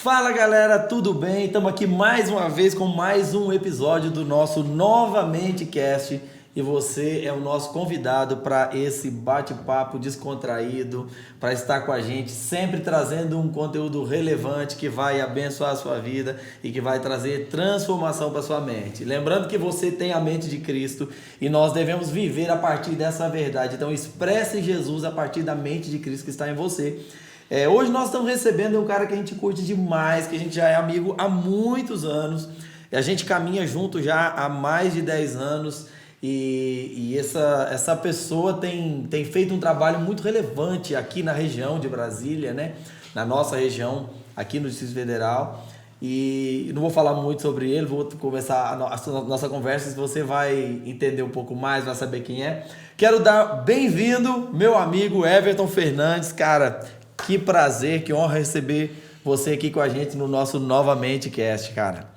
Fala galera, tudo bem? Estamos aqui mais uma vez com mais um episódio do nosso Novamente Cast e você é o nosso convidado para esse bate-papo descontraído, para estar com a gente, sempre trazendo um conteúdo relevante que vai abençoar a sua vida e que vai trazer transformação para sua mente. Lembrando que você tem a mente de Cristo e nós devemos viver a partir dessa verdade. Então expresse Jesus a partir da mente de Cristo que está em você. Hoje nós estamos recebendo um cara que a gente curte demais, que a gente já é amigo há muitos anos, e a gente caminha junto já há mais de 10 anos, e essa pessoa tem feito um trabalho muito relevante aqui na região de Brasília, né? Na nossa região, aqui no Distrito Federal, e não vou falar muito sobre ele, vou começar a nossa conversa, você vai entender um pouco mais, vai saber quem é. Quero dar bem-vindo, meu amigo Everton Fernandes, cara. Que prazer, que honra receber você aqui com a gente no nosso Novamente Cast, cara.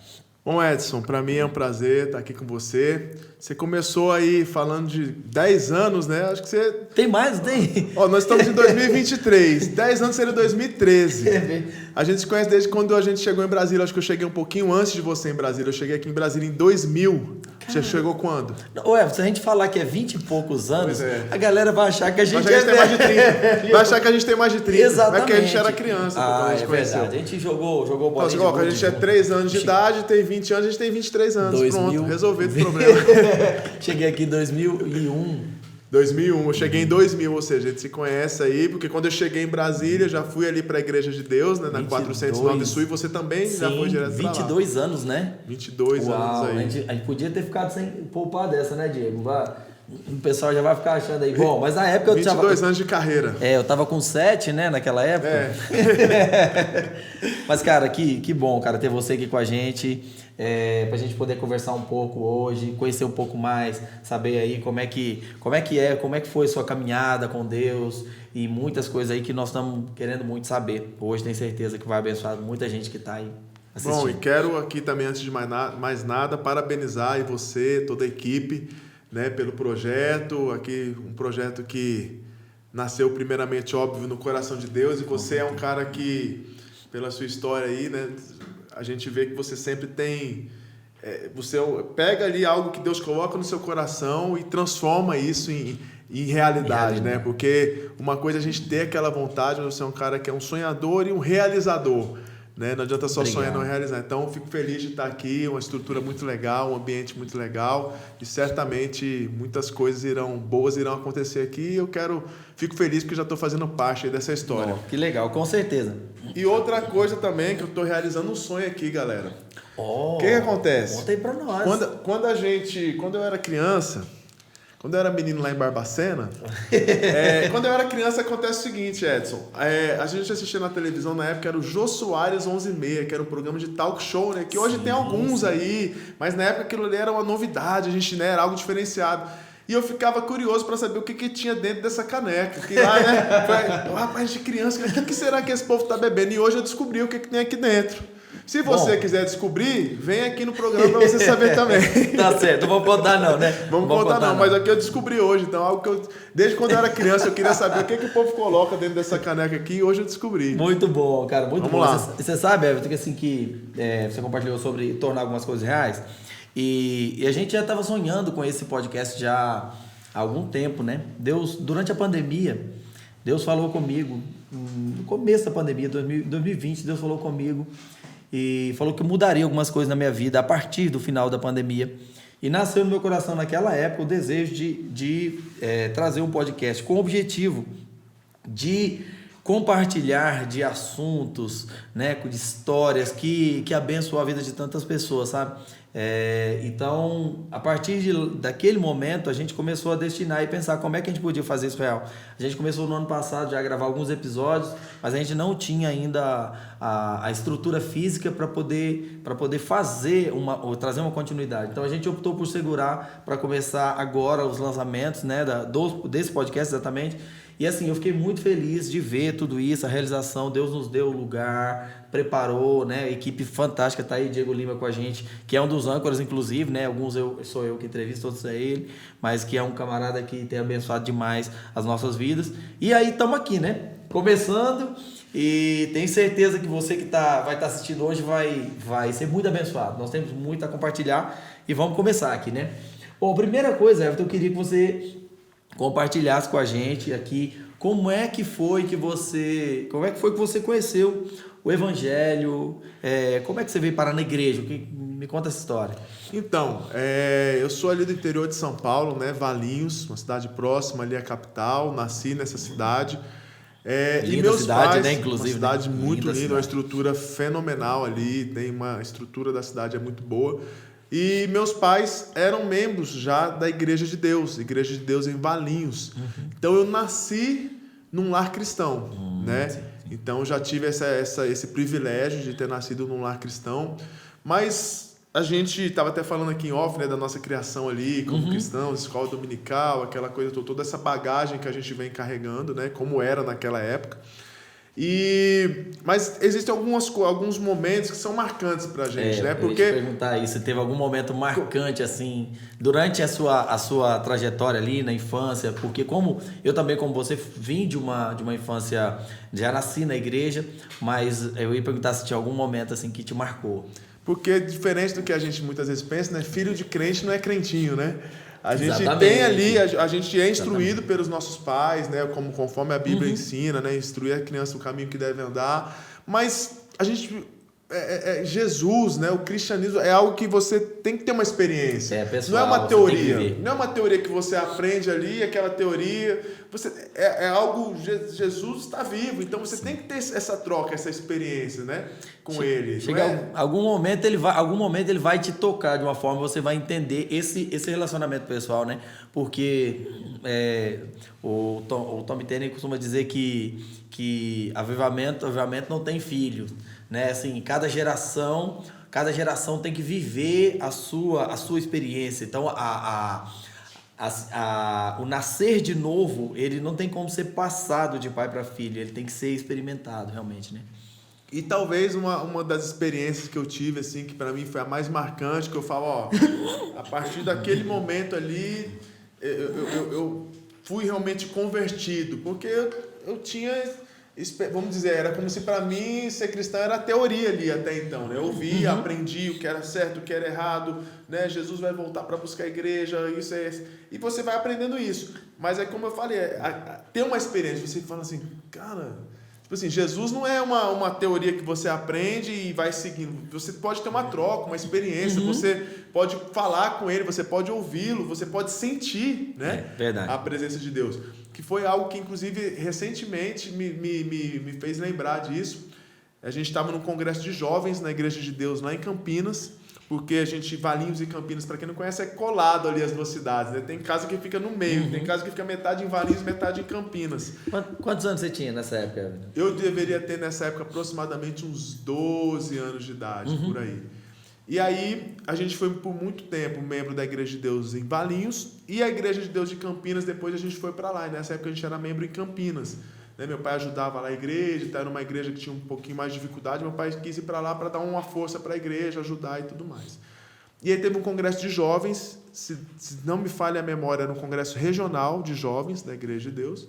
Bom, Edson, para mim é um prazer estar aqui com você. Você começou aí falando de 10 anos, né? Acho que você... Tem mais, tem? Nós estamos em 2023. 10 anos seria 2013. A gente se conhece desde quando a gente chegou em Brasília. Acho que eu cheguei um pouquinho antes de você em Brasília. Eu cheguei aqui em Brasília em 2000. Você chegou quando? Ué, se a gente falar que é 20 e poucos anos, a galera vai achar que a gente tem mais de 30. Vai achar que a gente tem mais de 30. Exatamente. Mas que a gente era criança quando a gente conheceu. Verdade. A gente jogou bola. Então, a gente é 3 anos de idade, tem 20 anos, a gente tem 23 anos. 2000... Pronto, resolvido o problema. Cheguei aqui em 2001. 2001, eu cheguei em 2000, ou seja, a gente se conhece aí, porque quando eu cheguei em Brasília, já fui ali para a Igreja de Deus, né, na 409 Sul, e você também já foi direto para lá. 22 anos, né? 22 anos aí. A gente podia ter ficado sem poupar dessa, né, Diego? O pessoal já vai ficar achando aí. Bom, mas na época eu tava... 22 anos de carreira. Eu tava com 7, né, naquela época. Mas, cara, que bom, cara, ter você aqui com a gente. Pra gente poder conversar um pouco hoje, conhecer um pouco mais, saber aí como é que foi sua caminhada com Deus e muitas coisas aí que nós estamos querendo muito saber. Hoje tenho certeza que vai abençoar muita gente que está aí assistindo. Bom, e quero aqui também, antes de mais nada, parabenizar aí você, toda a equipe, né, pelo projeto, aqui um projeto que nasceu primeiramente, óbvio, no coração de Deus, e você é um cara que, pela sua história aí, né, a gente vê que você sempre tem... você pega ali algo que Deus coloca no seu coração e transforma isso em realidade, né? Porque uma coisa é a gente ter aquela vontade, mas você é um cara que é um sonhador e um realizador, né? Não adianta só sonhar e não realizar. Então, fico feliz de estar aqui, uma estrutura muito legal, um ambiente muito legal, e certamente muitas coisas boas irão acontecer aqui, e fico feliz porque já estou fazendo parte aí dessa história. Que legal, com certeza. E outra coisa também, que eu estou realizando um sonho aqui, galera. O que acontece? Conta aí pra nós. Quando eu era criança, quando eu era menino lá em Barbacena, quando eu era criança acontece o seguinte, Edson. A gente assistia na televisão na época, era o Jô Soares 11h30, que era um programa de talk show, né? Que hoje tem alguns aí, mas na época aquilo ali era uma novidade, a gente, né, era algo diferenciado. E eu ficava curioso para saber o que tinha dentro dessa caneca. Que lá, né? Rapaz, de criança, o que será que esse povo tá bebendo? E hoje eu descobri o que tem aqui dentro. Se você quiser descobrir, vem aqui no programa para você saber também. Tá certo, não vamos contar não, né? Vamos contar não, mas aqui eu descobri hoje. Então, algo que desde quando eu era criança, eu queria saber o que o povo coloca dentro dessa caneca aqui, e hoje eu descobri. Muito bom, cara, muito bom. Lá. Você sabe, Everton, que assim você compartilhou sobre tornar algumas coisas reais, e a gente já estava sonhando com esse podcast já há algum tempo, né? Deus, durante a pandemia, Deus falou comigo, no começo da pandemia, 2020, Deus falou comigo e falou que mudaria algumas coisas na minha vida a partir do final da pandemia. E nasceu no meu coração naquela época o desejo de trazer um podcast com o objetivo de compartilhar de assuntos, né, de histórias que abençoam a vida de tantas pessoas, sabe? Então, a partir daquele momento, a gente começou a destinar e pensar como é que a gente podia fazer isso real. A gente começou no ano passado já a gravar alguns episódios, mas a gente não tinha ainda a estrutura física para poder fazer trazer uma continuidade. Então, a gente optou por segurar para começar agora os lançamentos, né, desse podcast exatamente. E assim, eu fiquei muito feliz de ver tudo isso, a realização. Deus nos deu o lugar, preparou, né? Equipe fantástica, tá aí Diego Lima com a gente, que é um dos âncoras, inclusive, né? Alguns sou eu que entrevisto, outros é ele, mas que é um camarada que tem abençoado demais as nossas vidas. E aí estamos aqui, né? começando e tenho certeza que você que vai estar assistindo hoje vai ser muito abençoado. Nós temos muito a compartilhar e vamos começar aqui, né? Bom, primeira coisa, Everton, eu queria que você compartilhasse com a gente aqui como é que foi que você conheceu o Evangelho, como é que você veio parar na igreja? Me conta essa história. Então, eu sou ali do interior de São Paulo, né? Valinhos, uma cidade próxima ali à capital, nasci nessa cidade. Linda e meus cidade, pais, né? Inclusive, uma cidade né? muito linda, Cidade. uma estrutura fenomenal ali, tem uma estrutura da cidade é muito boa. E meus pais eram membros já da Igreja de Deus em Valinhos. Então eu nasci num lar cristão, né? Sim. Então eu já tive esse privilégio de ter nascido num lar cristão, mas a gente estava até falando aqui em off, né, da nossa criação ali como cristãos, escola dominical, aquela coisa toda essa bagagem que a gente vem carregando, né, como era naquela época. Mas existem alguns momentos que são marcantes pra gente, né? Porque eu ia te perguntar isso, teve algum momento marcante assim durante a sua trajetória ali na infância, porque como você vim de uma infância, já nasci na igreja, mas eu ia perguntar se tinha algum momento assim que te marcou. Porque diferente do que a gente muitas vezes pensa, né? Filho de crente não é crentinho, né? A gente Exatamente. tem ali, a gente é instruído pelos nossos pais, né? Conforme a Bíblia ensina, né? Instruir a criança no caminho que deve andar. Mas a gente... Jesus, né? O cristianismo é algo que você tem que ter uma experiência. Pessoal, não é uma teoria. Não é uma teoria que você aprende ali, aquela teoria. É algo... Jesus está vivo, então você tem que ter essa troca, essa experiência, né? Com ele. Algum momento ele vai te tocar de uma forma, você vai entender esse relacionamento pessoal, né? Porque o Tom Tenney costuma dizer que avivamento não tem filho, né? Assim, cada geração tem que viver a sua experiência. Então o nascer de novo, ele não tem como ser passado de pai para filho, ele tem que ser experimentado realmente, né? E talvez uma das experiências que eu tive, assim, que para mim foi a mais marcante, que eu falo, a partir daquele momento ali, eu fui realmente convertido, porque eu tinha, vamos dizer, era como se para mim ser cristão era teoria ali até então, né? Eu via, aprendi o que era certo, o que era errado, né? Jesus vai voltar para buscar a igreja, e você vai aprendendo isso. Mas é como eu falei, ter uma experiência, você fala assim, cara... Tipo assim, Jesus não é uma teoria que você aprende e vai seguindo. Você pode ter uma troca, uma experiência, você pode falar com ele, você pode ouvi-lo, você pode sentir, né? Verdade. A presença de Deus. Que foi algo que, inclusive, recentemente me fez lembrar disso. A gente estava num congresso de jovens na Igreja de Deus lá em Campinas, porque Valinhos e Campinas, para quem não conhece, é colado ali as duas cidades, né? Tem casa que fica no meio, tem casa que fica metade em Valinhos, metade em Campinas. Quantos anos você tinha nessa época? Eu deveria ter nessa época aproximadamente uns 12 anos de idade, por aí. E aí a gente foi por muito tempo membro da Igreja de Deus em Valinhos e a Igreja de Deus de Campinas, depois a gente foi para lá. E nessa época a gente era membro em Campinas. Né? Meu pai ajudava lá a igreja, era uma igreja que tinha um pouquinho mais de dificuldade, meu pai quis ir para lá para dar uma força para a igreja, ajudar e tudo mais. E aí teve um congresso de jovens, se não me falha a memória, era um congresso regional de jovens da Igreja de Deus,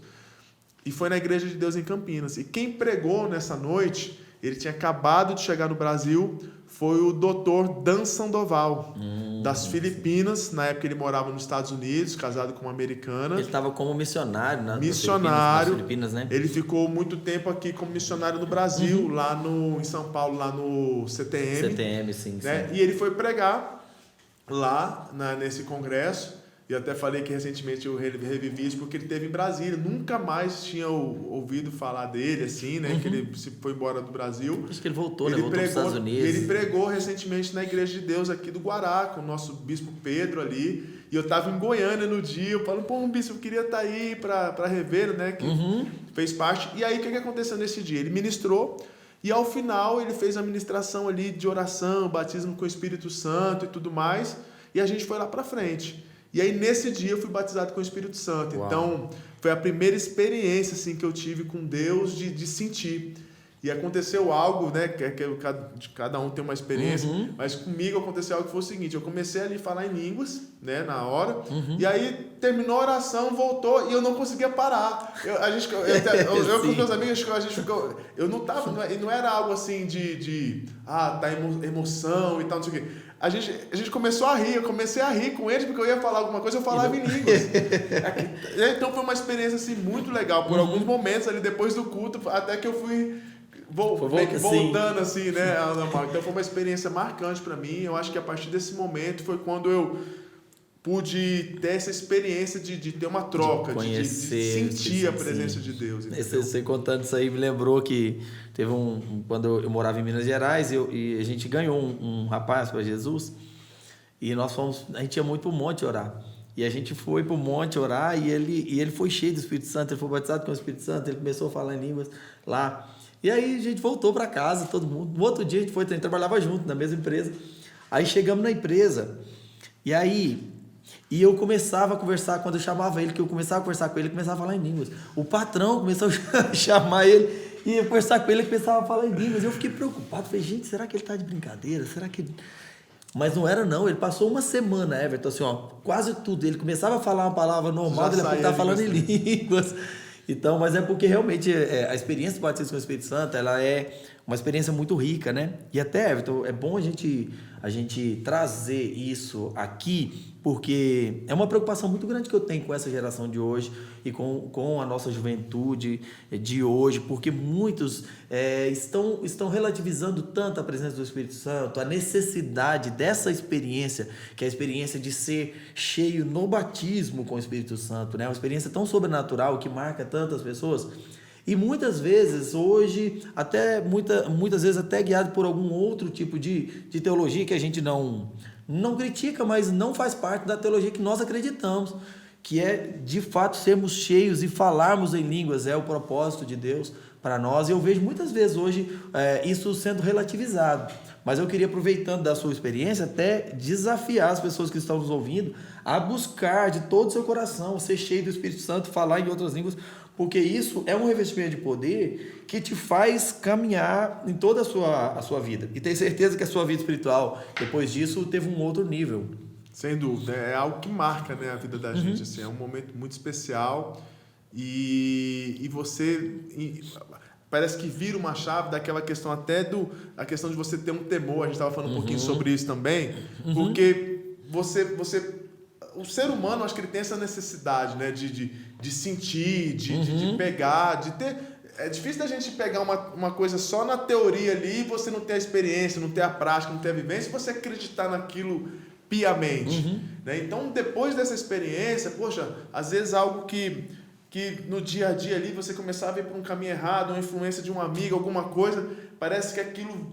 e foi na Igreja de Deus em Campinas. E quem pregou nessa noite, ele tinha acabado de chegar no Brasil, foi o Dr. Dan Sandoval, das Filipinas. Na época ele morava nos Estados Unidos, casado com uma americana. Ele estava como missionário, né? Missionário. Nas Filipinas, né? Ele ficou muito tempo aqui como missionário no Brasil, lá em São Paulo, lá no CTM. CTM, sim. Né? E ele foi pregar lá nesse congresso. E até falei que recentemente eu revivi isso porque ele esteve em Brasília. Nunca mais tinha ouvido falar dele, assim, né? Que ele se foi embora do Brasil. Acho que ele voltou, né? Voltou para os Estados Unidos. Ele pregou recentemente na Igreja de Deus aqui do Guará, com o nosso bispo Pedro ali. E eu estava em Goiânia no dia. Eu falei, bispo, eu queria estar aí para rever, né? Que fez parte. E aí, o que aconteceu nesse dia? Ele ministrou. E ao final, ele fez a ministração ali de oração, batismo com o Espírito Santo e tudo mais. E a gente foi lá para frente. E aí, nesse dia, eu fui batizado com o Espírito Santo. Uau. Então, foi a primeira experiência assim, que eu tive com Deus de sentir. E aconteceu algo, né? Que cada um tem uma experiência, mas comigo aconteceu algo que foi o seguinte: eu comecei ali a falar em línguas, né? Na hora, e aí terminou a oração, voltou e eu não conseguia parar. Eu com os meus amigos, a gente ficou. Eu não tava, não era algo assim tá emoção e tal, não sei o quê. A gente começou a rir, eu comecei a rir com eles, porque eu ia falar alguma coisa, eu falava em línguas. Então foi uma experiência assim, muito legal, por alguns momentos ali depois do culto, até que eu fui voltando assim, né? Então foi uma experiência marcante para mim. Eu acho que a partir desse momento foi quando eu pude ter essa experiência de ter uma troca, de sentir a presença de Deus. Você contando isso aí me lembrou que teve quando eu morava em Minas Gerais e a gente ganhou um rapaz para Jesus e a gente ia muito pro monte orar. E a gente foi pro monte orar e ele foi cheio do Espírito Santo, ele foi batizado com o Espírito Santo, ele começou a falar em línguas lá. E aí a gente voltou para casa, todo mundo. No outro dia a gente trabalhava junto na mesma empresa. Aí chegamos na empresa e eu começava a conversar, quando eu chamava ele, que eu começava a conversar com ele, ele começava a falar em línguas. O patrão começou a chamar ele e ia conversar com ele, ele começava a falar em línguas. Eu fiquei preocupado, falei, gente, será que ele está de brincadeira? Será que... Mas não era não, ele passou uma semana, Everton, assim, quase tudo. Ele começava a falar uma palavra normal, ele estava falando em línguas. Então, mas é porque realmente a experiência do batismo com o Espírito Santo, ela é uma experiência muito rica, né? E até, Everton, é bom a gente trazer isso aqui, porque é uma preocupação muito grande que eu tenho com essa geração de hoje e com a nossa juventude de hoje, porque muitos estão relativizando tanto a presença do Espírito Santo, a necessidade dessa experiência, que é a experiência de ser cheio no batismo com o Espírito Santo, né? Uma experiência tão sobrenatural que marca tantas pessoas. E muitas vezes, hoje, muitas vezes até guiado por algum outro tipo de teologia que a gente não critica, mas não faz parte da teologia que nós acreditamos, que é, de fato, sermos cheios e falarmos em línguas, é o propósito de Deus para nós. E eu vejo muitas vezes hoje isso sendo relativizado. Mas eu queria, aproveitando da sua experiência, até desafiar as pessoas que estão nos ouvindo a buscar de todo o seu coração, ser cheio do Espírito Santo, falar em outras línguas, porque isso é um revestimento de poder que te faz caminhar em toda a sua vida. E tenho certeza que a sua vida espiritual, depois disso, teve um outro nível. Sem dúvida, é algo que marca, né, a vida da gente, assim, é um momento muito especial e você... Parece que vira uma chave daquela questão até a questão de você ter um temor. A gente estava falando um pouquinho sobre isso também, porque o ser humano, acho que ele tem essa necessidade, né, de sentir, de pegar, de ter... É difícil da gente pegar uma coisa só na teoria ali e você não ter a experiência, não ter a prática, não ter a vivência, e você acreditar naquilo piamente. Né? Então, depois dessa experiência, poxa, às vezes algo que no dia a dia ali você começava a ver por um caminho errado, uma influência de um amigo, alguma coisa, parece que aquilo...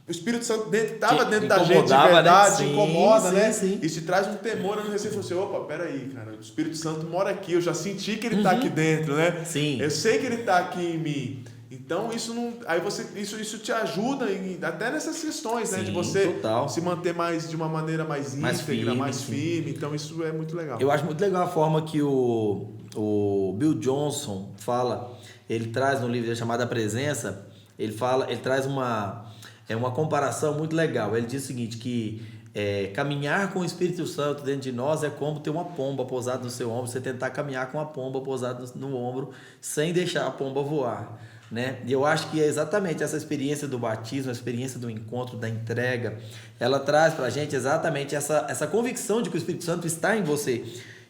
O Espírito Santo estava dentro da gente de verdade, né? Incomoda, né? Sim. E te traz um temor, eu não recebi, você, opa, peraí, cara, o Espírito Santo mora aqui, eu já senti que ele está aqui dentro, né? Sim. Eu sei que ele está aqui em mim. Então, isso não... Aí isso te ajuda até nessas questões, né? Sim, de você total. se manter de uma maneira mais íntegra, mais firme. Então, isso é muito legal. Eu acho muito legal a forma que o Bill Johnson fala. Ele traz no livro chamado A Presença, ele traz uma comparação muito legal. Ele diz o seguinte, que caminhar com o Espírito Santo dentro de nós é como ter uma pomba pousada no seu ombro, você tentar caminhar com a pomba pousada no ombro sem deixar a pomba voar. Né? E eu acho que é exatamente essa experiência do batismo, a experiência do encontro, da entrega, ela traz para a gente exatamente essa convicção de que o Espírito Santo está em você.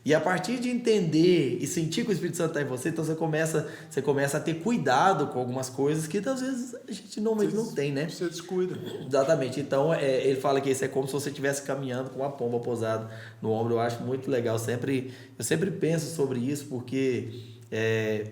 E a partir de entender e sentir que o Espírito Santo está em você, então você começa a ter cuidado com algumas coisas que às vezes a gente normalmente não tem, né? Você descuida. Exatamente. Então ele fala que isso é como se você estivesse caminhando com uma pomba pousada no ombro. Eu acho muito legal. Eu sempre penso sobre isso porque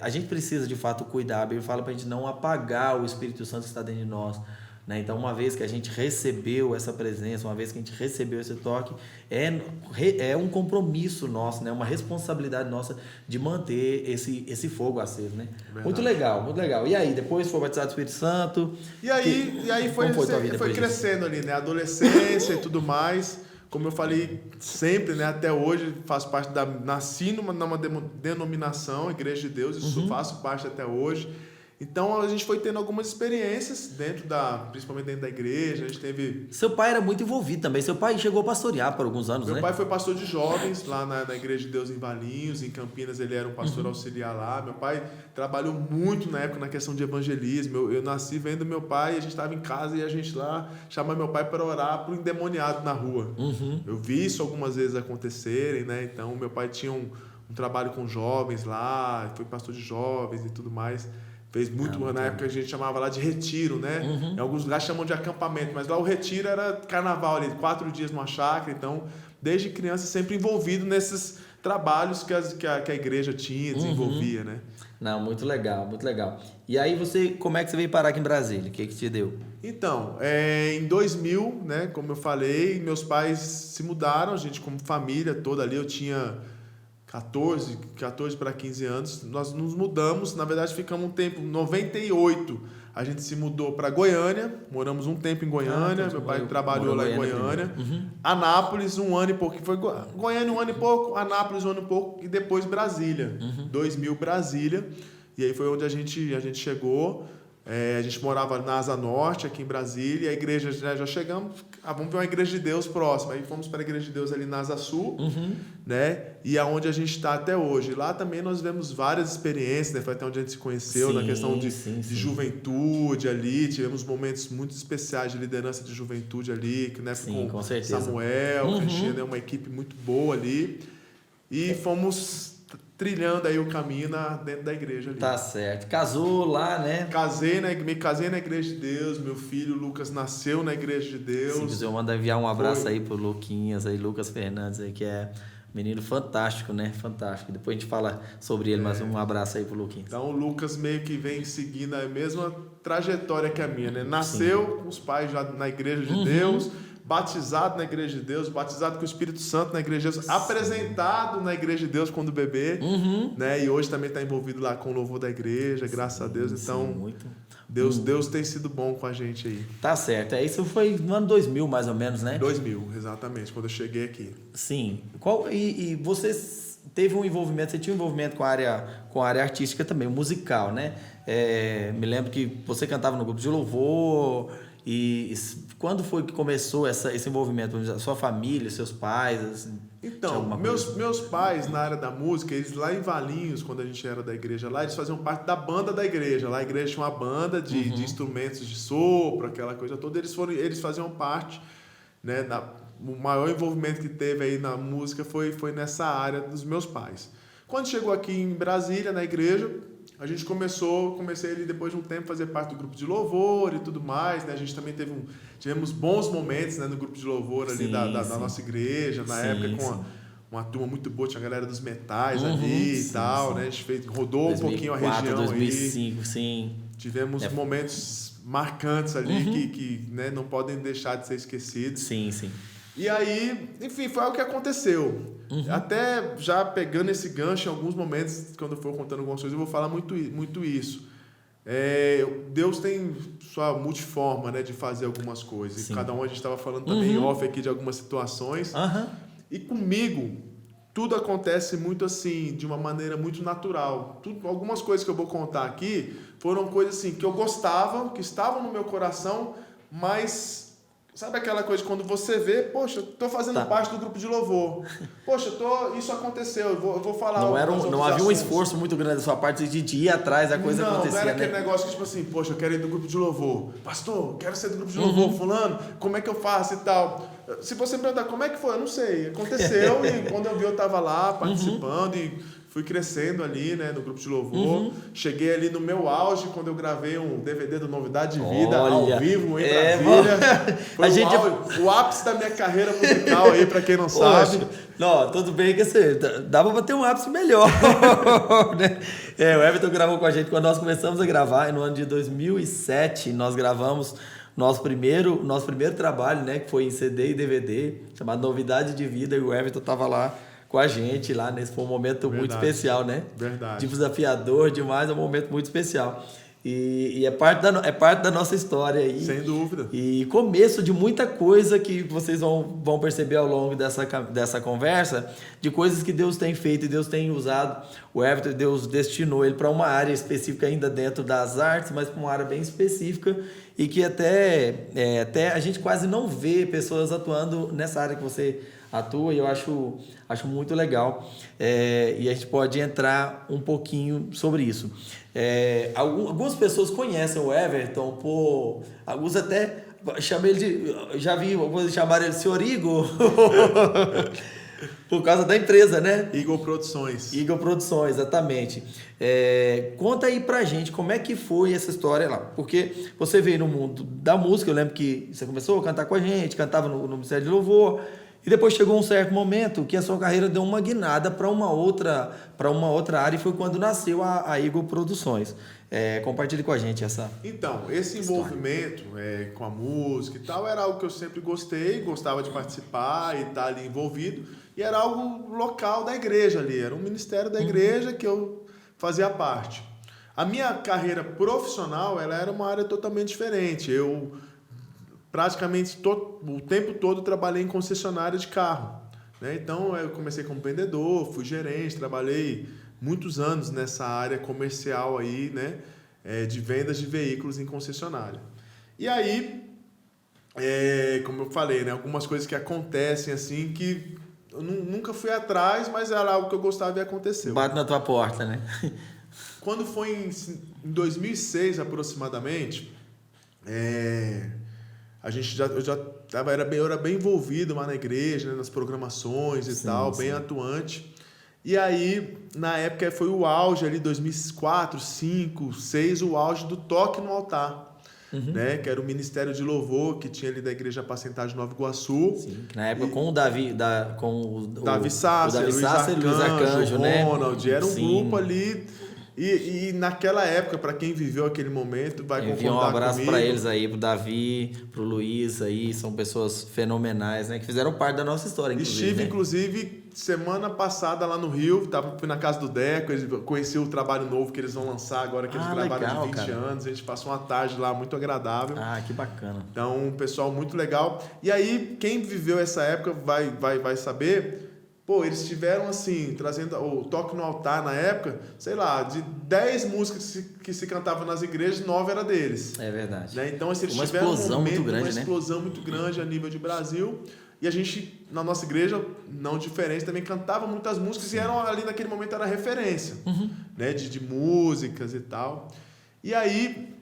a gente precisa de fato cuidar. A Bíblia fala para a gente não apagar o Espírito Santo que está dentro de nós. Né? Então, uma vez que a gente recebeu essa presença, uma vez que a gente recebeu esse toque, é um compromisso nosso, né? Uma responsabilidade nossa de manter esse fogo aceso. Né? Muito legal, muito legal. E aí, depois foi batizado do Espírito Santo? E aí foi crescendo ali, né? Adolescência e tudo mais. Como eu falei sempre, né? Até hoje faço parte nasci numa denominação, Igreja de Deus, isso faço parte até hoje. Então a gente foi tendo algumas experiências principalmente dentro da igreja. A gente teve... Seu pai era muito envolvido também. Seu pai chegou a pastorear por alguns anos, Meu né? pai foi pastor de jovens lá na Igreja de Deus em Valinhos, em Campinas ele era um pastor auxiliar lá. Meu pai trabalhou muito na época na questão de evangelismo. Eu nasci vendo meu pai, a gente estava em casa e a gente lá chamava meu pai para orar para o endemoniado na rua. Eu vi isso algumas vezes acontecerem, né? Então meu pai tinha um trabalho com jovens lá, foi pastor de jovens e tudo mais. Fez muito, na época a gente chamava lá de retiro, né? Em alguns lugares chamam de acampamento, mas lá o retiro era carnaval ali, 4 dias numa chácara. Então, desde criança, sempre envolvido nesses trabalhos que a igreja tinha, desenvolvia, né? Não, muito legal, muito legal. E aí como é que você veio parar aqui em Brasília? O que te deu? Então, em 2000, né, como eu falei, meus pais se mudaram, a gente como família toda ali, eu tinha 14 para 15 anos, nós nos mudamos, na verdade ficamos um tempo, em 98, a gente se mudou para Goiânia, moramos um tempo em Goiânia, meu pai trabalhou lá em Goiânia, Anápolis 1 ano e pouco, foi Goiânia 1 ano e pouco, Anápolis 1 ano e pouco e depois Brasília, 2000 Brasília, e aí foi onde a gente chegou. A gente morava na Asa Norte, aqui em Brasília, e a igreja, já chegamos, vamos ver uma igreja de Deus próxima. Aí fomos para a igreja de Deus ali na Asa Sul, né? E aonde a gente está até hoje. Lá também nós vemos várias experiências, né? Foi até onde a gente se conheceu, na questão de juventude ali. Tivemos momentos muito especiais de liderança de juventude ali, né? Com certeza. Samuel, que a gente tinha uma equipe muito boa ali. E fomos trilhando aí o caminho dentro da igreja ali. Tá certo. Casou lá, né? Me casei na igreja de Deus, meu filho Lucas nasceu na igreja de Deus. Sim, eu mando enviar um abraço aí pro Luquinhas, aí, Lucas Fernandes, aí, que é um menino fantástico, né? Fantástico. Depois a gente fala sobre ele, mas um abraço aí pro Luquinhas. Então o Lucas meio que vem seguindo a mesma trajetória que a minha, né? Nasceu com os pais já na igreja de Deus, batizado na igreja de Deus, batizado com o Espírito Santo na igreja de Deus, apresentado na igreja de Deus quando bebê, né? E hoje também está envolvido lá com o louvor da igreja, graças a Deus. Então, Deus tem sido bom com a gente aí. Tá certo. Isso foi no ano 2000, mais ou menos, né? 2000, exatamente, quando eu cheguei aqui. Sim. E você teve um envolvimento, você tinha um envolvimento com a área artística também, musical, né? Me lembro que você cantava no grupo de louvor. E quando foi que começou esse envolvimento? A sua família, seus pais? Assim, então, meus pais na área da música, eles lá em Valinhos, quando a gente era da igreja lá, eles faziam parte da banda da igreja. Lá a igreja tinha uma banda de instrumentos de sopro, aquela coisa toda. Eles faziam parte, né? O maior envolvimento que teve aí na música foi nessa área dos meus pais. Quando chegou aqui em Brasília, na igreja, a gente comecei ali depois de um tempo a fazer parte do grupo de louvor e tudo mais, né? A gente também tivemos bons momentos, né, no grupo de louvor ali da nossa igreja, na época com uma turma muito boa, tinha a galera dos metais ali e tal, né? A gente rodou 2004, um pouquinho a região 2005, aí. Sim. Tivemos momentos marcantes ali que né, não podem deixar de ser esquecidos. Sim. E aí, enfim, foi o que aconteceu. Até já pegando esse gancho em alguns momentos, quando eu for contando algumas coisas, eu vou falar muito isso. Deus tem sua multiforma, né, de fazer algumas coisas. E cada um, a gente estava falando também off aqui de algumas situações. E comigo, tudo acontece muito assim, de uma maneira muito natural. Algumas coisas que eu vou contar aqui foram coisas assim, que eu gostava, que estavam no meu coração, mas... Sabe aquela coisa quando você vê, poxa, estou fazendo parte do grupo de louvor. Poxa, isso aconteceu, eu vou falar. Não havia um esforço muito grande da sua parte de ir atrás da coisa acontecer. Não era aquele negócio que tipo assim, poxa, eu quero ir do grupo de louvor. Pastor, quero ser do grupo de louvor, fulano, como é que eu faço e tal. Se você me perguntar como é que foi, eu não sei. Aconteceu e quando eu vi eu estava lá participando e fui crescendo ali, né, no grupo de louvor. Cheguei ali no meu auge quando eu gravei um DVD do Novidade de Vida ao vivo em Brasília. Foi o ápice da minha carreira musical aí, pra quem não sabe. Não, tudo bem que você dava pra ter um ápice melhor. Né? O Everton gravou com a gente quando nós começamos a gravar, no ano de 2007, nós gravamos nosso primeiro trabalho, né, que foi em CD e DVD, chamado Novidade de Vida, e o Everton tava lá com a gente lá, nesse foi um momento muito especial, né? Verdade. Desafiador demais, é um momento muito especial. E é parte da nossa história aí. Sem dúvida. E começo de muita coisa que vocês vão perceber ao longo dessa conversa, de coisas que Deus tem feito e Deus tem usado. O Everton, Deus destinou ele para uma área específica ainda dentro das artes, mas para uma área bem específica e que até a gente quase não vê pessoas atuando nessa área que você atua, e eu acho muito legal. E a gente pode entrar um pouquinho sobre isso. Algumas pessoas conhecem o Everton alguns até chamam ele de... Já vi alguns chamarem ele de Senhor Igor por causa da empresa, né? Igor Produções. Igor Produções, exatamente. Conta aí pra gente como é que foi essa história lá, porque você veio no mundo da música. Eu lembro que você começou a cantar com a gente, cantava no Ministério de Louvor, e depois chegou um certo momento que a sua carreira deu uma guinada para uma outra área, e foi quando nasceu a Igor Produções. Compartilhe com a gente essa. Então, esse envolvimento com a música e tal era algo que eu sempre gostava de participar e estar ali envolvido, e era algo local da igreja ali, era um ministério da igreja que eu fazia parte. A minha carreira profissional, ela era uma área totalmente diferente. Eu praticamente o tempo todo trabalhei em concessionária de carro, né? Então eu comecei como vendedor, fui gerente, trabalhei muitos anos nessa área comercial aí, né? De vendas de veículos em concessionária. E aí, como eu falei, né? Algumas coisas que acontecem assim que eu nunca fui atrás, mas era algo que eu gostava e aconteceu. Bate na tua porta, né? Quando foi em 2006 aproximadamente, eu era bem envolvido lá na igreja, né, nas programações e tal, bem atuante. E aí, na época, foi o auge ali, 2004, 2005, 2006, o auge do toque no altar. Né, que era o Ministério de Louvor que tinha ali da Igreja Apacentada de Nova Iguaçu. Sim, na época com o Davi, Davi Sasser, Luiz Arcanjo, né? Ronald, era um grupo ali. E naquela época, para quem viveu aquele momento, vai concordar comigo. Um abraço para eles aí, pro Davi, pro Luiz aí, são pessoas fenomenais, né? Que fizeram parte da nossa história, inclusive. Estive, inclusive, semana passada lá no Rio, fui na casa do Deco, conheci o trabalho novo que eles vão lançar agora, que eles gravaram de 20 anos. A gente passou uma tarde lá muito agradável. Ah, que bacana. Então, um pessoal muito legal. E aí, quem viveu essa época vai saber... Pô, eles tiveram assim, trazendo o toque no altar na época, sei lá, de 10 músicas que se cantavam nas igrejas, 9 era deles. É verdade. Né? Então, assim, eles uma tiveram explosão muito grande, uma explosão muito grande a nível de Brasil. E a gente, na nossa igreja, não diferente, também cantava muitas músicas. Sim. E eram ali naquele momento era referência, né? de músicas e tal. E aí,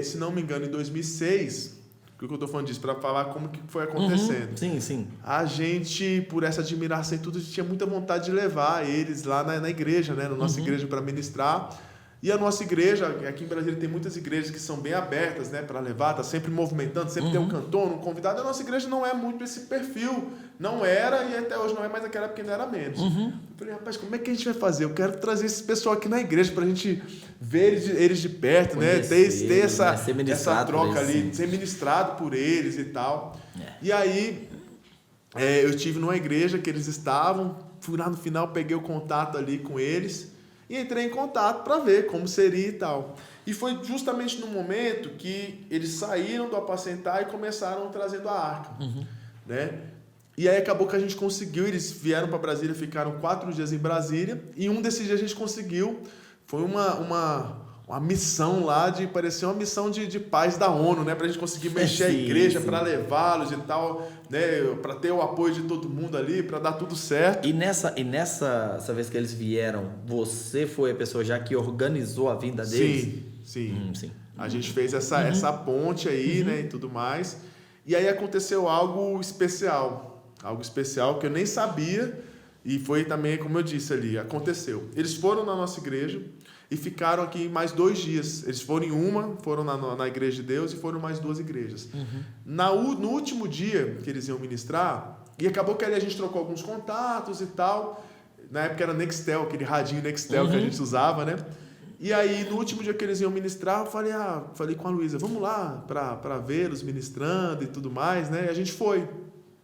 se não me engano, em 2006... Por que eu estou falando disso? Para falar como que foi acontecendo. Sim. A gente, por essa admiração e tudo, a gente tinha muita vontade de levar eles lá na igreja, né? Na nossa igreja para ministrar. E a nossa igreja, aqui em Brasília tem muitas igrejas que são bem abertas, né? Para levar, tá sempre movimentando, sempre tem um cantor, um convidado. A nossa igreja não é muito esse perfil. Não era e até hoje não é, mas naquela época ainda era menos. Eu falei, rapaz, como é que a gente vai fazer? Eu quero trazer esse pessoal aqui na igreja para a gente ver eles de perto, conhecer, né? Ter essa troca ali, ser ministrado por eles e tal. E aí, eu estive numa igreja que eles estavam, fui lá no final, peguei o contato ali com eles e entrei em contato para ver como seria e tal. E foi justamente no momento que eles saíram do apacentar e começaram trazendo a arca, né? E aí acabou que a gente conseguiu, eles vieram para Brasília, ficaram 4 dias em Brasília, e um desses dias a gente conseguiu, foi uma missão lá, parecia uma missão de paz da ONU, né? Pra gente conseguir mexer a igreja, para levá-los e tal, né? Para ter o apoio de todo mundo ali, para dar tudo certo. E nessa vez que eles vieram, você foi a pessoa já que organizou a vinda deles? Sim. A gente fez essa ponte aí, né? E tudo mais. E aí aconteceu algo especial que eu nem sabia, e foi também, como eu disse ali, aconteceu. Eles foram na nossa igreja e ficaram aqui mais 2 dias. Eles foram na igreja de Deus e foram mais 2 igrejas. No último dia que eles iam ministrar, e acabou que ali a gente trocou alguns contatos e tal. Na época era Nextel, aquele radinho Nextel que a gente usava, né? E aí, no último dia que eles iam ministrar, eu falei com a Luísa, vamos lá para vê-los ministrando e tudo mais, né? E a gente foi.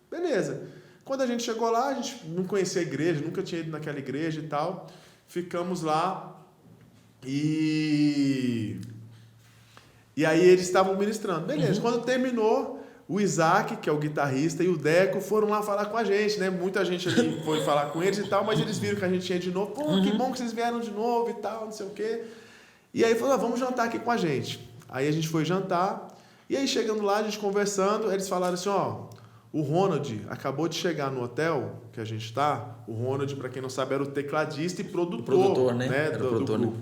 Beleza. Quando a gente chegou lá, a gente não conhecia a igreja, nunca tinha ido naquela igreja e tal. Ficamos lá. E aí eles estavam ministrando. Beleza, quando terminou, o Isaac, que é o guitarrista, e o Deco foram lá falar com a gente, né? Muita gente ali foi falar com eles e tal, mas eles viram que a gente ia de novo. Pô, que bom que vocês vieram de novo e tal, não sei o quê. E aí falou, vamos jantar aqui com a gente. Aí a gente foi jantar, e aí chegando lá, a gente conversando, eles falaram assim, o Ronald acabou de chegar no hotel que a gente está. O Ronald, para quem não sabe, era o tecladista e produtor, né? Era do grupo. Né?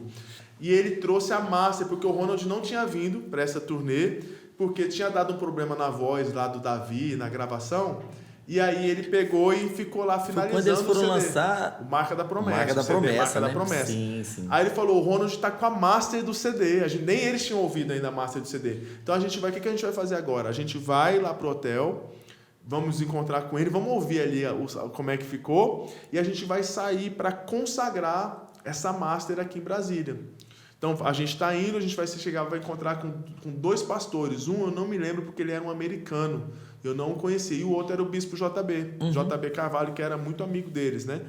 E ele trouxe a master, porque o Ronald não tinha vindo para essa turnê, porque tinha dado um problema na voz lá do Davi, na gravação. E aí ele pegou e ficou lá finalizando. Quando eles foram lançar o Marca da Promessa. Marca da Promessa, né? Da Promessa. Sim, sim. Aí ele falou, o Ronald está com a master do CD. Nem eles tinham ouvido ainda a master do CD. Então o que a gente vai fazer agora? A gente vai lá pro hotel, vamos encontrar com ele, vamos ouvir ali como é que ficou, e a gente vai sair para consagrar essa master aqui em Brasília. Então, a gente está indo, a gente vai encontrar com 2 pastores. Um eu não me lembro porque ele era um americano, eu não o conhecia, e o outro era o bispo JB, JB Carvalho, que era muito amigo deles, né?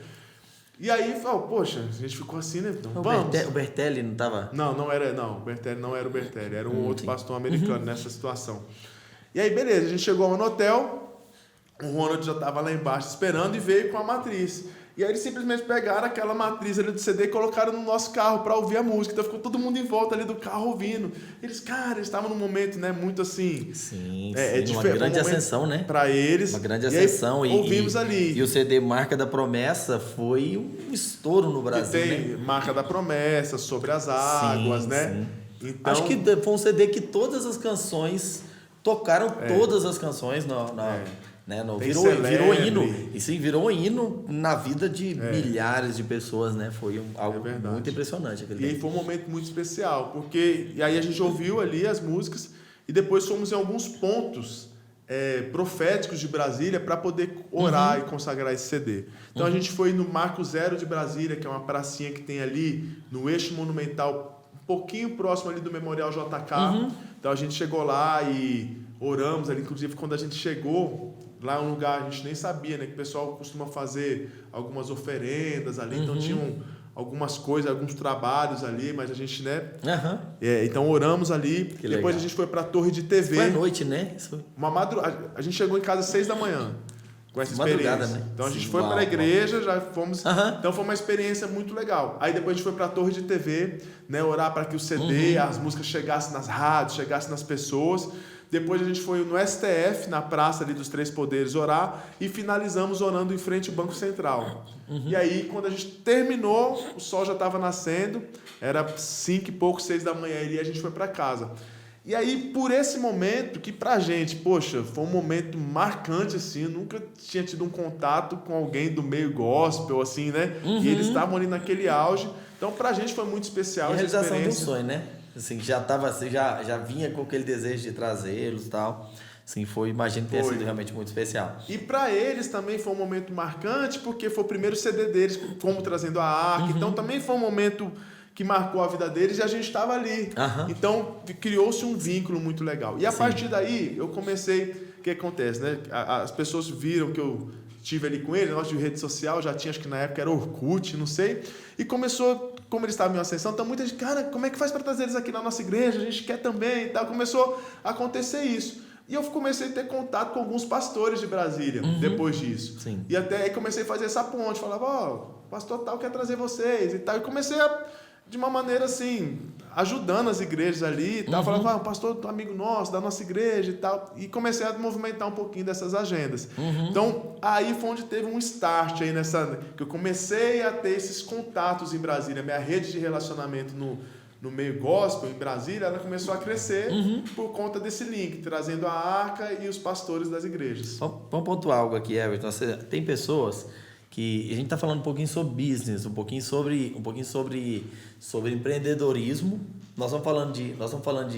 E aí, poxa, a gente ficou assim, né? Então, o Bertelli não estava... Não, o Bertelli não era o Bertelli, era um outro pastor americano nessa situação. E aí, beleza, a gente chegou no hotel, o Ronald já estava lá embaixo esperando e veio com a matriz. E aí eles simplesmente pegaram aquela matriz ali do CD e colocaram no nosso carro para ouvir a música. Então ficou todo mundo em volta ali do carro ouvindo. Eles estavam num momento, né, muito assim... Sim, uma grande ascensão, né? Para eles. Uma grande ascensão. E ouvimos ali. E o CD Marca da Promessa foi um estouro no Brasil, que tem, né? Marca da Promessa, Sobre as Águas, né? Sim. Então, acho que foi um CD que todas as canções... Tocaram todas as canções né? Virou hino. E sim, virou hino na vida de milhares de pessoas, né? Foi algo muito impressionante. E aí foi um momento muito especial, porque e aí a gente ouviu ali as músicas e depois fomos em alguns pontos proféticos de Brasília para poder orar e consagrar esse CD. Então a gente foi no Marco Zero de Brasília, que é uma pracinha que tem ali no eixo monumental, um pouquinho próximo ali do Memorial JK. Então a gente chegou lá e oramos ali, inclusive quando a gente chegou lá é um lugar, a gente nem sabia, né? Que o pessoal costuma fazer algumas oferendas ali, então tinham algumas coisas, alguns trabalhos ali, mas a gente, né? Então oramos ali, que depois legal. A gente foi para a torre de TV. Foi à noite, né? A gente chegou em casa às 6 da manhã com essa experiência. Né? Então a gente foi para a igreja, já fomos. Então foi uma experiência muito legal. Aí depois a gente foi para a torre de TV, né? Orar para que o CD, as músicas chegassem nas rádios, chegassem nas pessoas. Depois a gente foi no STF, na praça ali dos Três Poderes, orar e finalizamos orando em frente ao Banco Central. E aí, quando a gente terminou, o sol já estava nascendo, era 5 e pouco, 6 da manhã e a gente foi para casa. E aí, por esse momento, que pra gente, poxa, foi um momento marcante, assim, eu nunca tinha tido um contato com alguém do meio gospel, assim, né? E eles estavam ali naquele auge. Então, pra gente foi muito especial essa experiência. A realização de um sonho, né? Assim, já vinha com aquele desejo de trazê-los e tal. Assim, imagino ter sido realmente muito especial. E para eles também foi um momento marcante, porque foi o primeiro CD deles, como trazendo a arca. Então também foi um momento que marcou a vida deles e a gente estava ali. Então criou-se um vínculo muito legal. E a partir daí eu comecei... O que acontece, né? As pessoas viram que eu estive ali com ele, negócio de rede social, já tinha, acho que na época era Orkut, não sei. E começou... Como eles estavam em ascensão, então muita gente, cara, como é que faz para trazer eles aqui na nossa igreja? A gente quer também e tal. Começou a acontecer isso. E eu comecei a ter contato com alguns pastores de Brasília depois disso. Sim. E até aí comecei a fazer essa ponte. Falava, pastor tal quer trazer vocês e tal. E comecei de uma maneira assim, ajudando as igrejas ali e tal. Falava, pastor amigo nosso, da nossa igreja e tal. E comecei a movimentar um pouquinho dessas agendas. Então, aí foi onde teve um start aí que eu comecei a ter esses contatos em Brasília. Minha rede de relacionamento no meio gospel, em Brasília, ela começou a crescer por conta desse link, trazendo a arca e os pastores das igrejas. Vamos pontuar algo aqui, Everton. Tem pessoas que a gente está falando um pouquinho sobre business, um pouquinho sobre empreendedorismo. Nós estamos falando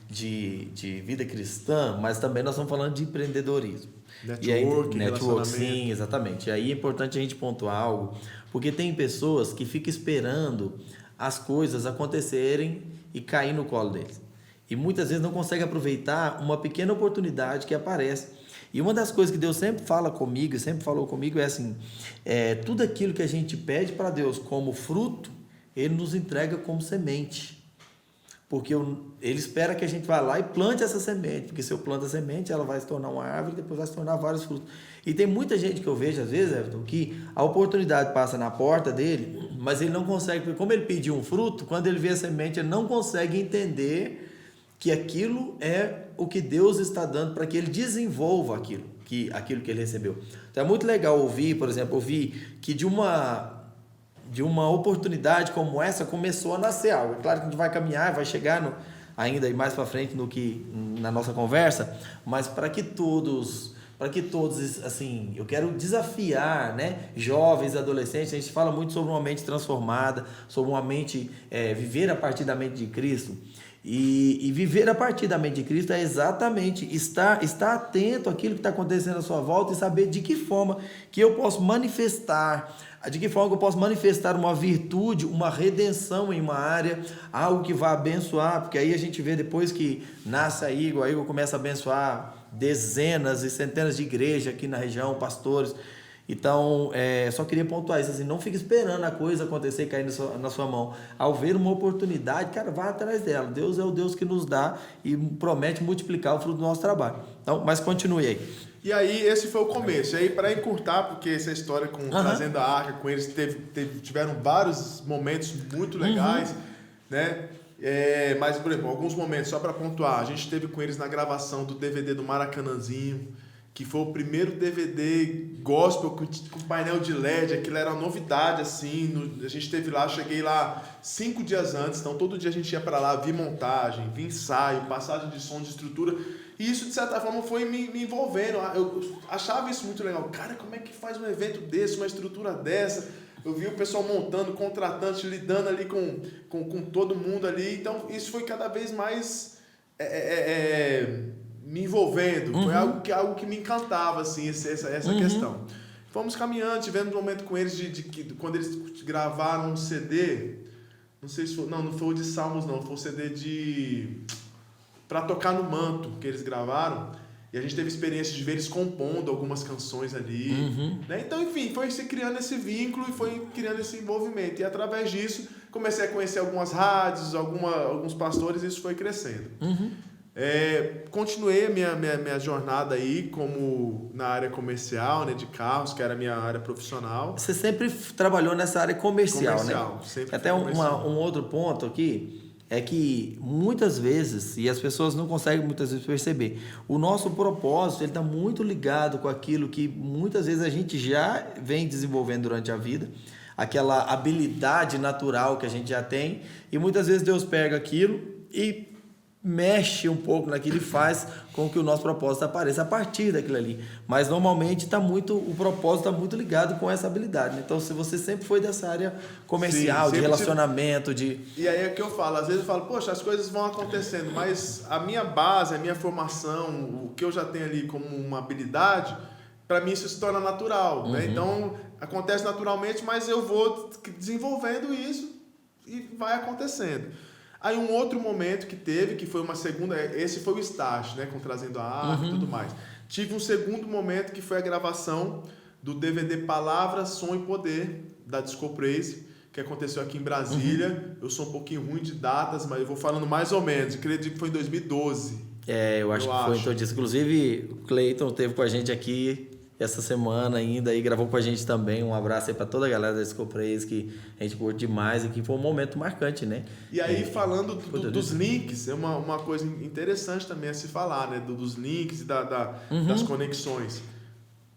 de vida cristã, mas também nós estamos falando de empreendedorismo. Network, sim, exatamente. E aí é importante a gente pontuar algo, porque tem pessoas que ficam esperando as coisas acontecerem e cair no colo deles. E muitas vezes não conseguem aproveitar uma pequena oportunidade que aparece. E uma das coisas que Deus sempre fala comigo, sempre falou comigo, é assim, tudo aquilo que a gente pede para Deus como fruto, Ele nos entrega como semente. Porque ele espera que a gente vá lá e plante essa semente. Porque se eu planto a semente, ela vai se tornar uma árvore e depois vai se tornar vários frutos. E tem muita gente que eu vejo, às vezes, Everton, que a oportunidade passa na porta dele, mas ele não consegue, porque como ele pediu um fruto, quando ele vê a semente, ele não consegue entender que aquilo é o que Deus está dando para que ele desenvolva aquilo que ele recebeu. Então é muito legal ouvir, por exemplo, que de uma oportunidade como essa começou a nascer algo. É claro que a gente vai caminhar, vai chegar ainda mais para frente no que na nossa conversa, mas para que todos, assim, eu quero desafiar, né, jovens, adolescentes. A gente fala muito sobre uma mente transformada, sobre uma mente, viver a partir da mente de Cristo. E viver a partir da mente de Cristo é exatamente estar atento àquilo que está acontecendo à sua volta e saber de que forma que eu posso manifestar uma virtude, uma redenção em uma área, algo que vai abençoar, porque aí a gente vê depois que nasce a Igor começa a abençoar dezenas e centenas de igrejas aqui na região, pastores. Então, só queria pontuar isso, assim, não fique esperando a coisa acontecer e cair na sua mão. Ao ver uma oportunidade, cara, vá atrás dela. Deus é o Deus que nos dá e promete multiplicar o fruto do nosso trabalho. Então, mas continue aí. E aí, esse foi o começo. E aí, para encurtar, porque essa história trazendo a arca com eles, tiveram vários momentos muito legais, né? Mas, por exemplo, alguns momentos, só para pontuar, a gente esteve com eles na gravação do DVD do Maracanãzinho, que foi o primeiro DVD gospel com painel de LED. Aquilo era uma novidade, assim. A gente esteve lá, cheguei lá 5 dias antes, então todo dia a gente ia para lá, vi montagem, vi ensaio, passagem de som, de estrutura, e isso de certa forma foi me envolvendo. Eu achava isso muito legal. Cara, como é que faz um evento desse, uma estrutura dessa? Eu vi o pessoal montando, contratante, lidando ali com todo mundo ali. Então isso foi cada vez mais me envolvendo. Foi algo que me encantava, assim, essa questão. Fomos caminhando, tivemos um momento com eles quando eles gravaram um CD, não sei se foi, não foi o de Salmos, não, foi o CD para tocar no manto que eles gravaram, e a gente teve experiência de ver eles compondo algumas canções ali, né? Então, enfim, foi se criando esse vínculo e foi criando esse envolvimento, e através disso comecei a conhecer algumas rádios, alguns pastores, e isso foi crescendo. Continuei a minha jornada aí como na área comercial, né, de carros, que era a minha área profissional. Você sempre trabalhou nessa área comercial, né? Sempre. Até um outro ponto aqui é que muitas vezes, e as pessoas não conseguem muitas vezes perceber, o nosso propósito está muito ligado com aquilo que muitas vezes a gente já vem desenvolvendo durante a vida, aquela habilidade natural que a gente já tem, e muitas vezes Deus pega aquilo e mexe um pouco naquilo e faz com que o nosso propósito apareça a partir daquilo ali. Mas normalmente o propósito está muito ligado com essa habilidade. Então, se você sempre foi dessa área comercial, de relacionamento, E aí é que eu falo, às vezes eu falo, poxa, as coisas vão acontecendo, mas a minha base, a minha formação, o que eu já tenho ali como uma habilidade, para mim isso se torna natural, né? Então, acontece naturalmente, mas eu vou desenvolvendo isso e vai acontecendo. Aí um outro momento que teve, que foi uma segunda, esse foi o start, né, com Trazendo a Arca e tudo mais. Tive um segundo momento que foi a gravação do DVD Palavra, Som e Poder, da Disco Praise, que aconteceu aqui em Brasília. Eu sou um pouquinho ruim de datas, mas eu vou falando mais ou menos. Eu acredito que foi em 2012. Eu acho que foi então disso. Inclusive, o Cleiton esteve com a gente aqui essa semana ainda e gravou com a gente também. Um abraço aí para toda a galera da Disco Praise, que a gente curte demais e que foi um momento marcante, né? E aí, falando dos links, é uma coisa interessante também a se falar, né? Dos links e das conexões.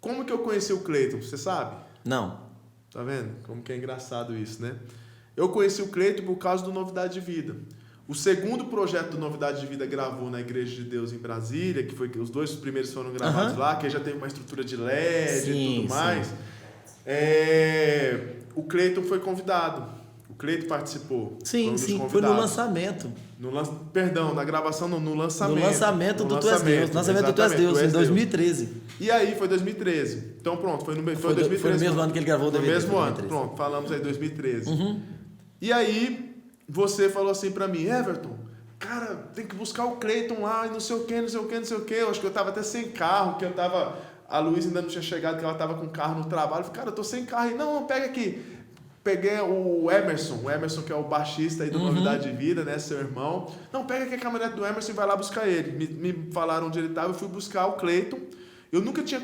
Como que eu conheci o Cleiton, você sabe? Não. Tá vendo? Como que é engraçado isso, né? Eu conheci o Cleiton por causa do Novidade de Vida. O segundo projeto do Novidade de Vida gravou na Igreja de Deus em Brasília, que foi que os 2 primeiros foram gravados lá, que já tem uma estrutura de LED e tudo mais. O Cleiton foi convidado. O Cleiton participou. Sim, foi no lançamento. Na gravação, no lançamento. No lançamento do Tu És Deus. Lançamento do Tu És Deus, em 2013. E aí, foi 2013. Então, pronto, foi 2013. Foi no mesmo ano que ele gravou o DVD. No mesmo ano, pronto, falamos aí 2013. E aí, você falou assim pra mim, Everton, cara, tem que buscar o Cleiton lá, e não sei o que. Eu acho que eu tava até sem carro, a Luísa ainda não tinha chegado, que ela tava com carro no trabalho. Eu falei, cara, eu tô sem carro. E não, pega aqui. peguei o Emerson que é o baixista aí do Novidade de Vida, né, seu irmão. Não, pega aqui a caminhonete do Emerson e vai lá buscar ele. Me falaram onde ele estava, eu fui buscar o Cleiton. Eu nunca tinha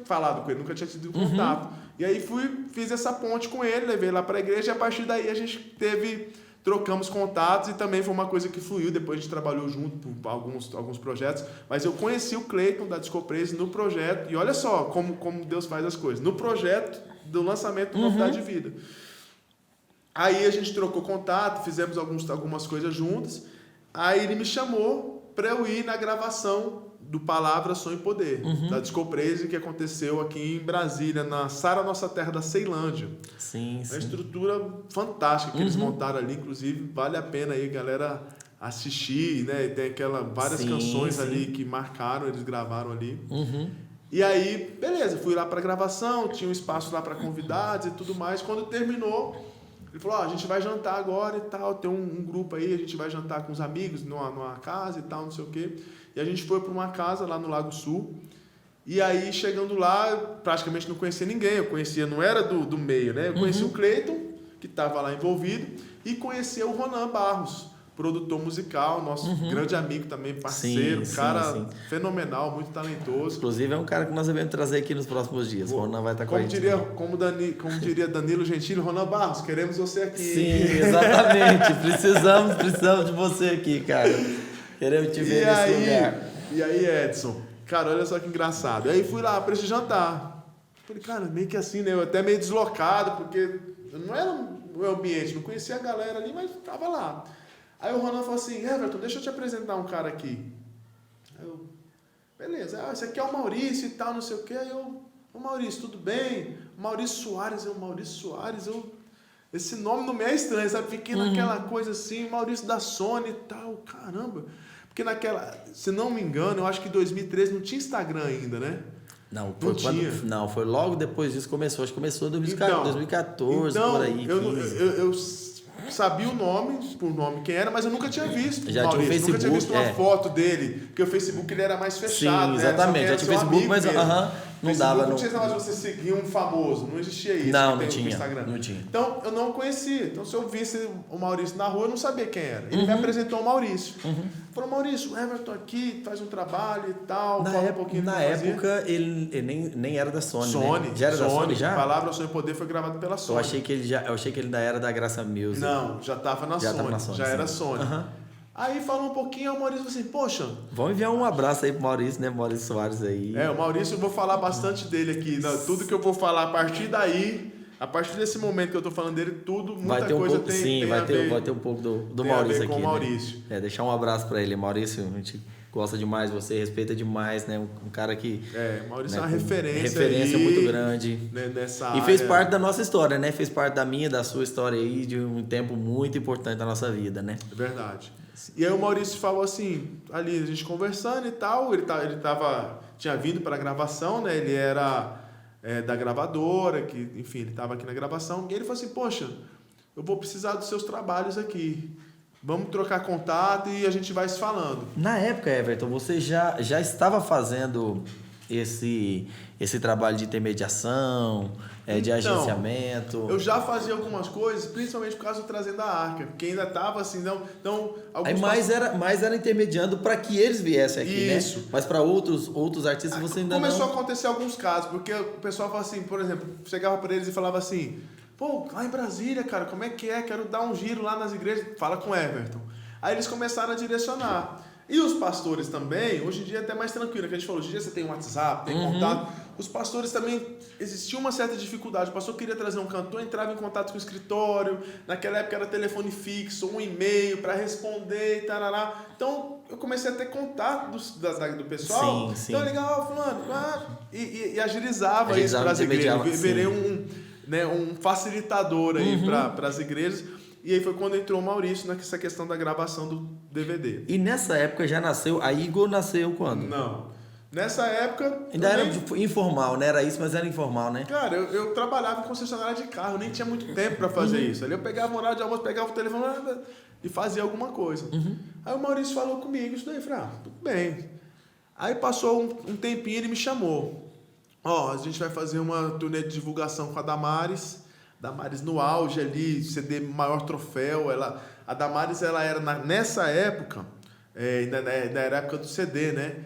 falado com ele, nunca tinha tido contato. E aí fiz essa ponte com ele, levei lá para a igreja e a partir daí a gente trocamos contatos e também foi uma coisa que fluiu. Depois a gente trabalhou junto por alguns projetos. Mas eu conheci o Cleiton da Discopraise no projeto. E olha só como Deus faz as coisas. No projeto do lançamento do Novidade de Vida. Aí a gente trocou contato, fizemos algumas coisas juntas. Aí ele me chamou para eu ir na gravação do Palavra, Sonho e Poder, da Discopraise, que aconteceu aqui em Brasília, na Sara Nossa Terra da Ceilândia. Sim. Uma estrutura fantástica que eles montaram ali, inclusive vale a pena aí, galera, assistir, né? Tem várias canções ali que marcaram, eles gravaram ali. E aí, beleza, fui lá para gravação, tinha um espaço lá para convidados e tudo mais. Quando terminou, ele falou, a gente vai jantar agora e tal, tem um grupo aí, a gente vai jantar com os amigos numa casa e tal, não sei o quê. E a gente foi para uma casa lá no Lago Sul. E aí, chegando lá, eu praticamente não conhecia ninguém. Eu conhecia, não era do meio, né? Eu conhecia o Cleiton, que estava lá envolvido, e conhecia o Ronan Barros, produtor musical, nosso grande amigo também, parceiro, fenomenal, muito talentoso. Inclusive, é um cara que nós devemos trazer aqui nos próximos dias. O Ronan vai estar com a gente. Como diria Danilo Gentili, Ronan Barros, queremos você aqui. Sim, exatamente. Precisamos de você aqui, cara. Queremos te ver nesse lugar. E aí, Edson, cara, olha só que engraçado. E aí fui lá para esse jantar. Falei, cara, meio que assim, né? Eu até meio deslocado, porque não era o meu ambiente, não conhecia a galera ali, mas tava lá. Aí o Ronan falou assim, Everton, deixa eu te apresentar um cara aqui. Aí eu, beleza, esse aqui é o Maurício e tal, não sei o quê. Aí eu, ô Maurício, tudo bem? Maurício Soares, esse nome não me é estranho, sabe? Fiquei naquela coisa assim, Maurício da Sony e tal, caramba. Porque se não me engano, eu acho que em 2013 não tinha Instagram ainda, né? Não foi logo depois disso começou. Acho que começou em 2014, por aí. Eu sabia o nome, por nome quem era, mas eu nunca tinha visto. Já tinha o Facebook. Nunca tinha visto uma foto dele, porque o Facebook ele era mais fechado. Sim, exatamente. Né? Já tinha o Facebook, mas não dava. Não tinha mais você seguir um famoso, não existia isso. Não tinha. Então eu não conhecia. Então se eu visse o Maurício na rua, eu não sabia quem era. Ele me apresentou o Maurício. Falou, Maurício, o Everton aqui faz um trabalho e tal. Na época ele nem era da Sony. Né? Já era da Sony já? Palavra, Sonho e Poder foi gravado pela Sony. Eu achei que ele ainda era da Graça Music. Não, já estava na Sony. Já era Sony. Aí falou um pouquinho, o Maurício falou assim, poxa... Vamos enviar um abraço aí pro Maurício, né? Maurício Soares aí. O Maurício, eu vou falar bastante dele aqui. Tudo que eu vou falar a partir daí, a partir desse momento que eu tô falando dele, muita coisa tem vai ter um pouco do Maurício aqui. Com o Maurício. Né? Deixar um abraço para ele. Maurício, a gente gosta demais de você, respeita demais, né? Um cara que... Maurício né, é uma referência aí, muito grande. Né, nessa e fez parte da nossa história, né? Fez parte da minha, da sua história aí, de um tempo muito importante da nossa vida, né? É verdade. E aí o Maurício falou assim, ali a gente conversando e tal, tinha vindo para a gravação, né? Ele era da gravadora, que, enfim, ele estava aqui na gravação, e ele falou assim, poxa, eu vou precisar dos seus trabalhos aqui. Vamos trocar contato e a gente vai se falando. Na época, Everton, você já estava fazendo esse trabalho de intermediação, de agenciamento? Eu já fazia algumas coisas, principalmente por causa do Trazendo a Arca, porque ainda estava assim, então mais era intermediando para que eles viessem aqui, isso, né? Mas para outros artistas você ainda começou a acontecer alguns casos, porque o pessoal fala assim, por exemplo, chegava para eles e falava assim, pô, lá em Brasília, cara, como é que é? Quero dar um giro lá nas igrejas. Fala com o Everton. Aí eles começaram a direcionar. E os pastores também, hoje em dia é até mais tranquilo, que a gente falou, hoje em dia você tem WhatsApp, tem contato. Os pastores também, existia uma certa dificuldade. O pastor queria trazer um cantor, entrava em contato com o escritório. Naquela época era telefone fixo, um e-mail para responder e tarará. Então, eu comecei a ter contato do pessoal. Sim. Então, eu ligava, fulano, e agilizava isso para as igrejas. Virei um facilitador aí para as igrejas. E aí foi quando entrou o Maurício nessa questão da gravação do DVD. E nessa época já nasceu... A Igor nasceu quando? Não. Nessa época... Ainda era informal, né? Era isso, mas era informal, né? Cara, eu trabalhava em concessionária de carro, nem tinha muito tempo para fazer isso. Ali eu pegava o horário de almoço, pegava o telefone e fazia alguma coisa. Aí o Maurício falou comigo, isso daí. Eu falei, tudo bem. Aí passou um tempinho, ele me chamou. A gente vai fazer uma turnê de divulgação com a Damares. Damares no auge ali, CD maior troféu. A Damares, ela era, nessa época, ainda era a época do CD, né?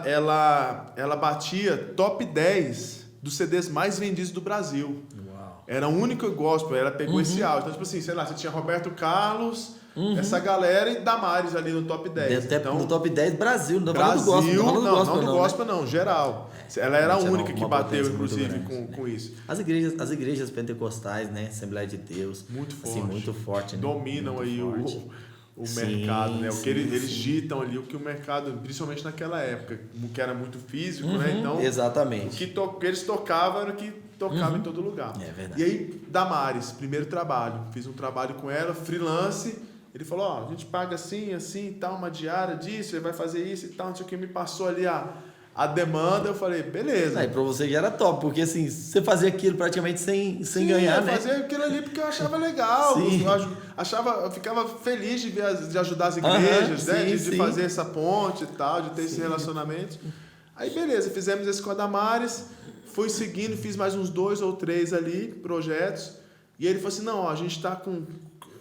Ela batia top 10 dos CDs mais vendidos do Brasil. Uau. Era a única gospel, ela pegou esse auge. Então, tipo assim, sei lá, você tinha Roberto Carlos, essa galera e Damares ali no top 10. Até então, no top 10 Brasil, não Brasil, do gospel, não do gospel, não, geral. Ela era a única que bateu, inclusive, grande, com isso. As igrejas pentecostais, né? Assembleia de Deus. Muito forte. Assim, muito forte, né? Dominam muito aí forte. o mercado, né? O que eles sim. ditam ali, o que o mercado, principalmente naquela época, que era muito físico, né? Então, exatamente. O que eles tocavam era o que tocava em todo lugar. É verdade. E aí, Damares, primeiro trabalho. Fiz um trabalho com ela, freelance. Ele falou, ó, a gente paga assim, assim e tal, uma diária disso, ele vai fazer isso e tal, não sei o que. Me passou ali a demanda, eu falei, beleza. Aí pra você já era top, porque assim, você fazia aquilo praticamente sem ganhar, né? Eu fazia aquilo ali porque eu achava legal. Eu ficava feliz de ajudar as igrejas, né? De fazer essa ponte e tal, de ter esse relacionamento. Aí beleza, fizemos esse com a Damares, fui seguindo, fiz mais uns 2 ou 3 ali, projetos. E ele falou assim, não, ó, a gente está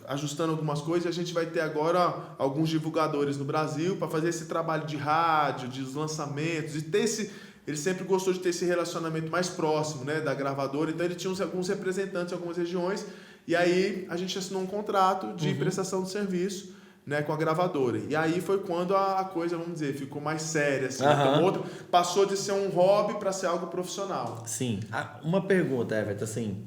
ajustando algumas coisas e a gente vai ter agora alguns divulgadores no Brasil para fazer esse trabalho de rádio, de lançamentos, e ter ele sempre gostou de ter esse relacionamento mais próximo, né, da gravadora, então ele tinha alguns representantes em algumas regiões, e aí a gente assinou um contrato de prestação de serviço, né, com a gravadora. E aí foi quando a coisa, vamos dizer, ficou mais séria, assim, então, passou de ser um hobby para ser algo profissional. Sim. Uma pergunta, Everton, assim,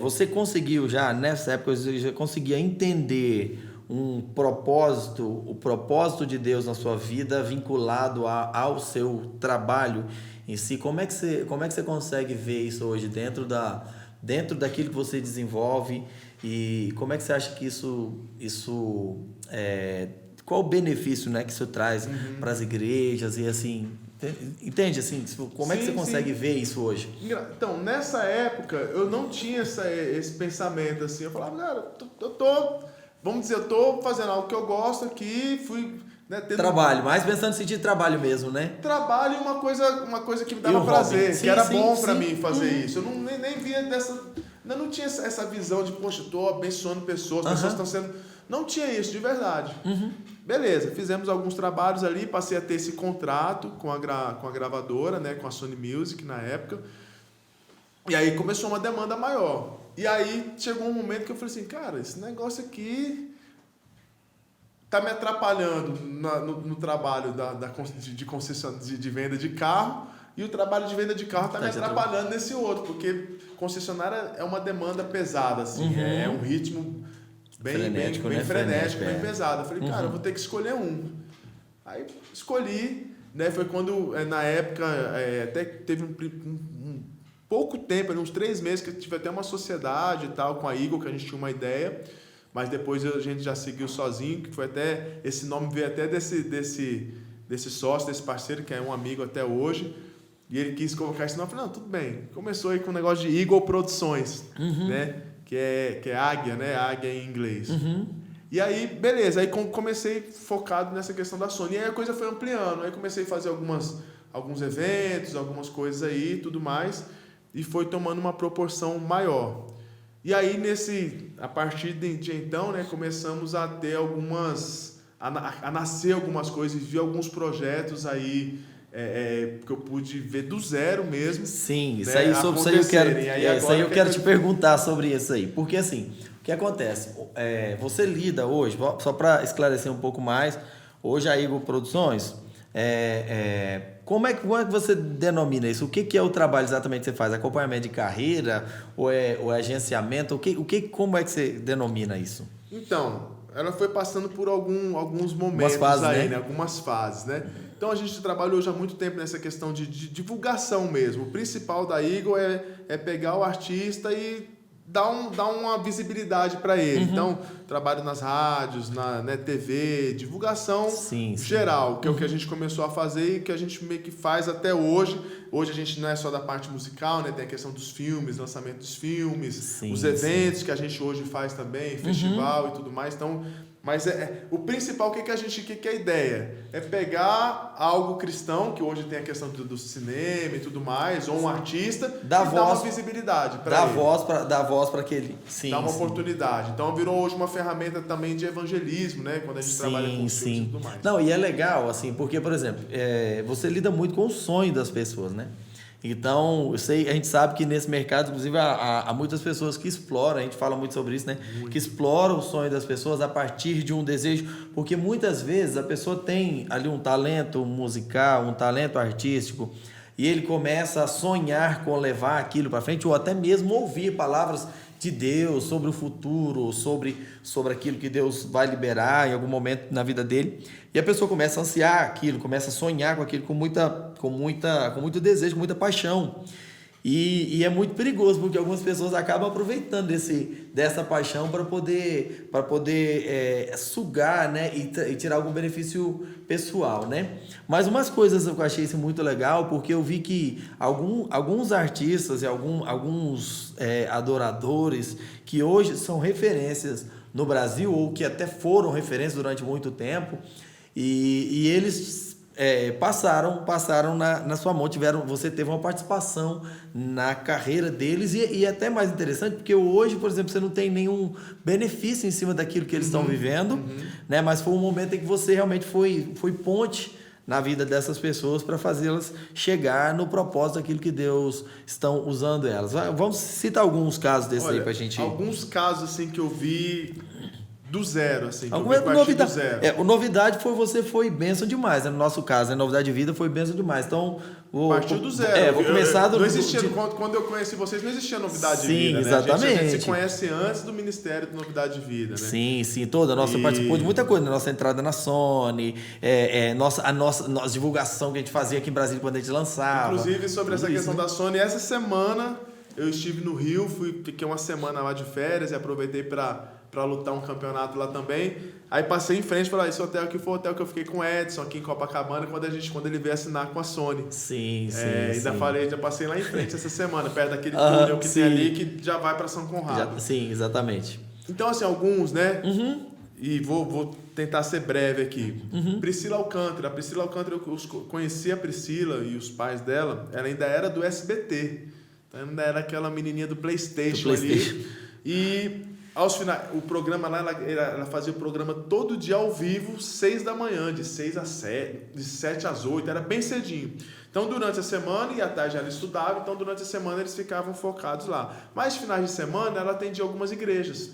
você conseguiu já, nessa época, você já conseguia entender o propósito de Deus na sua vida vinculado ao seu trabalho em si? Como é que você consegue ver isso hoje dentro daquilo que você desenvolve, e como é que você acha que qual o benefício, né, que isso traz para as igrejas e assim... Entende assim? Como é que você consegue ver isso hoje? Então, nessa época, eu não tinha esse pensamento assim. Eu falava, cara, eu tô fazendo algo que eu gosto aqui, fui... Né, trabalho, mais pensando no sentido de trabalho mesmo, né? Trabalho é uma coisa que me dava prazer, que era bom para mim fazer isso. Eu nem via eu não tinha essa visão de, poxa, eu tô abençoando pessoas, pessoas estão sendo... Não tinha isso, de verdade. Beleza, fizemos alguns trabalhos ali, passei a ter esse contrato com a gravadora, né, com a Sony Music na época. E aí começou uma demanda maior. E aí chegou um momento que eu falei assim, cara, esse negócio aqui tá me atrapalhando no trabalho de concessão de venda de carro, e o trabalho de venda de carro tá me atrapalhando nesse outro, porque concessionária é uma demanda pesada, assim, é um ritmo bem frenético, bem pesado. Eu falei, cara, eu vou ter que escolher um. Aí escolhi, né? Foi quando, na época, até teve um pouco tempo, uns 3 meses, que eu tive até uma sociedade e tal com a Eagle, que a gente tinha uma ideia, mas depois a gente já seguiu sozinho, que foi até, esse nome veio até desse sócio, desse parceiro, que é um amigo até hoje, e ele quis colocar esse nome. Eu falei, não, tudo bem. Começou aí com o negócio de Eagle Produções, né? Que é águia, né? Águia em inglês. E aí, beleza. Aí comecei focado nessa questão da Sony. E aí a coisa foi ampliando. Aí comecei a fazer alguns eventos, algumas coisas aí e tudo mais. E foi tomando uma proporção maior. E aí, a partir de então, né? Começamos a ter a nascer algumas coisas. Vi alguns projetos aí... que eu pude ver do zero mesmo. Sim, isso né, aí, sobre isso aí eu quero te perguntar sobre isso aí. Porque assim, o que acontece? Você lida hoje, só para esclarecer um pouco mais, hoje a Eagle Produções, como é que você denomina isso? O que é o trabalho exatamente que você faz? Acompanhamento de carreira? Ou é agenciamento? Como é que você denomina isso? Então, ela foi passando por alguns momentos fases, aí, né? Algumas fases, né? Então a gente trabalhou já há muito tempo nessa questão de divulgação mesmo. O principal da Eagle é pegar o artista e dar uma visibilidade para ele. Então, trabalho nas rádios, na TV, divulgação geral, que é o que a gente começou a fazer e que a gente meio que faz até hoje. Hoje a gente não é só da parte musical, né? Tem a questão dos filmes, lançamento dos filmes, os eventos que a gente hoje faz também, festival e tudo mais. Então, Mas o principal, o que é a ideia? É pegar algo cristão, que hoje tem a questão do cinema e tudo mais, ou um artista, dar uma visibilidade para ele. Dar voz para aquele. Sim, dar uma oportunidade. Então virou hoje uma ferramenta também de evangelismo, né? Quando a gente trabalha com filmes e tudo mais. Não, e é legal, assim, porque, por exemplo, você lida muito com o sonho das pessoas, né? Então, a gente sabe que nesse mercado, inclusive, há muitas pessoas que exploram, a gente fala muito sobre isso, né? Que exploram o sonho das pessoas a partir de um desejo, porque muitas vezes a pessoa tem ali um talento musical, um talento artístico, e ele começa a sonhar com levar aquilo para frente, ou até mesmo ouvir palavras de Deus sobre o futuro, sobre aquilo que Deus vai liberar em algum momento na vida dele. E a pessoa começa a ansiar aquilo, começa a sonhar com aquilo com muito desejo, com muita paixão. E é muito perigoso, porque algumas pessoas acabam aproveitando dessa paixão para poder sugar, né? E tirar algum benefício pessoal, né? Mas umas coisas que eu achei isso muito legal, porque eu vi que alguns artistas e alguns adoradores que hoje são referências no Brasil, ou que até foram referências durante muito tempo, e eles passaram na sua mão, você teve uma participação na carreira deles, e até mais interessante, porque hoje, por exemplo, você não tem nenhum benefício em cima daquilo que eles estão vivendo, né? Mas foi um momento em que você realmente foi ponte na vida dessas pessoas para fazê-las chegar no propósito daquilo que Deus estão usando elas. Vamos citar alguns casos desses aí para a gente... Alguns casos assim que eu vi... do zero, assim. Novidade, novidade foi bênção demais, né? No nosso caso, a novidade de vida foi bênção demais. Então, partiu do zero. Vou começar não existia, quando eu conheci vocês, não existia novidade de vida, né? Exatamente. A gente se conhece antes do Ministério de Novidade de Vida, né? Sim, toda a nossa participou de muita coisa, na nossa entrada na Sony, a nossa divulgação que a gente fazia aqui em Brasília quando a gente lançava. Inclusive, sobre essa questão da Sony, essa semana eu estive no Rio, fiquei uma semana lá de férias e aproveitei para lutar um campeonato lá também. Aí passei em frente e falei, esse hotel aqui foi o hotel que eu fiquei com o Edson aqui em Copacabana quando ele veio assinar com a Sony. Sim. Já passei lá em frente essa semana, perto daquele túnel que tem ali que já vai para São Conrado. Sim, exatamente. Então, assim, alguns, né? E vou tentar ser breve aqui. Priscila Alcântara. A Priscila Alcântara, eu conheci a Priscila e os pais dela, ela ainda era do SBT. Então, ainda era aquela menininha do PlayStation ali. E... aos finais, o programa lá, ela fazia o programa todo dia ao vivo, 6 da manhã, de 6 às 7, de 7 às 8, era bem cedinho. Então, durante a semana, e à tarde ela estudava, então durante a semana eles ficavam focados lá. Mas, finais de semana, ela atendia algumas igrejas.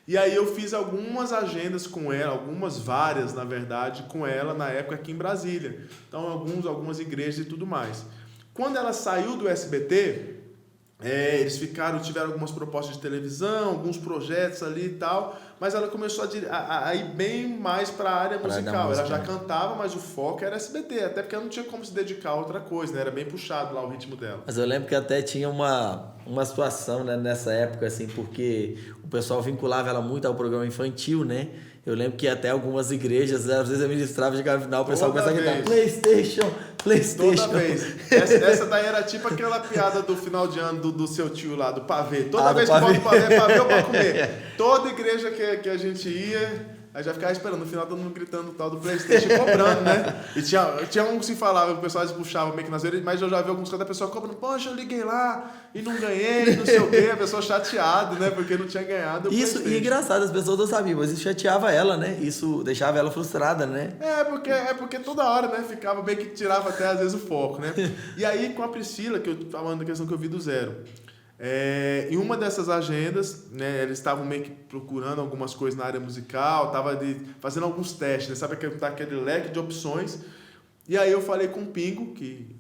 E aí eu fiz algumas agendas com ela, várias, na verdade, com ela, na época aqui em Brasília. Então, algumas igrejas e tudo mais. Quando ela saiu do SBT... eles tiveram algumas propostas de televisão, alguns projetos ali e tal, mas ela começou a ir bem mais para a área musical. Ela já cantava, mas o foco era SBT, até porque ela não tinha como se dedicar a outra coisa, né? Era bem puxado lá o ritmo dela. Mas eu lembro que até tinha uma situação, né, nessa época, assim, porque o pessoal vinculava ela muito ao programa infantil, né? Eu lembro que até algumas igrejas, às vezes eu ministrava, chegava no final, o pessoal começava a gritar PlayStation. Toda vez. Essa daí era tipo aquela piada do final de ano do seu tio lá, do pavê. Toda vez que bota o pavê, é pavê ou pra comer. Toda igreja que a gente ia, aí já ficava esperando, no final todo mundo gritando o tal do PlayStation, cobrando, né? E tinha um que se falava, o pessoal puxava meio que nas orelhas, mas eu já vi alguns casos da pessoa cobrando, poxa, eu liguei lá e não ganhei, não sei o quê, a pessoa chateada, né? Porque não tinha ganhado o isso, e é engraçado, as pessoas não sabiam, mas isso chateava ela, né? Isso deixava ela frustrada, né? Porque toda hora, né? Ficava meio que tirava até às vezes o foco, né? E aí com a Priscila, que eu falando da questão que eu vi do zero, em uma dessas agendas, né, eles estavam meio que procurando algumas coisas na área musical, fazendo alguns testes, né, sabe aquele leque de opções. E aí eu falei com o Pingo, que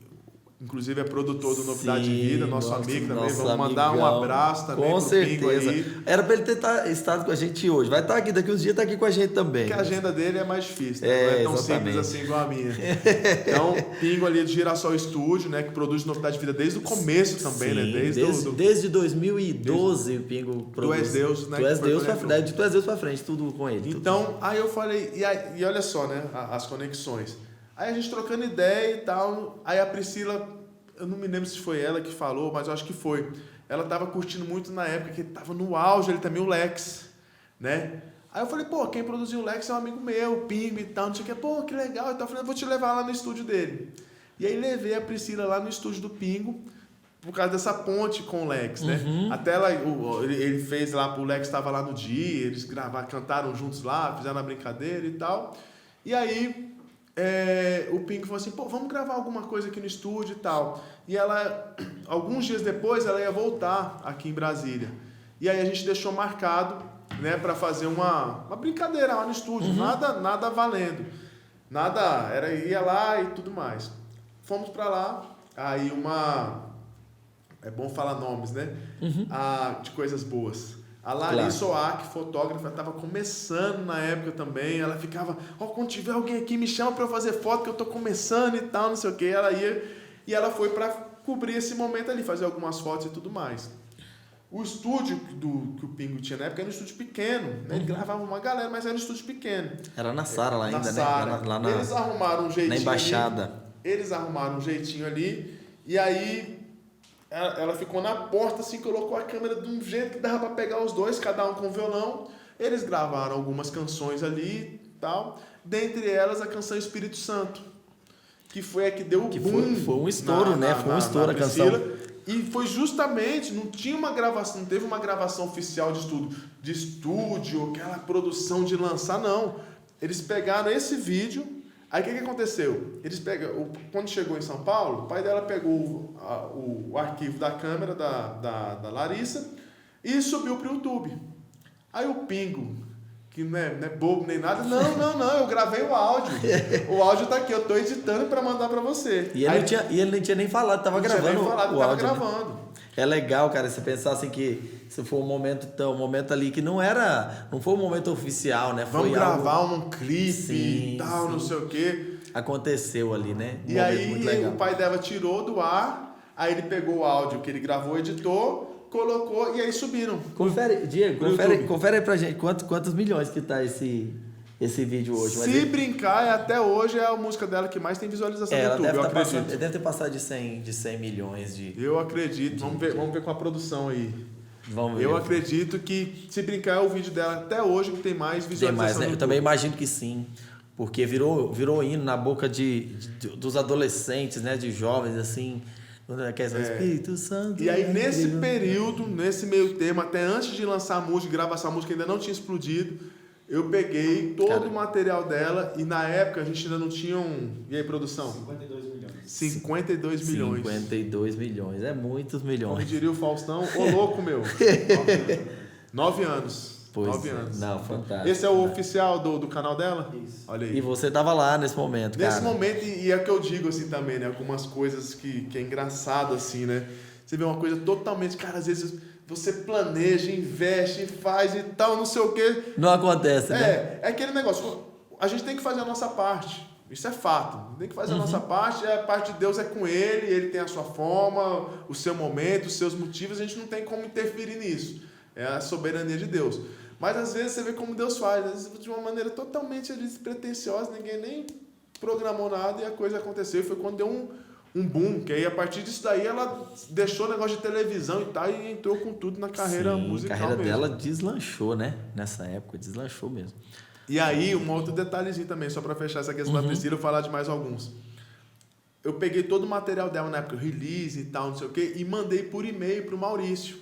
inclusive é produtor do Novidade de Vida, nosso amigo também. Vamos mandar um abraço também pro Pingo aí. Era para ele ter estado com a gente hoje. Vai estar aqui, daqui uns dias tá aqui com a gente também. Porque a agenda dele é mais difícil, né? Não é tão simples assim igual a minha. Então, Pingo ali do Girassol Studio, né? Que produz Novidade de Vida desde o começo também, né? Desde 2012 o Pingo produz. Tu és Deus, né? Tu és Deus pra frente, tudo com ele. Então, tudo. Aí eu falei, e olha só, né? As conexões. Aí a gente trocando ideia e tal, aí a Priscila, eu não me lembro se foi ela que falou, mas eu acho que foi. Ela estava curtindo muito na época que estava no auge, ele também o Lex, né? Aí eu falei, pô, quem produziu o Lex é um amigo meu, o Pingo e tal, não sei o que. Pô, que legal. Então eu falei, vou te levar lá no estúdio dele. E aí levei a Priscila lá no estúdio do Pingo, por causa dessa ponte com o Lex, né? Até ela, ele fez lá, o Lex estava lá no dia, eles cantaram juntos lá, fizeram a brincadeira e tal. E aí o Pingo falou assim, pô, vamos gravar alguma coisa aqui no estúdio e tal. E ela, alguns dias depois, ela ia voltar aqui em Brasília. E aí a gente deixou marcado, né, para fazer uma brincadeira lá no estúdio, nada valendo. Nada, ia lá e tudo mais. Fomos para lá, aí é bom falar nomes, né? De coisas boas. A Larissa Oak, fotógrafa, estava começando na época também. Ela ficava, quando tiver alguém aqui, me chama para eu fazer foto, que eu tô começando e tal, não sei o quê. Ela ia e ela foi para cobrir esse momento ali, fazer algumas fotos e tudo mais. O estúdio que o Pingo tinha na época era um estúdio pequeno, né? Ele gravava uma galera, mas era um estúdio pequeno. Era na Sara lá ainda, né? Lá eles arrumaram um jeitinho na embaixada. Ali, eles arrumaram um jeitinho ali, e aí ela ficou na porta, assim, colocou a câmera de um jeito que dava para pegar os dois, cada um com violão. Eles gravaram algumas canções ali e tal, dentre elas a canção Espírito Santo, que foi a que deu o boom. Foi um estouro, né? Foi um estouro a canção. E foi justamente, não teve uma gravação oficial de estúdio, aquela produção de lançar, não. Eles pegaram esse vídeo, aí o que aconteceu? Quando chegou em São Paulo, o pai dela pegou o arquivo da câmera da Larissa e subiu para o YouTube. Aí o Pingo, que não é bobo nem nada, não, eu gravei o áudio. O áudio tá aqui, eu tô editando para mandar para você. E ele não tinha nem falado, tava gravando o áudio. Gravando. Né? É legal, cara, você pensar assim que se for um momento ali que não foi um momento oficial, né? Vamos gravar um clipe e tal, não sei o quê. Aconteceu ali, né? E aí o pai dela tirou do ar, aí ele pegou o áudio que ele gravou, editou, colocou e aí subiram. Confere, Diego, confere aí pra gente quantos milhões que tá esse vídeo hoje. Se brincar, até hoje é a música dela que mais tem visualização no YouTube, eu acredito. Deve ter passado de 100 milhões de... Eu acredito, vamos ver com a produção aí. Vamos ver. Eu acredito que Se Brincar é o vídeo dela até hoje que tem mais visualização no YouTube. Eu também imagino que sim, porque virou hino na boca dos adolescentes, né, de jovens, assim... Espírito Santo. E aí nesse meio termo, até antes de lançar a música, gravar essa música ainda não tinha explodido, eu peguei todo o material dela e na época a gente ainda não tinha E aí, produção? 52 milhões. 52 milhões. 52 milhões, é muitos milhões. Como diria o Faustão, ô louco meu. 9 anos. Pois 9 anos. Não, fantástico. Esse é o oficial do canal dela? Isso. Olha aí. E você tava lá nesse momento, cara. Nesse momento, e é o que eu digo assim também, né? Algumas coisas que é engraçado assim, né? Você vê uma coisa totalmente... Cara, às vezes você planeja, investe, faz e tal, não sei o quê. Não acontece, né? É aquele negócio. A gente tem que fazer a nossa parte. Isso é fato. Tem que fazer a nossa parte. A parte de Deus é com ele tem a sua forma, o seu momento, os seus motivos. A gente não tem como interferir nisso. É a soberania de Deus. Mas às vezes você vê como Deus faz. Às vezes de uma maneira totalmente despretensiosa, ninguém nem programou nada e a coisa aconteceu. E foi quando deu um boom, que aí a partir disso daí ela deixou o negócio de televisão e tal e entrou com tudo na carreira musical mesmo. A carreira mesmo. dela deslanchou, né? Nessa época, deslanchou mesmo. E aí, um outro detalhezinho também, só para fechar essa questão da Priscila, eu falar de mais alguns. Eu peguei todo o material dela na época, release e tal, não sei o quê, e mandei por e-mail pro Maurício.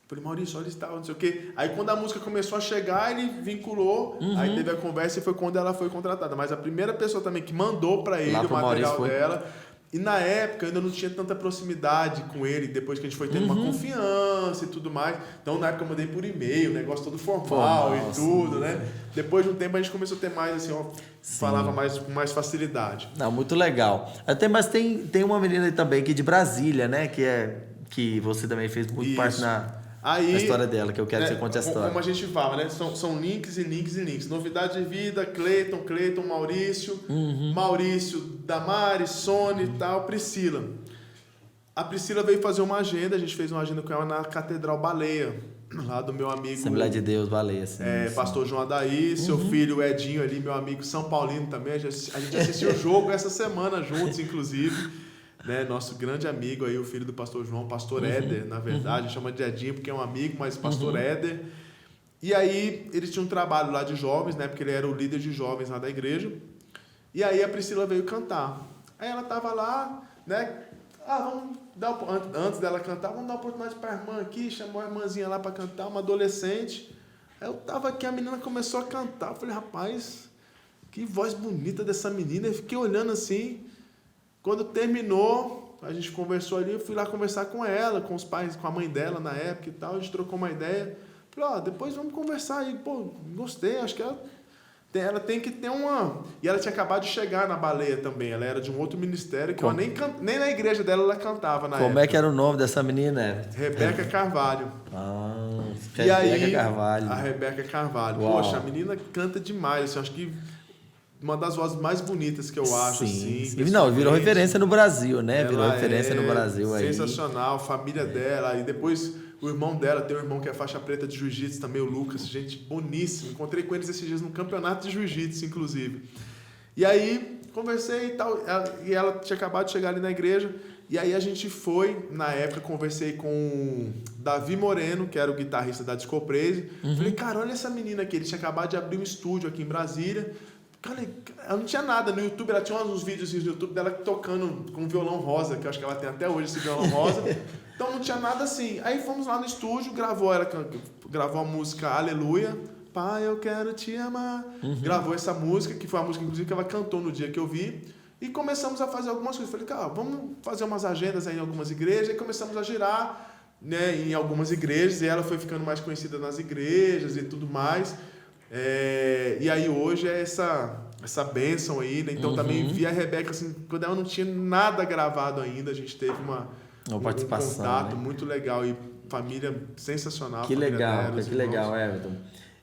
Falei, Maurício, olha isso, tal, não sei o quê. Aí quando a música começou a chegar, ele vinculou, aí teve a conversa e foi quando ela foi contratada. Mas a primeira pessoa também que mandou para ele o material dela... E na época eu ainda não tinha tanta proximidade com ele, depois que a gente foi tendo uma confiança e tudo mais. Então na época eu mandei por e-mail, o negócio todo formal e tudo, sim, né? Depois de um tempo a gente começou a ter mais assim, falava com mais facilidade. Não, muito legal. Mas tem uma menina aí também aqui de Brasília, né? Que você também fez muito parte na história dela, que eu quero que você conte a história. Como a gente fala, né? São links e links e links. Novidade de vida, Cleiton, Maurício, Maurício, Damares, Sônia e tal, Priscila. A Priscila veio fazer uma agenda, a gente fez uma agenda com ela na Catedral Baleia, lá do meu amigo... Assembleia de Deus, Baleia, sim. Pastor João Adaí, seu filho Edinho ali, meu amigo São Paulino também. A gente assistiu o jogo essa semana juntos, inclusive. Né, nosso grande amigo aí, o filho do pastor João, pastor Éder, na verdade, chama de Edinho porque é um amigo, mas pastor Éder. E aí ele tinha um trabalho lá de jovens, né? Porque ele era o líder de jovens lá da igreja. E aí a Priscila veio cantar. Aí ela tava lá, né? Vamos dar, antes dela cantar, vamos dar uma oportunidade para a irmã aqui. Chamou a irmãzinha lá para cantar, uma adolescente. Aí eu tava aqui, a menina começou a cantar. Eu falei, rapaz, que voz bonita dessa menina. Eu fiquei olhando assim. Quando terminou, a gente conversou ali. Eu fui lá conversar com ela, com os pais, com a mãe dela na época e tal. A gente trocou uma ideia. Falei, depois vamos conversar aí. Pô, gostei, acho que ela tem que ter uma... E ela tinha acabado de chegar na Baleia também. Ela era de um outro ministério que nem na igreja dela ela cantava na época. Como é que era o nome dessa menina? Rebeca Carvalho. E aí, Carvalho. A Rebeca Carvalho. Uau. Poxa, a menina canta demais. Assim, acho que uma das vozes mais bonitas que eu acho. Sim, assim. Não, virou referência no Brasil, né? Virou referência no Brasil aí. Sensacional, família dela. E depois o irmão dela, tem um irmão que é faixa preta de jiu-jitsu também, o Lucas. Gente boníssimo. Encontrei com eles esses dias no campeonato de jiu-jitsu, inclusive. E aí, conversei e tal. E ela tinha acabado de chegar ali na igreja. E aí a gente foi, na época, conversei com o Davi Moreno, que era o guitarrista da Disco Praise. Falei, cara, olha essa menina aqui. Ele tinha acabado de abrir um estúdio aqui em Brasília. Cara, ela não tinha nada no YouTube, ela tinha uns vídeos no YouTube dela tocando com um violão rosa, que eu acho que ela tem até hoje esse violão rosa. Então não tinha nada assim. Aí fomos lá no estúdio, gravou a música Aleluia. Pai, eu quero te amar. Gravou essa música, que foi a música inclusive que ela cantou no dia que eu vi. E começamos a fazer algumas coisas. Falei, cara, vamos fazer umas agendas aí em algumas igrejas. E começamos a girar, né, em algumas igrejas. E ela foi ficando mais conhecida nas igrejas e tudo mais. E aí hoje é essa bênção aí, né? Então também vi a Rebeca, assim, quando ela não tinha nada gravado ainda, a gente teve um participação, contato, né? Muito legal e família sensacional. Que legal, Everton.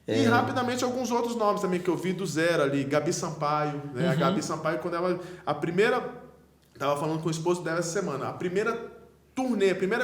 E rapidamente alguns outros nomes também que eu vi do zero ali, Gabi Sampaio, né? A Gabi Sampaio, quando ela, tava falando com o esposo dela essa semana, a primeira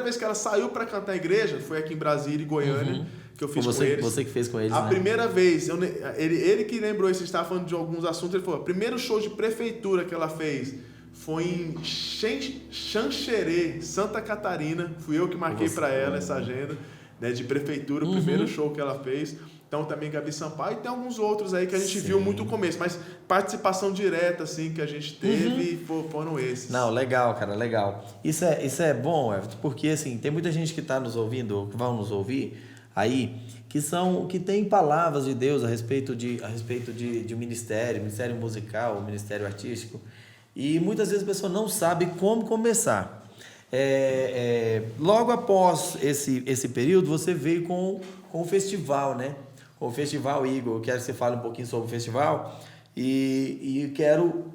vez que ela saiu para cantar a igreja foi aqui em Brasília e Goiânia, que eu fiz com eles. Você que fez com eles, A né? primeira vez, ele que lembrou isso, a gente estava falando de alguns assuntos, ele falou, o primeiro show de prefeitura que ela fez foi em Xanxerê, Santa Catarina. Fui eu que marquei para ela essa agenda, né, de prefeitura, o primeiro show que ela fez. Então também Gabi Sampaio, e tem alguns outros aí que a gente viu muito no começo, mas participação direta assim que a gente teve foram esses. Não, legal, cara, legal. Isso é bom, Everton, porque assim, tem muita gente que está nos ouvindo, ou que vão nos ouvir aí, que tem palavras de Deus a respeito de ministério musical, ministério artístico, e muitas vezes a pessoa não sabe como começar. Logo após esse período, você veio com o festival, né? O Festival Igor. Eu quero que você fale um pouquinho sobre o festival e quero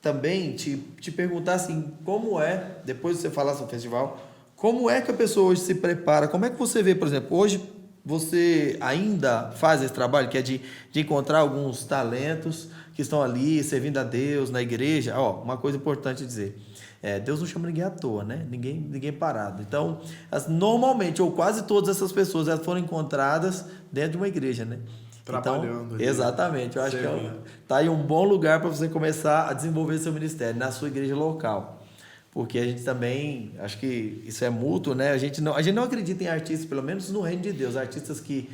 também te perguntar assim, como é, depois de você falar sobre o festival, como é que a pessoa hoje se prepara, como é que você vê, por exemplo, hoje você ainda faz esse trabalho que é de encontrar alguns talentos que estão ali servindo a Deus na igreja. Uma coisa importante dizer, Deus não chama ninguém à toa, né? Ninguém parado. Então, normalmente, ou quase todas essas pessoas, elas foram encontradas dentro de uma igreja, né? Trabalhando. Então, exatamente. Eu acho que tá aí um bom lugar para você começar a desenvolver seu ministério na sua igreja local. Porque a gente também, acho que isso é mútuo, né? A gente não acredita em artistas, pelo menos no reino de Deus, artistas que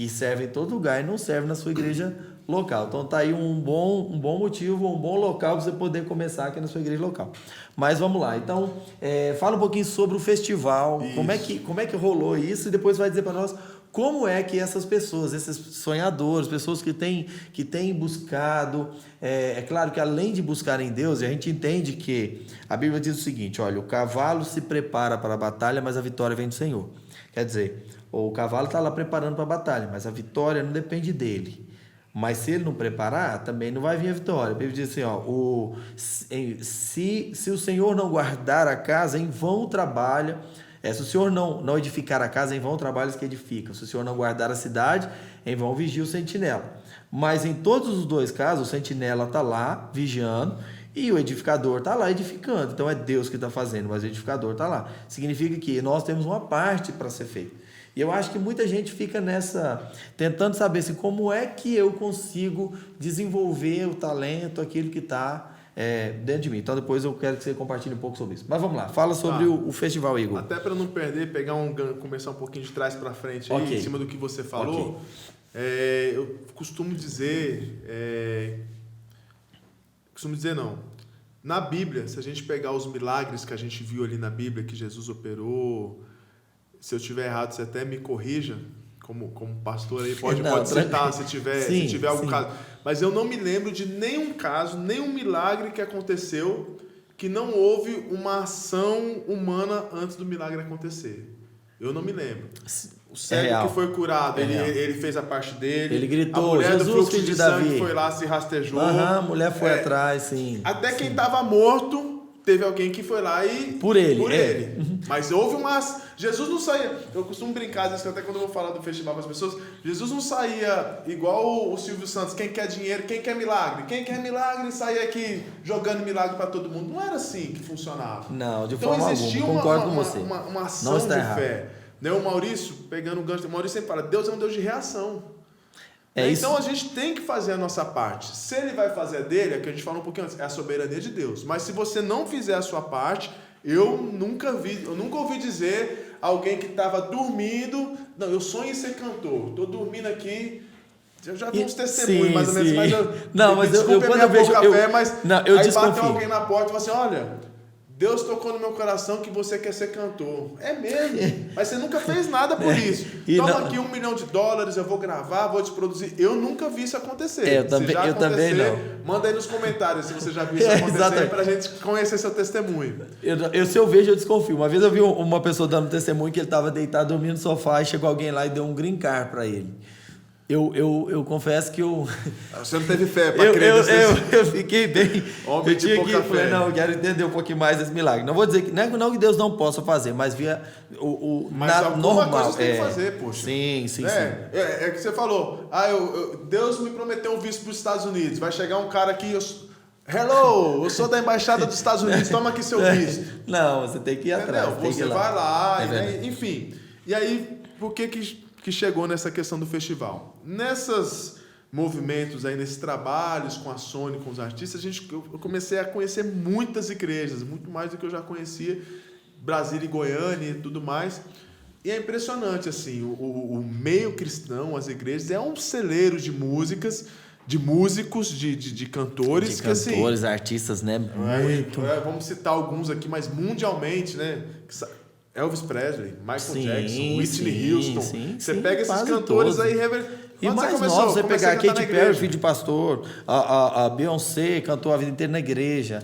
servem em todo lugar e não servem na sua igreja local. Então tá aí um bom motivo, um bom local para você poder começar aqui na sua igreja local. Mas vamos lá. Então, fala um pouquinho sobre o festival, como é que rolou isso, e depois vai dizer para nós como é que essas pessoas, esses sonhadores, pessoas que têm buscado, é claro que além de buscar em Deus, a gente entende que a Bíblia diz o seguinte, olha, o cavalo se prepara para a batalha, mas a vitória vem do Senhor. Quer dizer, o cavalo está lá preparando para a batalha, mas a vitória não depende dele. Mas se ele não preparar, também não vai vir a vitória. A Bíblia diz assim, se o Senhor não guardar a casa, em vão trabalha. Se o Senhor não edificar a casa, em vão trabalha os que edificam. Se o Senhor não guardar a cidade, em vão vigia o sentinela. Mas em todos os dois casos, o sentinela está lá vigiando e o edificador está lá edificando. Então é Deus que está fazendo, mas o edificador está lá. Significa que nós temos uma parte para ser feita. E eu acho que muita gente fica tentando saber assim, como é que eu consigo desenvolver o talento, aquilo que está dentro de mim. Então depois eu quero que você compartilhe um pouco sobre isso. Mas vamos lá, fala sobre o Festival Igor. Até para não perder, começar um pouquinho de trás para frente aí, em cima do que você falou. Eu costumo dizer... não. Na Bíblia, se a gente pegar os milagres que a gente viu ali na Bíblia, que Jesus operou, se eu estiver errado, você até me corrija, como pastor aí, pode citar se tiver algum caso. Mas eu não me lembro de nenhum caso, nenhum milagre que aconteceu que não houve uma ação humana antes do milagre acontecer. Eu não me lembro. O cego que foi curado, ele fez a parte dele. Ele gritou, a mulher Jesus, do fluxo filho de de sangue Davi. foi lá, se rastejou. A mulher foi atrás, sim. Até quem estava morto, teve alguém que foi lá e... Por ele. Mas houve umas... Jesus não saía... Eu costumo brincar disso, até quando eu vou falar do festival para as pessoas. Jesus não saía igual o Silvio Santos. Quem quer dinheiro, quem quer milagre. Quem quer milagre, saía aqui jogando milagre para todo mundo. Não era assim que funcionava. Não, de forma alguma. Concordo com você. Uma ação de fé. Né? O Maurício, pegando o gancho, o Maurício sempre fala, Deus é um Deus de reação. Então a gente tem que fazer a nossa parte. Se ele vai fazer a dele, é que a gente falou um pouquinho antes, é a soberania de Deus. Mas se você não fizer a sua parte, eu nunca ouvi dizer alguém que estava dormindo, não, eu sonho em ser cantor, estou dormindo aqui. Eu já vi uns testemunhos, mais ou menos, mas eu aí bateu alguém na porta e falou assim, olha, Deus tocou no meu coração que você quer ser cantor. É mesmo, mas você nunca fez nada por isso. Toma aqui $1 milhão, eu vou gravar, vou te produzir. Eu nunca vi isso acontecer. Eu também não. Manda aí nos comentários se você já viu isso acontecer, para a gente conhecer seu testemunho. Se eu vejo, eu desconfio. Uma vez eu vi uma pessoa dando testemunho que ele estava deitado, dormindo no sofá, e chegou alguém lá e deu um green card para ele. Eu confesso que eu... Você não teve fé para crer eu fiquei bem... Homem de pouca fé. Falei, não, eu quero entender um pouquinho mais desse milagre. Não vou dizer que... Não que Deus não possa fazer, mas via mas alguma coisa você tem que fazer, poxa. Sim. É que você falou, Deus me prometeu um visto para os Estados Unidos. Vai chegar um cara aqui... Hello, eu sou da Embaixada dos Estados Unidos, toma aqui seu visto. Não, você tem que ir atrás. Você vai lá, enfim. E aí, por que chegou nessa questão do festival? Nesses movimentos aí, nesses trabalhos com a Sony, com os artistas, eu comecei a conhecer muitas igrejas, muito mais do que eu já conhecia, Brasília e Goiânia e tudo mais. E é impressionante, assim, o meio cristão, as igrejas, é um celeiro de músicas, de músicos, de cantores. De cantores, artistas, né? Muito. Vamos citar alguns aqui, mas mundialmente, né? Elvis Presley, Michael Jackson, Whitney Houston. Você pega esses cantores aí... E mais novos, você pegar a Katy Perry, filho de pastor, a Beyoncé cantou a vida inteira na igreja.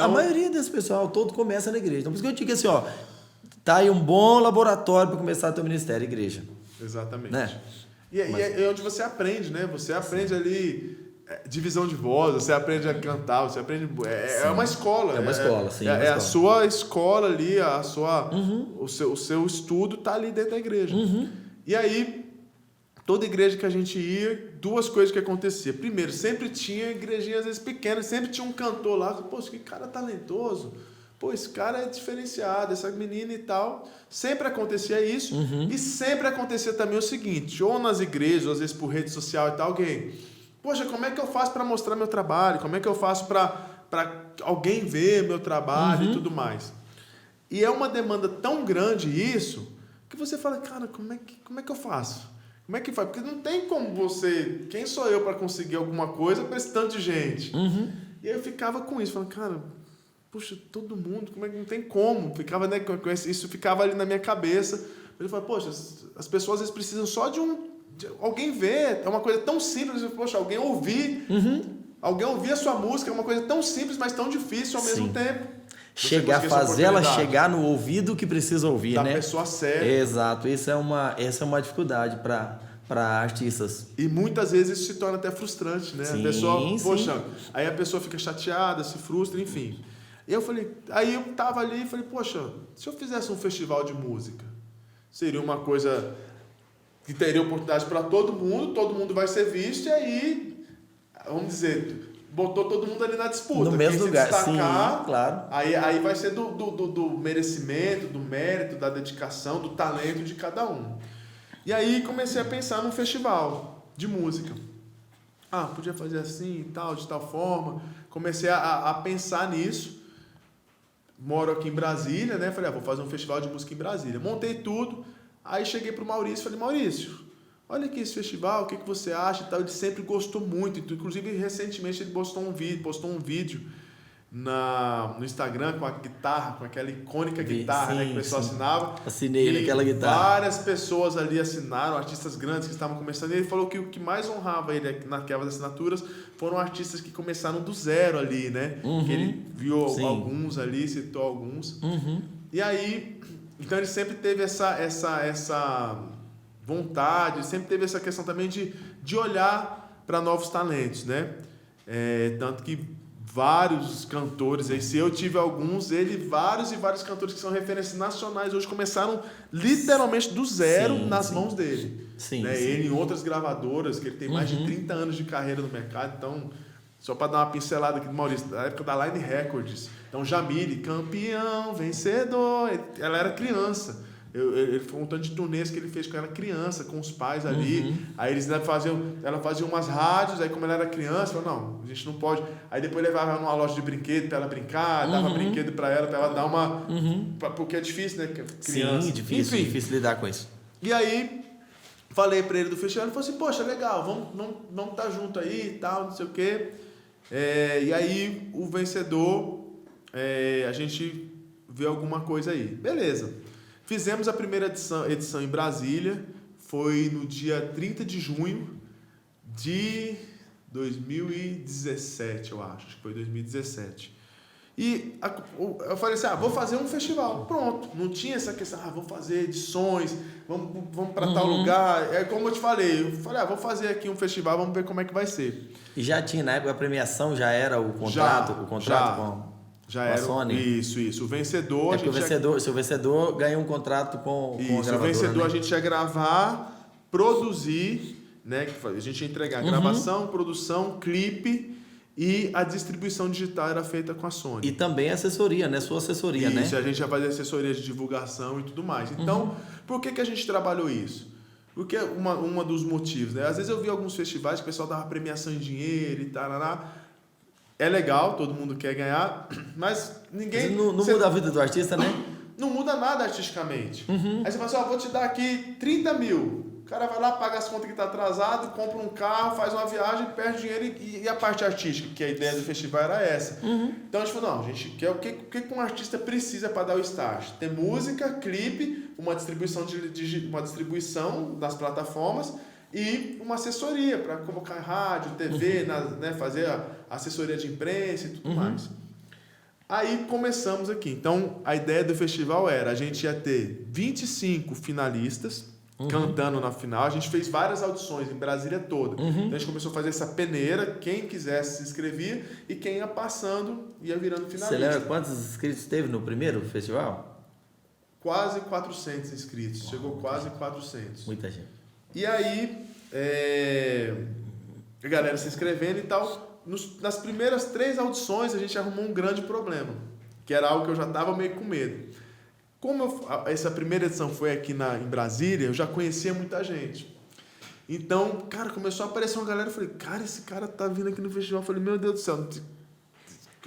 A maioria desse pessoal, todo começa na igreja. Então, por isso que eu digo assim, tá aí um bom laboratório para começar o teu ministério, igreja. Exatamente. Né? E é onde você aprende, né? Você aprende ali... divisão de voz, você aprende a cantar, você aprende... É uma escola. É uma escola, sim. A sua escola ali, o seu estudo está ali dentro da igreja. E aí, toda igreja que a gente ia, duas coisas que acontecia. Primeiro, sempre tinha igrejinhas às vezes pequenas, sempre tinha um cantor lá, pô, que cara talentoso, pô, esse cara é diferenciado, essa menina e tal. Sempre acontecia isso. E sempre acontecia também o seguinte, ou nas igrejas, ou às vezes por rede social e tal, alguém... Poxa, como é que eu faço para mostrar meu trabalho? Como é que eu faço para alguém ver meu trabalho e tudo mais? E é uma demanda tão grande isso, que você fala, cara, como é que eu faço? Como é que faz? Porque não tem como você... Quem sou eu para conseguir alguma coisa para esse tanto de gente? E aí eu ficava com isso, falando, cara, puxa, todo mundo, como é que não tem como? Ficava, né, isso ficava ali na minha cabeça. Eu falava, poxa, as pessoas às vezes precisam só de alguém ver, é uma coisa tão simples, poxa, alguém ouvir a sua música, é uma coisa tão simples, mas tão difícil ao mesmo tempo. Fazer ela chegar no ouvido que precisa ouvir, da né? Da pessoa certa. Exato, essa é uma dificuldade para artistas. E muitas vezes isso se torna até frustrante, né? Sim, a pessoa, poxa, aí a pessoa fica chateada, se frustra, enfim. E eu falei, aí eu tava ali e falei, poxa, se eu fizesse um festival de música, seria uma coisa... que teria oportunidade para todo mundo vai ser visto, e aí, vamos dizer, botou todo mundo ali na disputa. No mesmo lugar, destacar, sim, claro. Aí vai ser do merecimento, do mérito, da dedicação, do talento de cada um. E aí comecei a pensar num festival de música. Podia fazer assim e tal, de tal forma. Comecei a pensar nisso. Moro aqui em Brasília, né? Falei, vou fazer um festival de música em Brasília. Montei tudo. Aí cheguei pro Maurício e falei, Maurício, olha aqui esse festival, o que você acha e tal. Ele sempre gostou muito. Inclusive, recentemente, ele postou um vídeo no Instagram com a guitarra, com aquela icônica guitarra, né, que o pessoal assinava. Assinei naquela guitarra. Várias pessoas ali assinaram, artistas grandes que estavam começando. E ele falou que o que mais honrava ele naquelas assinaturas foram artistas que começaram do zero ali, né? Que ele viu alguns ali, citou alguns. E aí, então ele sempre teve essa vontade, sempre teve essa questão também de olhar para novos talentos, né? Tanto que vários cantores, aí se eu tive alguns, vários e vários cantores que são referências nacionais hoje começaram literalmente do zero nas mãos dele. Ele em outras gravadoras, que ele tem mais de 30 anos de carreira no mercado, então, só para dar uma pincelada aqui do Maurício, da época da Line Records, então Jamile, campeão, vencedor, ela era criança. Ele foi um tanto de turnês que ele fez quando era criança, com os pais ali. Aí ela fazia umas rádios, aí como ela era criança, falou, não, a gente não pode. Aí depois levava ela numa loja de brinquedo para ela brincar, dava brinquedo para ela dar uma... Porque é difícil, né? Criança. Sim, difícil lidar com isso. E aí, falei para ele do festival, ele falou assim, poxa, legal, vamos estar junto aí e tal, não sei o quê. E aí, o vencedor, a gente vê alguma coisa aí. Beleza. Fizemos a primeira edição em Brasília, foi no dia 30 de junho de 2017, eu acho que foi 2017. E eu falei assim, vou fazer um festival, pronto. Não tinha essa questão, vou fazer edições, vamos para tal lugar. É como eu te falei, vou fazer aqui um festival, vamos ver como é que vai ser. E já tinha, na época, a premiação já era o contrato Já era Sony? Isso. O vencedor... Se o vencedor ganha um contrato com a gravadora, o vencedor, né? a gente ia gravar, produzir, né? A gente ia entregar gravação, produção, clipe e a distribuição digital era feita com a Sony. E também assessoria, né? Sua assessoria, né? Isso, a gente já fazia assessoria de divulgação e tudo mais. Então, por que a gente trabalhou isso? Porque uma dos motivos, né? Às vezes eu vi alguns festivais que o pessoal dava premiação em dinheiro e tal, é legal, todo mundo quer ganhar, mas ninguém... Não muda a vida do artista, né? Não muda nada artisticamente. Aí você fala assim, vou te dar aqui 30 mil. O cara vai lá, paga as contas que está atrasado, compra um carro, faz uma viagem, perde dinheiro e a parte artística, que a ideia do festival era essa. Então a gente falou, não, a gente quer o que um artista precisa para dar o start? Ter música, clipe, uma distribuição nas plataformas e uma assessoria para colocar em rádio, TV, né, fazer a assessoria de imprensa e tudo mais. Aí começamos aqui. Então, a ideia do festival era, a gente ia ter 25 finalistas cantando na final. A gente fez várias audições em Brasília toda. Então, a gente começou a fazer essa peneira, quem quisesse se inscrevia e quem ia passando ia virando finalista. Você lembra quantos inscritos teve no primeiro festival? Quase 400 inscritos. Chegou quase 400. Muita gente. E aí, a galera se inscrevendo e tal. Nas primeiras 3 audições, a gente arrumou um grande problema, que era algo que eu já estava meio com medo. Como essa primeira edição foi aqui em Brasília, eu já conhecia muita gente. Então, cara, começou a aparecer uma galera, eu falei, cara, esse cara tá vindo aqui no festival. Eu falei, meu Deus do céu,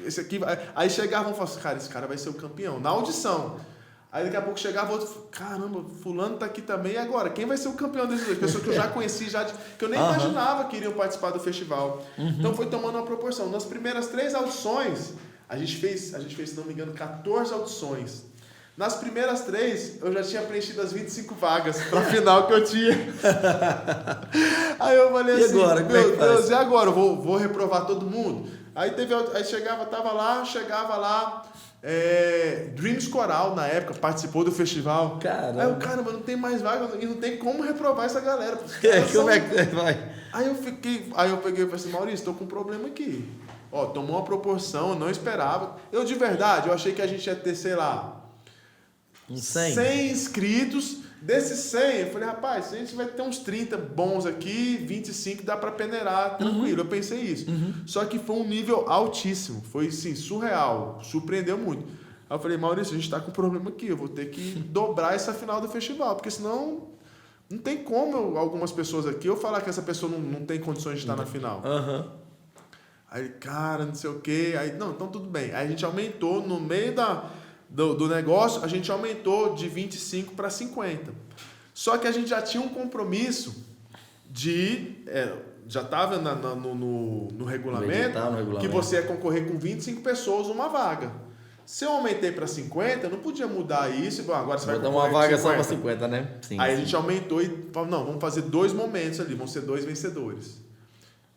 esse aqui vai... Aí chegavam e falavam assim, cara, esse cara vai ser o campeão. Na audição. Aí daqui a pouco chegava outro, caramba, fulano tá aqui também, e agora? Quem vai ser o campeão desses dois? Pessoas que eu já conheci, que eu nem imaginava que iriam participar do festival. Então foi tomando uma proporção. Nas primeiras 3 audições, a gente fez, se não me engano, 14 audições. Nas primeiras 3, eu já tinha preenchido as 25 vagas pra final que eu tinha. Aí eu falei assim, agora, meu Deus, e agora? Eu vou reprovar todo mundo? Aí chegava lá, Dreams Coral, na época, participou do festival. Caramba. Aí eu, caramba, não tem mais vaga e não tem como reprovar essa galera. Como é que vai? Aí eu peguei e falei assim, Maurício, tô com um problema aqui. Tomou uma proporção, eu não esperava. Eu, de verdade, eu achei que a gente ia ter, sei lá, 100 inscritos. Desses 100, eu falei, rapaz, a gente vai ter uns 30 bons aqui, 25 dá pra peneirar, tranquilo. Eu pensei isso. Só que foi um nível altíssimo, foi assim, surreal, surpreendeu muito. Aí eu falei, Maurício, a gente tá com um problema aqui, eu vou ter que dobrar essa final do festival, porque senão não tem como algumas pessoas aqui eu falar que essa pessoa não tem condições de estar na final. Aí, cara, não sei o quê. Aí, não, então tudo bem. Aí a gente aumentou no meio do negócio, a gente aumentou de 25 para 50. Só que a gente já tinha um compromisso já estava no regulamento, que você ia concorrer com 25 pessoas uma vaga. Se eu aumentei para 50, eu não podia mudar isso. Agora você vai dar uma vaga só para 50, né? Sim, aí a gente aumentou e falou, não, vamos fazer 2 momentos ali, vão ser 2 vencedores.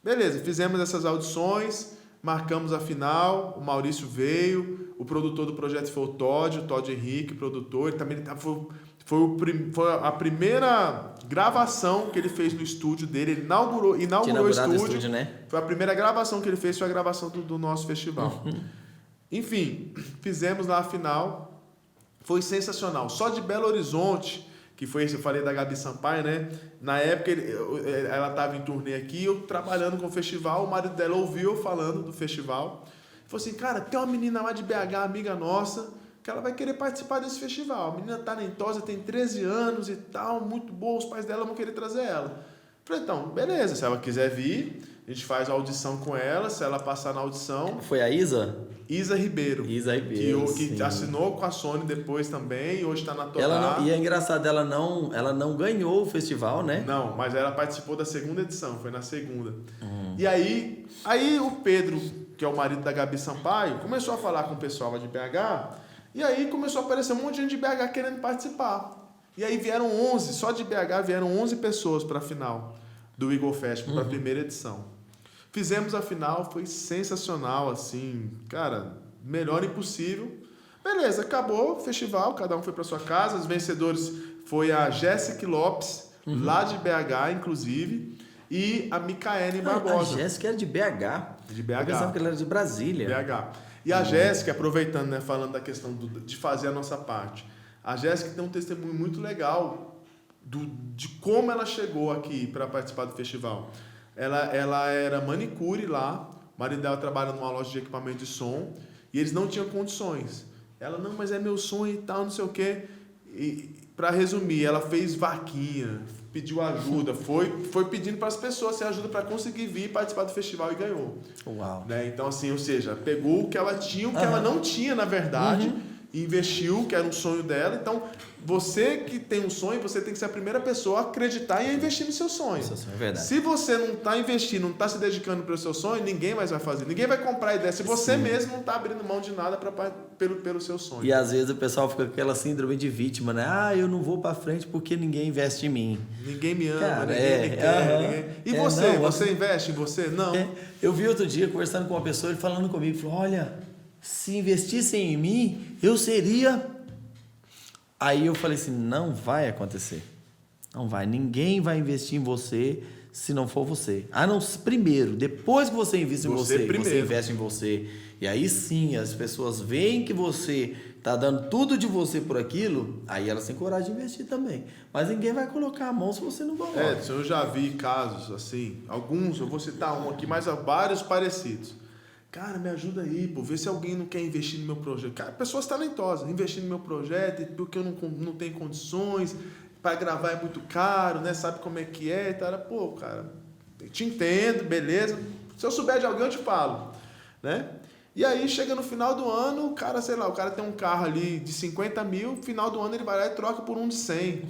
Beleza, fizemos essas audições, marcamos a final, o Maurício veio, o produtor do projeto foi o Todd Henrique, produtor, ele também foi a primeira gravação que ele fez no estúdio dele, ele inaugurou o estúdio, né? Foi a primeira gravação que ele fez, foi a gravação do nosso festival. Enfim, fizemos lá a final, foi sensacional. Só de Belo Horizonte, que foi isso, eu falei da Gabi Sampaio, né? Na época ela estava em turnê aqui, eu trabalhando com o festival, o marido dela ouviu eu falando do festival, falou assim, cara, tem uma menina lá de BH, amiga nossa, que ela vai querer participar desse festival. A menina talentosa, tem 13 anos e tal, muito boa, os pais dela vão querer trazer ela. Falei, então, beleza, se ela quiser vir, a gente faz a audição com ela, se ela passar na audição... Foi a Isa? Isa Ribeiro. Que assinou com a Sony depois também, e hoje está na Total. E é engraçado, ela não ganhou o festival, né? Não, mas ela participou da segunda edição, foi na segunda. E aí o Pedro, que é o marido da Gabi Sampaio, começou a falar com o pessoal lá de BH, e aí começou a aparecer um monte de gente de BH querendo participar. E aí vieram 11, só de BH vieram 11 pessoas para a final do Eagle Festival, para a primeira edição. Fizemos a final, foi sensacional, assim, cara, melhor impossível. Beleza, acabou o festival, cada um foi para sua casa. Os vencedores foi a Jéssica Lopes, lá de BH, inclusive, e a Micaele Barbosa. A Jéssica era de BH. De BH. Eu pensava que ela era de Brasília. BH. E a Jéssica, aproveitando, né, falando da questão de fazer a nossa parte, a Jéssica tem um testemunho muito legal de como ela chegou aqui para participar do festival. Ela era manicure lá, o marido dela trabalha numa loja de equipamento de som, e eles não tinham condições. Ela, não, mas é meu sonho e tal, não sei o quê. E, para resumir, ela fez vaquinha, pediu ajuda, foi pedindo para as pessoas se ajuda para conseguir vir participar do festival e ganhou. Uau. Né? Então, assim, ou seja, pegou o que ela tinha, o que ela não tinha, na verdade, investiu, que era um sonho dela. Então, você que tem um sonho, você tem que ser a primeira pessoa a acreditar e a investir no seu sonho. É verdade. Se você não está investindo, não está se dedicando para o seu sonho, ninguém mais vai fazer. Ninguém vai comprar a ideia. Se você mesmo não está abrindo mão de nada pelo seu sonho. E às vezes o pessoal fica com aquela síndrome de vítima, né? Ah, eu não vou para frente porque ninguém investe em mim. Ninguém me ama, cara, ninguém me quer. E você? Você investe em você? Não. Eu vi outro dia conversando com uma pessoa, ele falando comigo, falou, olha, se investissem em mim, eu seria... Aí eu falei assim, não vai acontecer. Não vai. Ninguém vai investir em você se não for você. Primeiro, depois que você investe em você investe em você. E aí sim, as pessoas veem que você está dando tudo de você por aquilo, aí elas têm coragem de investir também. Mas ninguém vai colocar a mão se você não coloca. Edson, eu já vi casos assim, alguns, eu vou citar um aqui, mas há vários parecidos. Cara, me ajuda aí, pô, vê se alguém não quer investir no meu projeto. Cara, pessoas talentosas, investir no meu projeto, porque eu não tenho condições, para gravar é muito caro, né? Sabe como é que é e tal. Pô, cara, te entendo, beleza. Se eu souber de alguém, eu te falo, né? E aí, chega no final do ano, o cara, sei lá, o cara tem um carro ali de 50 mil, final do ano ele vai lá e troca por um de 100.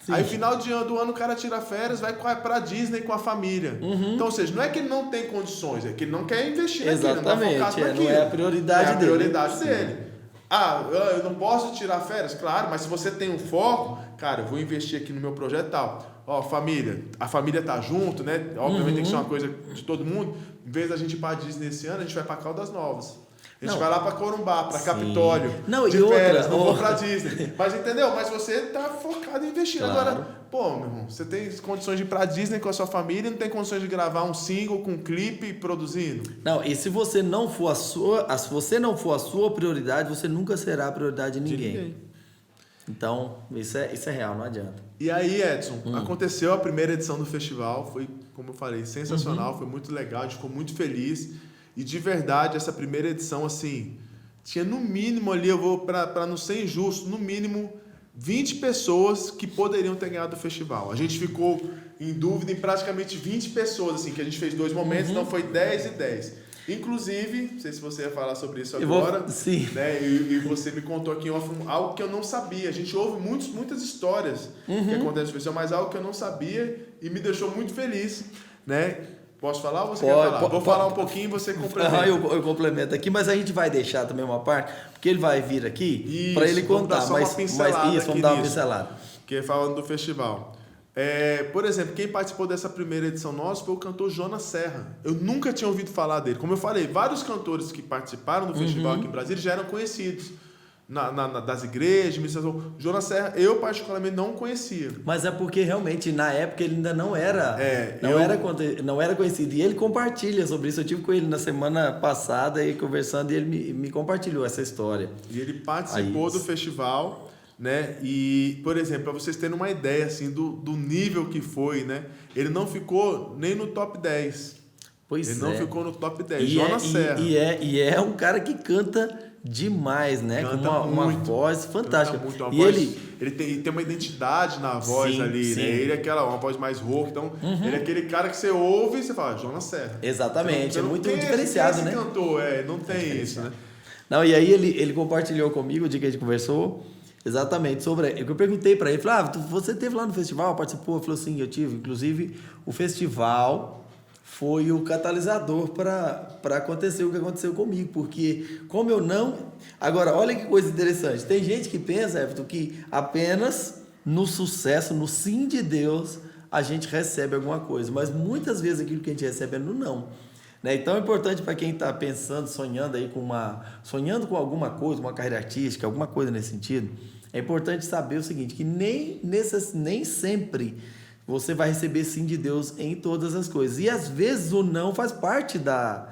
Sim. Aí, final do ano, o cara tira férias, vai pra Disney com a família. Então, ou seja, não é que ele não tem condições, é que ele não quer investir naquilo. Exatamente, não é a prioridade dele. É a prioridade dele. Ah, eu não posso tirar férias? Claro, mas se você tem um foco, cara, eu vou investir aqui no meu projeto e tal. Ó, a família tá junto, né? Obviamente tem que ser uma coisa de todo mundo. Em vez da gente ir pra Disney esse ano, a gente vai pra Caldas Novas. A gente vai lá para Corumbá, para Capitólio, de férias, não vou para Disney. Mas entendeu? Mas você tá focado em investir. Claro. Agora, pô, meu irmão, você tem condições de ir para Disney com a sua família e não tem condições de gravar um single com um clipe produzindo? Não, e se você não for se você não for a sua prioridade, você nunca será a prioridade de ninguém. Então, isso é real, não adianta. E aí, Edson, aconteceu a primeira edição do festival, foi, como eu falei, sensacional, foi muito legal, a gente ficou muito feliz. E de verdade, essa primeira edição, assim, tinha no mínimo ali, eu vou para não ser injusto, no mínimo 20 pessoas que poderiam ter ganhado o festival. A gente ficou em dúvida em praticamente 20 pessoas, assim, que a gente fez 2 momentos, então foi 10 e 10. Inclusive, não sei se você ia falar sobre isso agora, sim. Né? E você me contou aqui em off algo que eu não sabia. A gente ouve muitas histórias que acontecem no festival, mas algo que eu não sabia e me deixou muito feliz, né? Posso falar ou você quer falar? Vou falar um pouquinho e você complementa. Eu complemento aqui, mas a gente vai deixar também uma parte, porque ele vai vir aqui para ele contar. Vamos dar uma pincelada. Que é falando do festival. Por exemplo, quem participou dessa primeira edição nossa foi o cantor Jonas Serra. Eu nunca tinha ouvido falar dele. Como eu falei, vários cantores que participaram do festival aqui em Brasília já eram conhecidos. Das igrejas, administração. Jonas Serra, eu particularmente não conhecia. Mas é porque realmente na época ele ainda não era conhecido. E ele compartilha sobre isso. Eu tive com ele na semana passada e conversando, e ele me compartilhou essa história. E ele participou do festival, né? E, por exemplo, para vocês terem uma ideia assim, do nível que foi, né? Ele não ficou nem no top 10. Ele não ficou no top 10. Jonas Serra. E é um cara que canta demais, né? Canta com uma voz fantástica. E ele tem uma identidade na voz ali, né? Ele é uma voz mais rouca, então ele é aquele cara que você ouve e você fala, Jonas Serra. Exatamente, é muito diferenciado, né? Cantor, não tem isso, né? Não, e aí ele compartilhou comigo o dia que a gente conversou, exatamente, sobre... Eu perguntei para ele, falei, você esteve lá no festival, participou? Ele falou, sim, eu tive. Inclusive, o festival foi o catalisador para acontecer o que aconteceu comigo, porque como eu não... Agora, olha que coisa interessante, tem gente que pensa, Everton, que apenas no sucesso, no sim de Deus, a gente recebe alguma coisa, mas muitas vezes aquilo que a gente recebe é no não. Né? Então é importante para quem está pensando, sonhando com alguma coisa, uma carreira artística, alguma coisa nesse sentido, é importante saber o seguinte, que nem sempre você vai receber sim de Deus em todas as coisas. E às vezes o não faz parte da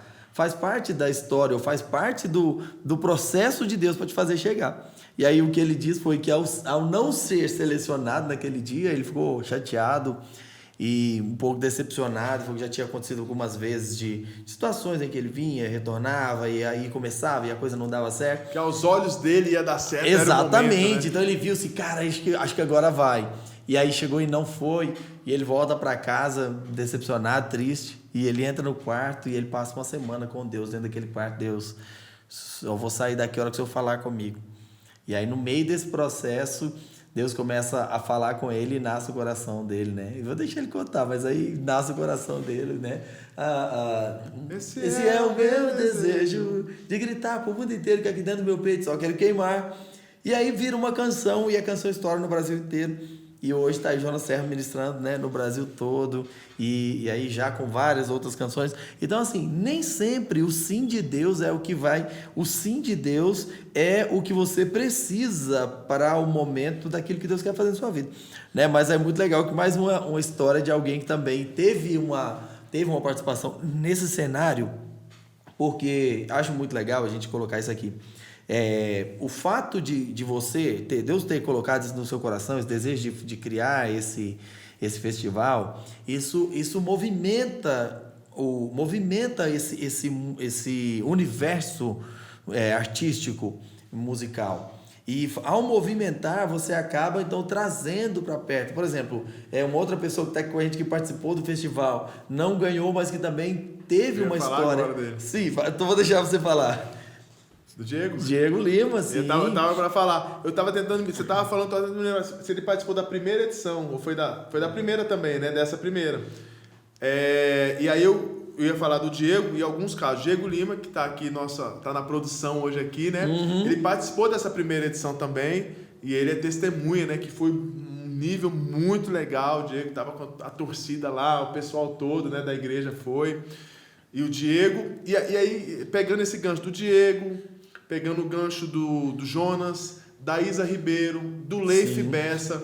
história, ou faz parte do processo de Deus para te fazer chegar. E aí o que ele diz foi que ao não ser selecionado naquele dia, ele ficou chateado e um pouco decepcionado, porque já tinha acontecido algumas vezes de situações em que ele vinha, retornava, e aí começava e a coisa não dava certo. Que aos olhos dele ia dar certo. Exatamente, era o momento, né? Então ele viu assim, cara, acho que agora vai. E aí chegou e não foi, e ele volta para casa decepcionado, triste, e ele entra no quarto e ele passa uma semana com Deus dentro daquele quarto. Deus, eu vou sair daqui a hora que o Senhor falar comigo. E aí no meio desse processo, Deus começa a falar com ele e nasce o coração dele, né? Eu vou deixar ele contar, mas aí nasce o coração dele, né? Esse é o meu desejo de gritar para o mundo inteiro que aqui dentro do meu peito só quero queimar. E aí vira uma canção, e a canção estoura no Brasil inteiro. E hoje está aí Jonas Serra ministrando, né, no Brasil todo, e aí já com várias outras canções. Então, assim, nem sempre o sim de Deus é o que vai... O sim de Deus é o que você precisa para o momento daquilo que Deus quer fazer na sua vida. Né? Mas é muito legal que mais uma história de alguém que também teve uma participação nesse cenário, porque acho muito legal a gente colocar isso aqui. O fato de Deus ter colocado isso no seu coração, esse desejo de criar esse festival, isso movimenta esse universo artístico, musical. E ao movimentar, você acaba então trazendo para perto. Por exemplo, uma outra pessoa que está com a gente que participou do festival, não ganhou, mas que também teve uma história. Sim, então vou deixar você falar. Do Diego? Diego Lima, sim. Eu tava para falar. Eu tava tentando... Você tava falando se ele participou da primeira edição, ou foi da primeira também, né? Dessa primeira. E aí eu ia falar do Diego, e alguns casos. Diego Lima, que tá aqui, tá na produção hoje aqui, né? Ele participou dessa primeira edição também, e ele é testemunha, né? Que foi um nível muito legal. O Diego tava com a torcida lá, o pessoal todo, né? Da igreja foi. E o Diego... E aí, pegando esse gancho do Diego... Pegando o gancho do Jonas, da Isa Ribeiro, do Leif Bessa.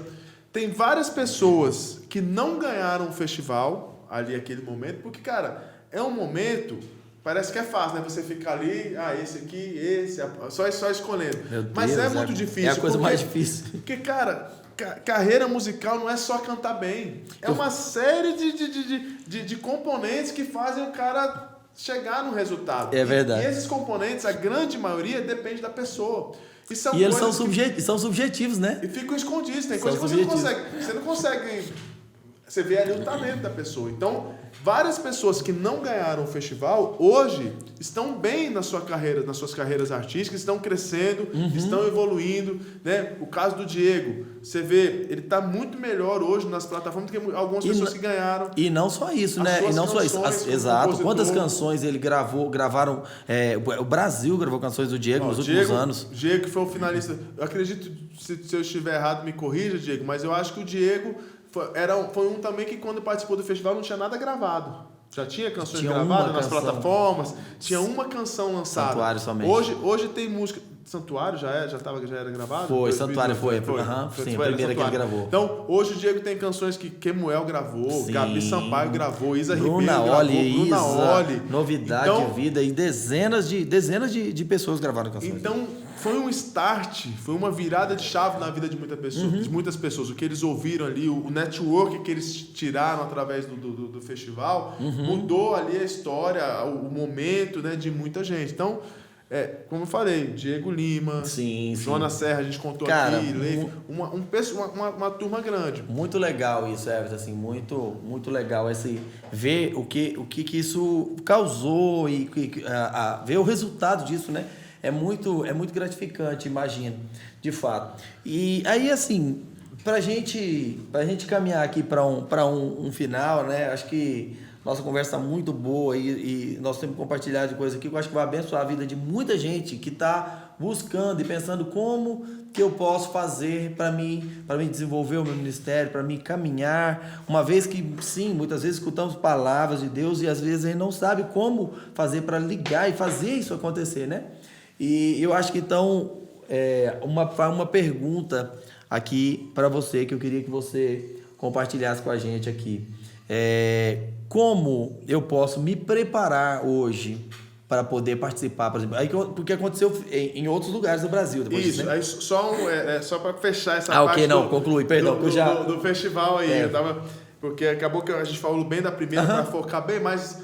Tem várias pessoas que não ganharam o festival ali, aquele momento, porque, cara, é um momento, parece que é fácil, né? Você ficar ali, esse aqui, esse, só escolhendo. Mas é muito difícil. É a coisa mais difícil. Porque, cara, carreira musical não é só cantar bem. É uma série de componentes que fazem o cara... chegar no resultado. É verdade. E esses componentes, a grande maioria, depende da pessoa. E eles são subjetivos, né? E ficam escondidos. Tem coisas que você não consegue Você vê ali o talento da pessoa. Então, várias pessoas que não ganharam o festival, hoje, estão bem nas suas carreiras artísticas, estão crescendo, estão evoluindo, né? O caso do Diego, você vê, ele está muito melhor hoje nas plataformas do que algumas pessoas que ganharam. E não só isso, né? E não só isso. Exato. Quantas canções ele gravaram? O Brasil gravou canções do Diego nos últimos anos. Diego, que foi o finalista. Eu acredito, se eu estiver errado, me corrija, Diego, mas eu acho que o Diego foi um também que quando participou do festival não tinha nada gravado. Já tinha canções gravadas nas plataformas, tinha uma canção lançada. Santuário somente. Hoje tem música. Santuário já era gravado? Foi, Santuário foi. Sim, a primeira que ele gravou. Então, hoje o Diego tem canções que Kemuel gravou, sim, Gabi Sampaio gravou, Isa Ribeiro gravou, Bruna Oli. Novidade de Vida, e dezenas de pessoas gravaram canções. Então, foi um start, foi uma virada de chave na vida de muitas pessoas. O que eles ouviram ali, o network que eles tiraram através do festival, mudou ali a história, o momento, né, de muita gente. Então, como eu falei, Diego Lima, Jonas Serra, a gente contou aqui, uma turma grande. Muito legal isso, Everton, assim, muito legal ver o que isso causou e ver o resultado disso, né? É muito gratificante, imagino, de fato. E aí, assim, pra gente caminhar aqui para um final, né? Acho que nossa conversa está muito boa e nós temos compartilhado de coisas aqui que eu acho que vai abençoar a vida de muita gente que está buscando e pensando como que eu posso fazer para mim desenvolver o meu ministério, para mim caminhar, uma vez que, sim, muitas vezes escutamos palavras de Deus e às vezes a gente não sabe como fazer para ligar e fazer isso acontecer, né? E eu acho que, então, uma pergunta aqui para você, que eu queria que você compartilhasse com a gente aqui. Como eu posso me preparar hoje para poder participar, por exemplo, porque aconteceu em outros lugares do Brasil. Depois isso, disso, né? aí só para fechar essa parte conclui, perdão. Do festival aí, porque acabou que a gente falou bem da primeira para focar bem, mas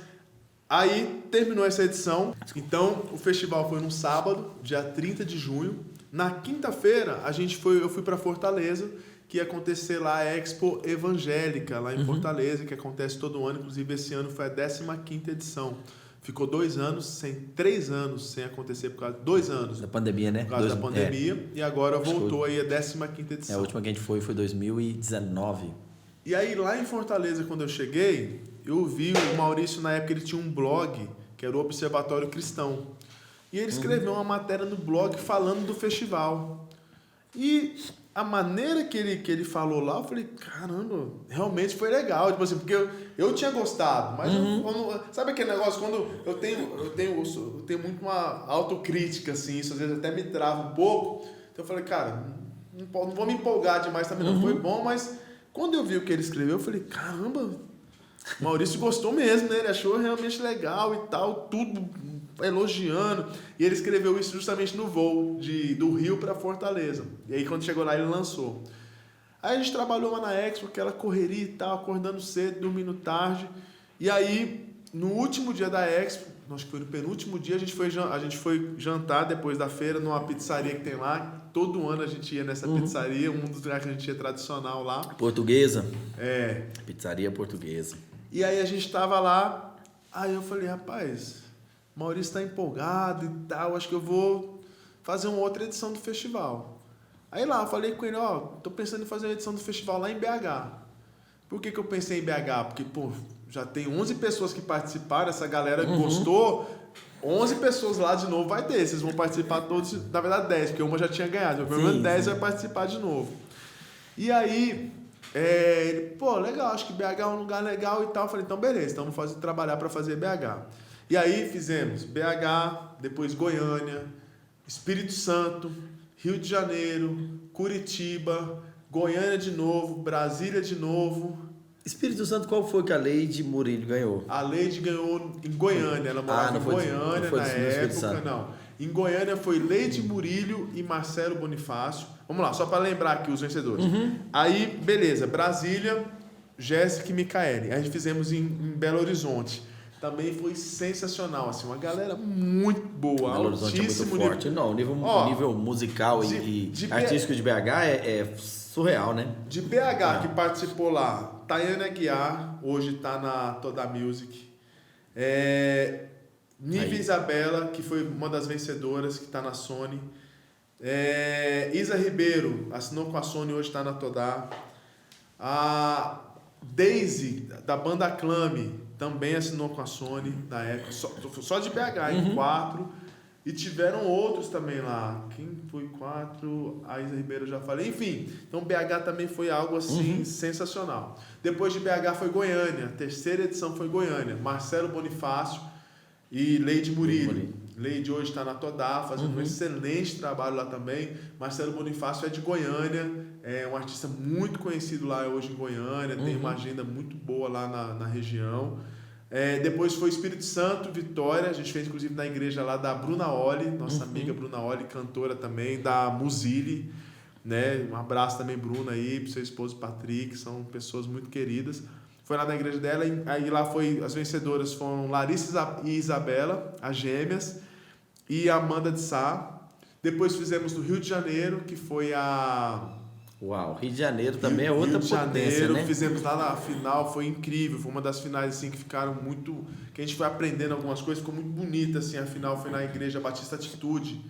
aí terminou essa edição. Então, o festival foi no sábado, dia 30 de junho. Na quinta-feira, eu fui para Fortaleza, que ia acontecer lá a Expo Evangélica, lá em Fortaleza, que acontece todo ano. Inclusive, esse ano foi a 15ª edição. Ficou 3 anos sem acontecer, por causa de 2 anos. Da pandemia, né? Por causa da pandemia. E agora voltou aí a 15ª edição. A última que a gente foi 2019. E aí, lá em Fortaleza, quando eu cheguei, eu vi o Maurício, na época, ele tinha um blog, que era o Observatório Cristão. E ele escreveu uma matéria no blog falando do festival. E a maneira que ele falou lá, eu falei, caramba, realmente foi legal. Tipo assim, porque eu tinha gostado, mas sabe aquele negócio, quando eu tenho muito uma autocrítica, assim, isso às vezes até me trava um pouco. Então eu falei, cara, não vou me empolgar demais também, não. Foi bom, mas quando eu vi o que ele escreveu, eu falei, caramba, o Maurício gostou mesmo, né? Ele achou realmente legal e tal, tudo elogiando. E ele escreveu isso justamente no voo do Rio para Fortaleza. E aí, quando chegou lá, ele lançou. Aí a gente trabalhou lá na Expo, aquela correria e tal, acordando cedo, dormindo tarde. E aí, no último dia da Expo, acho que foi no penúltimo dia, a gente foi jantar depois da feira numa pizzaria que tem lá. Todo ano a gente ia nessa pizzaria, um dos lugares que a gente ia tradicional lá. Portuguesa? Pizzaria portuguesa. E aí a gente tava lá, aí eu falei, rapaz, Maurício tá empolgado e tal, acho que eu vou fazer uma outra edição do festival. Aí lá, eu falei com ele, tô pensando em fazer uma edição do festival lá em BH. Por que eu pensei em BH? Porque, já tem 11 pessoas que participaram, essa galera gostou, 11 pessoas lá de novo vai ter, vocês vão participar todos, na verdade 10, porque uma já tinha ganhado, pelo menos 10 vai participar de novo. E aí, ele, legal, acho que BH é um lugar legal e tal. Eu falei, então beleza, então vamos trabalhar para fazer BH. E aí fizemos BH, depois Goiânia, Espírito Santo, Rio de Janeiro, Curitiba, Goiânia de novo, Brasília de novo. Espírito Santo, qual foi que a Leide Murilho ganhou? A Leide ganhou em Goiânia, ela morava em Goiânia na época, não. Em Goiânia foi Leide Murilho e Marcelo Bonifácio. Vamos lá, só para lembrar aqui os vencedores. Aí, beleza, Brasília, Jéssica e Micaele. Aí fizemos em Belo Horizonte. Também foi sensacional, assim, uma galera muito boa, Belo Horizonte é muito forte. Não, o nível musical e artístico de BH é surreal, né? De BH, que participou lá, Tayane Aguiar, hoje está na Toda Music. Nívia Isabela, que foi uma das vencedoras, que está na Sony. Isa Ribeiro, assinou com a Sony, hoje está na Toda. A Daisy, da banda Aclame, também assinou com a Sony na época, só de BH, em 4. E tiveram outros também lá. Quem foi 4? A Isa Ribeiro eu já falei. Enfim, então BH também foi algo assim sensacional. Depois de BH foi Goiânia, a terceira edição foi Goiânia. Marcelo Bonifácio e Leide Murilo. Leide hoje está na Toda, fazendo um excelente trabalho lá também. Marcelo Bonifácio é de Goiânia, é um artista muito conhecido lá hoje em Goiânia, tem uma agenda muito boa lá na região. Depois foi Espírito Santo, Vitória, a gente fez inclusive na igreja lá da Bruna Oli, nossa amiga Bruna Oli, cantora também, da Muzili, né? Um abraço também, Bruna, aí, pro seu esposo Patrick, são pessoas muito queridas. Foi lá na igreja dela, aí lá as vencedoras foram Larissa e Isabela, as gêmeas, e Amanda de Sá. Depois fizemos no Rio de Janeiro, que foi a... Uau, Rio de Janeiro também é outra potência, né? Fizemos lá na final, foi incrível, foi uma das finais assim que ficaram muito, que a gente foi aprendendo algumas coisas, ficou muito bonita assim, a final foi na Igreja Batista Atitude,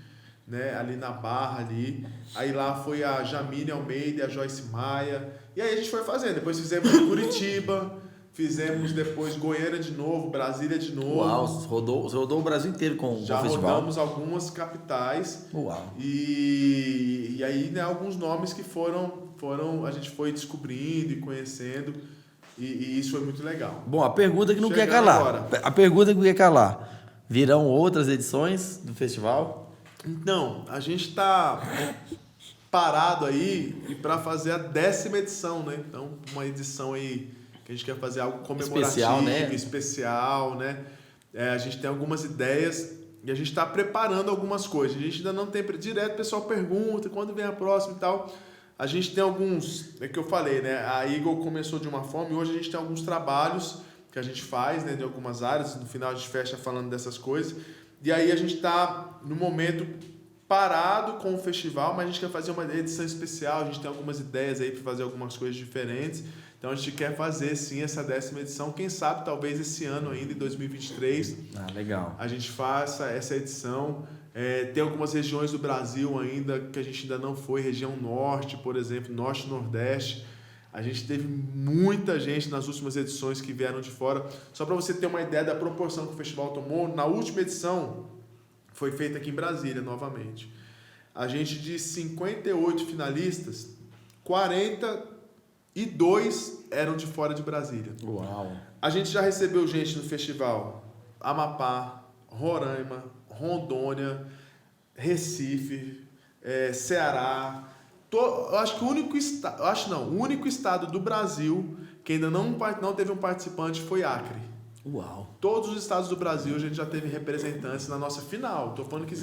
né, ali na Barra ali. Aí lá foi a Jamile Almeida e a Joyce Maia. E aí a gente foi fazendo, depois fizemos Curitiba, fizemos depois Goiânia de novo, Brasília de novo. Uau, rodou o Brasil inteiro com o festival. Já rodamos algumas capitais. Uau. E aí, né, alguns nomes que foram a gente foi descobrindo e conhecendo, e isso foi muito legal. Bom, a pergunta que não quer calar. Agora. A pergunta que não quer calar. Virão outras edições do festival? Então, a gente está parado aí e para fazer a 10ª edição, né? Então, uma edição aí que a gente quer fazer algo comemorativo, especial, né? A gente tem algumas ideias e a gente está preparando algumas coisas. A gente ainda não tem... Direto o pessoal pergunta quando vem a próxima e tal. A gente tem alguns... É que eu falei, né? A Eagle começou de uma forma e hoje a gente tem alguns trabalhos que a gente faz, né? De algumas áreas. No final a gente fecha falando dessas coisas. E aí a gente está, no momento, parado com o festival, mas a gente quer fazer uma edição especial. A gente tem algumas ideias aí para fazer algumas coisas diferentes. Então a gente quer fazer sim essa 10ª edição, quem sabe talvez esse ano ainda, em 2023, legal. A gente faça essa edição. Tem algumas regiões do Brasil ainda que a gente ainda não foi, região norte, por exemplo, norte e nordeste. A gente teve muita gente nas últimas edições que vieram de fora. Só para você ter uma ideia da proporção que o festival tomou, na última edição foi feita aqui em Brasília novamente. A gente de 58 finalistas, 42 eram de fora de Brasília. Uau! A gente já recebeu gente no festival Amapá, Roraima, Rondônia, Recife, Ceará. Eu acho que o único estado do Brasil que ainda não teve um participante foi Acre. Uau! Todos os estados do Brasil a gente já teve representantes na nossa final. Estou falando que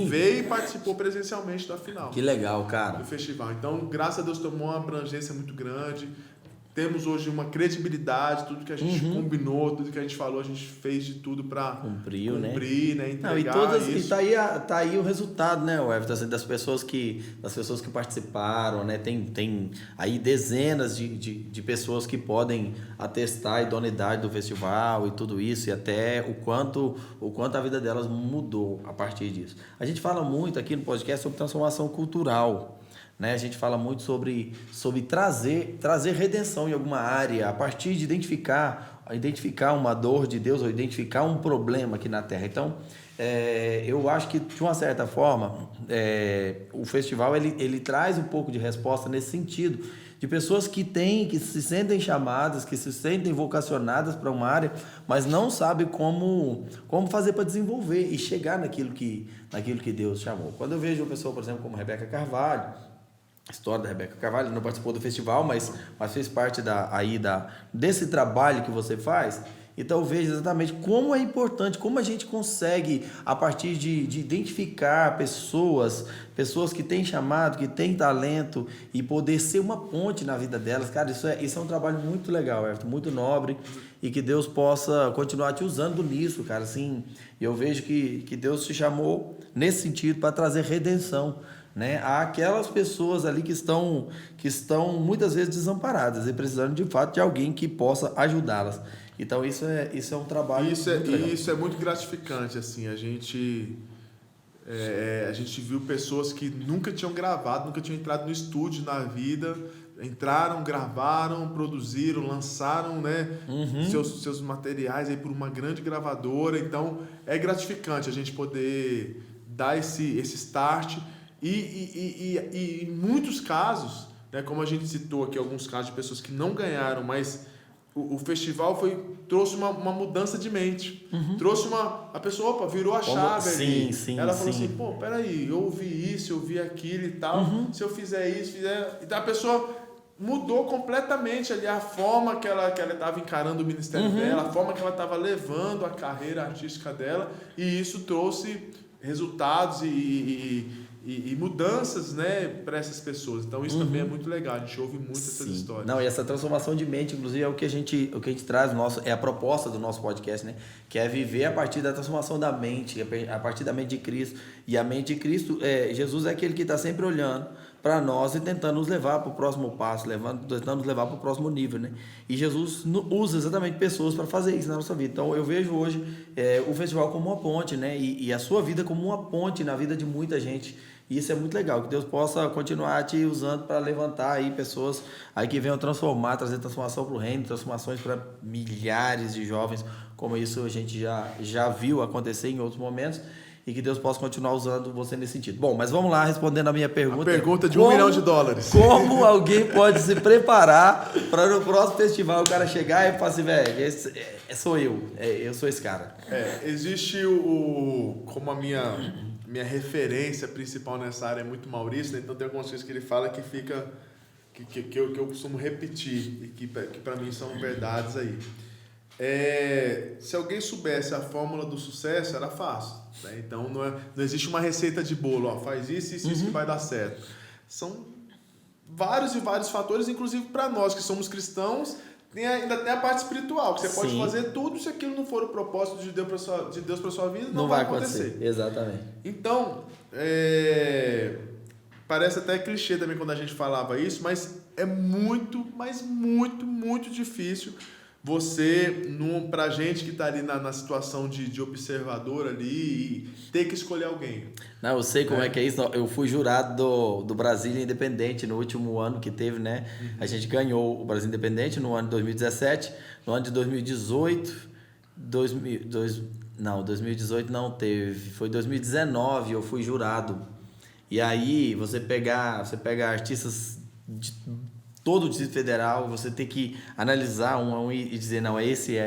veio e participou presencialmente da final. Que legal, cara. Do festival. Então, graças a Deus, tomou uma abrangência muito grande. Temos hoje uma credibilidade, tudo que a gente combinou, tudo que a gente falou, a gente fez de tudo para cumprir, né? Entregar isso. E tá aí o resultado, né, Everton, das pessoas que participaram, né? Tem aí dezenas de pessoas que podem atestar a idoneidade do festival e tudo isso, e até o quanto a vida delas mudou a partir disso. A gente fala muito aqui no podcast sobre transformação cultural. Né? A gente fala muito sobre trazer redenção em alguma área, a partir de identificar uma dor de Deus ou identificar um problema aqui na Terra. Então, eu acho que, de uma certa forma, o festival ele traz um pouco de resposta nesse sentido, de pessoas que se sentem chamadas, que se sentem vocacionadas para uma área, mas não sabem como fazer para desenvolver e chegar naquilo que Deus chamou. Quando eu vejo uma pessoa, por exemplo, como Rebeca Carvalho, a história da Rebeca Carvalho, não participou do festival, mas fez parte desse trabalho que você faz. Então eu vejo exatamente como é importante, como a gente consegue, a partir de identificar pessoas que têm chamado, que têm talento, e poder ser uma ponte na vida delas. Cara, isso é um trabalho muito legal, Everton, muito nobre, e que Deus possa continuar te usando nisso, cara. Assim, eu vejo que Deus te chamou nesse sentido para trazer redenção, né, àquelas pessoas ali que estão muitas vezes desamparadas e precisando de fato de alguém que possa ajudá-las. Então isso é um trabalho muito legal. Isso é muito gratificante, assim, a gente viu pessoas que nunca tinham gravado, nunca tinham entrado no estúdio na vida, entraram, gravaram, produziram, lançaram, né, seus materiais aí por uma grande gravadora. Então é gratificante a gente poder dar esse start e em muitos casos, né, como a gente citou aqui alguns casos de pessoas que não ganharam, mas o festival trouxe uma mudança de mente. Trouxe a pessoa, opa, virou a chave ali. Ela falou assim, pô, peraí, eu ouvi isso, eu ouvi aquilo e tal. Se eu fizer isso, Então a pessoa mudou completamente ali a forma que ela estava encarando o ministério dela, a forma que ela estava levando a carreira artística dela. E isso trouxe resultados e mudanças, né, para essas pessoas. Então isso também é muito legal, a gente ouve muito essas histórias. Não, e essa transformação de mente, inclusive, é o que a gente traz, é a proposta do nosso podcast, né, que é viver a partir da transformação da mente, a partir da mente de Cristo. E a mente de Cristo, Jesus é aquele que está sempre olhando para nós e tentando nos levar para o próximo passo, tentando nos levar para o próximo nível, né? E Jesus usa exatamente pessoas para fazer isso na nossa vida. Então eu vejo hoje o festival como uma ponte, né? E a sua vida como uma ponte na vida de muita gente. E isso é muito legal, que Deus possa continuar te usando para levantar aí pessoas aí que venham trazer transformação para o reino, transformações para milhares de jovens, como isso a gente já viu acontecer em outros momentos. E que Deus possa continuar usando você nesse sentido. Bom, mas vamos lá, respondendo a minha pergunta. A pergunta de $1 milhão. Como alguém pode se preparar para no próximo festival o cara chegar e falar assim, velho, sou eu sou esse cara. Existe como a minha referência principal nessa área é muito Maurício, né? Então tem algumas coisas que ele fala que fica que eu costumo repetir e que para mim são verdades aí. Se alguém soubesse a fórmula do sucesso, era fácil, né? Então não existe uma receita de bolo, ó, faz isso que vai dar certo. São vários e vários fatores, inclusive para nós que somos cristãos, ainda tem a parte espiritual, que você pode fazer tudo, se aquilo não for o propósito de Deus para sua vida, não vai acontecer. Exatamente. Então, parece até clichê também quando a gente falava isso, mas é muito, mas muito, muito difícil pra gente que está ali na situação de observador ali e ter que escolher alguém. Não, eu sei como é que é isso. Eu fui jurado do Brasília Independente no último ano que teve, né? A gente ganhou o Brasília Independente no ano de 2017. No ano de 2018... 2018 não teve. Foi 2019 eu fui jurado. E aí você pega artistas de todo o Distrito Federal, você tem que analisar um a um e dizer, não, esse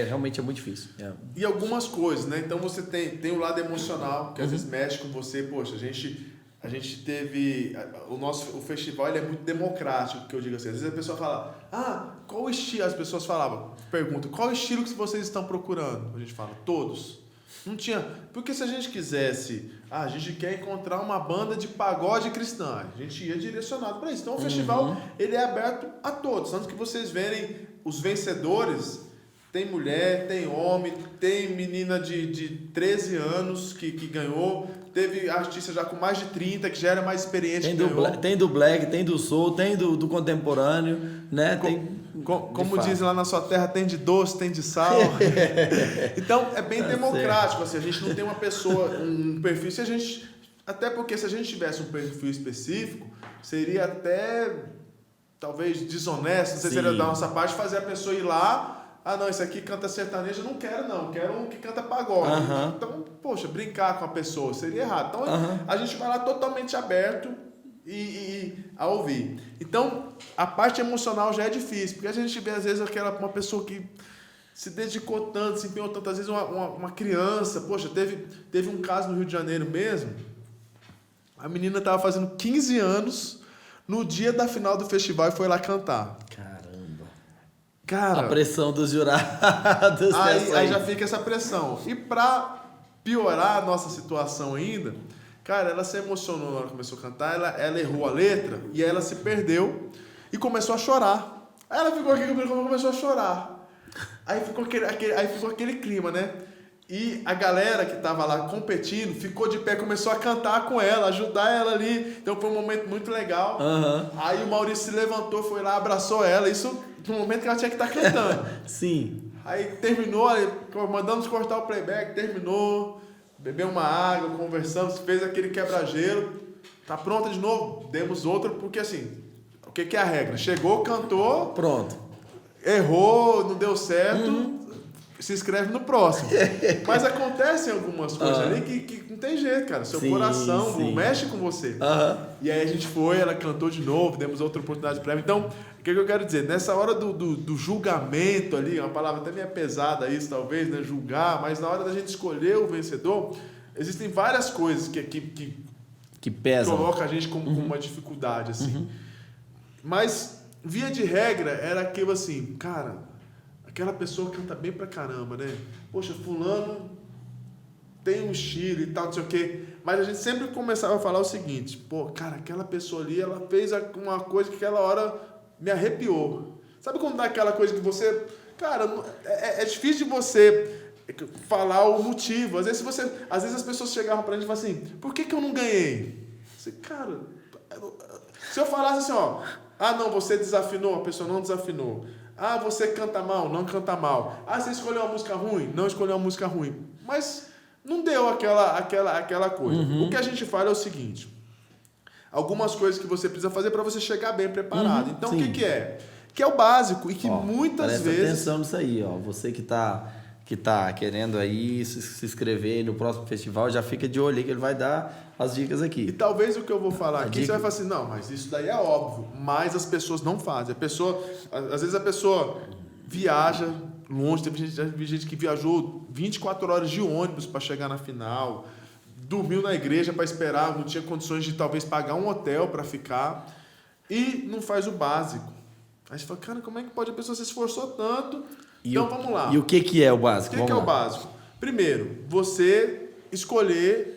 realmente é muito difícil. E algumas coisas, né? Então você tem o lado emocional, que às vezes mexe com você. Poxa, a gente teve... O festival ele é muito democrático, que eu digo assim. Às vezes a pessoa fala, qual estilo? As pessoas perguntam, qual estilo que vocês estão procurando? A gente fala, todos. Não tinha... Porque se a gente quisesse... a gente quer encontrar uma banda de pagode cristã. A gente ia direcionado para isso. Então o festival ele é aberto a todos. Tanto que vocês verem os vencedores, tem mulher, tem homem, tem menina de 13 anos que ganhou, teve artista já com mais de 30 que já era mais experiente. Tem do black, tem do soul, tem do contemporâneo, né? Como dizem lá na sua terra, tem de doce, tem de sal. Então é bem democrático. Assim, a gente não tem uma pessoa, um perfil. Até porque se a gente tivesse um perfil específico, seria até talvez desonesto. Não sei se seria da nossa parte fazer a pessoa ir lá. Não, esse aqui canta sertanejo, eu não quero não, quero um que canta pagode. Então, poxa, brincar com a pessoa seria errado. Então, a gente vai lá totalmente aberto a ouvir. Então, a parte emocional já é difícil, porque a gente vê, às vezes, uma pessoa que se dedicou tanto, se empenhou tanto, às vezes uma criança, poxa, teve um caso no Rio de Janeiro mesmo, a menina estava fazendo 15 anos, no dia da final do festival e foi lá cantar. Cara, a pressão dos jurados. Aí já fica essa pressão. E pra piorar a nossa situação ainda, cara, ela se emocionou na hora que começou a cantar, ela errou a letra e ela se perdeu e começou a chorar. Aí ela ficou aqui comigo e começou a chorar. Aí ficou aquele clima, né? E a galera que estava lá competindo ficou de pé, começou a cantar com ela, ajudar ela ali. Então foi um momento muito legal. Aí o Maurício se levantou, foi lá, abraçou ela. Isso no momento que ela tinha que estar cantando. Sim. Aí terminou, aí mandamos cortar o playback, terminou, bebeu uma água, conversamos, fez aquele quebra-gelo. Tá pronta de novo? Demos outra, porque assim, o que é a regra? Chegou, cantou, pronto. Errou, não deu certo, se inscreve no próximo. Mas acontecem algumas coisas ali que não tem jeito, cara. Seu coração mexe com você. E aí a gente foi, ela cantou de novo, demos outra oportunidade para ela. Então, o que eu quero dizer? Nessa hora do julgamento ali, uma palavra até meio pesada isso, talvez, né? Julgar, mas na hora da gente escolher o vencedor, existem várias coisas que pesam. Coloca a gente como uma dificuldade, assim. Mas, via de regra, era aquilo assim, cara... Aquela pessoa canta bem pra caramba, né? Poxa, fulano tem um estilo e tal, não sei o quê. Mas a gente sempre começava a falar o seguinte, pô, cara, aquela pessoa ali, ela fez uma coisa que aquela hora me arrepiou. Sabe quando dá aquela coisa que você... Cara, é difícil de você falar o motivo. Às vezes as pessoas chegavam pra gente e falavam assim, por que eu não ganhei? Você, cara, se eu falasse assim, ó, não, você desafinou, a pessoa não desafinou. Você canta mal, não canta mal. Você escolheu uma música ruim, não escolheu uma música ruim. Mas não deu aquela coisa. O que a gente fala é o seguinte, algumas coisas que você precisa fazer para você chegar bem preparado. Então, o que é? Que é o básico e que muitas vezes... Presta atenção nisso aí, ó. Você que tá querendo aí se inscrever no próximo festival, já fica de olho aí que ele vai dar as dicas aqui. E talvez o que eu vou falar aqui, você vai falar assim, não, mas isso daí é óbvio, mas as pessoas não fazem. Às vezes a pessoa viaja longe, teve gente que viajou 24 horas de ônibus para chegar na final, dormiu na igreja para esperar, não tinha condições de talvez pagar um hotel para ficar e não faz o básico. Aí você fala, cara, como é que pode? A pessoa se esforçou tanto. Então vamos lá. E o que é o básico? O que é o básico? Primeiro, você escolher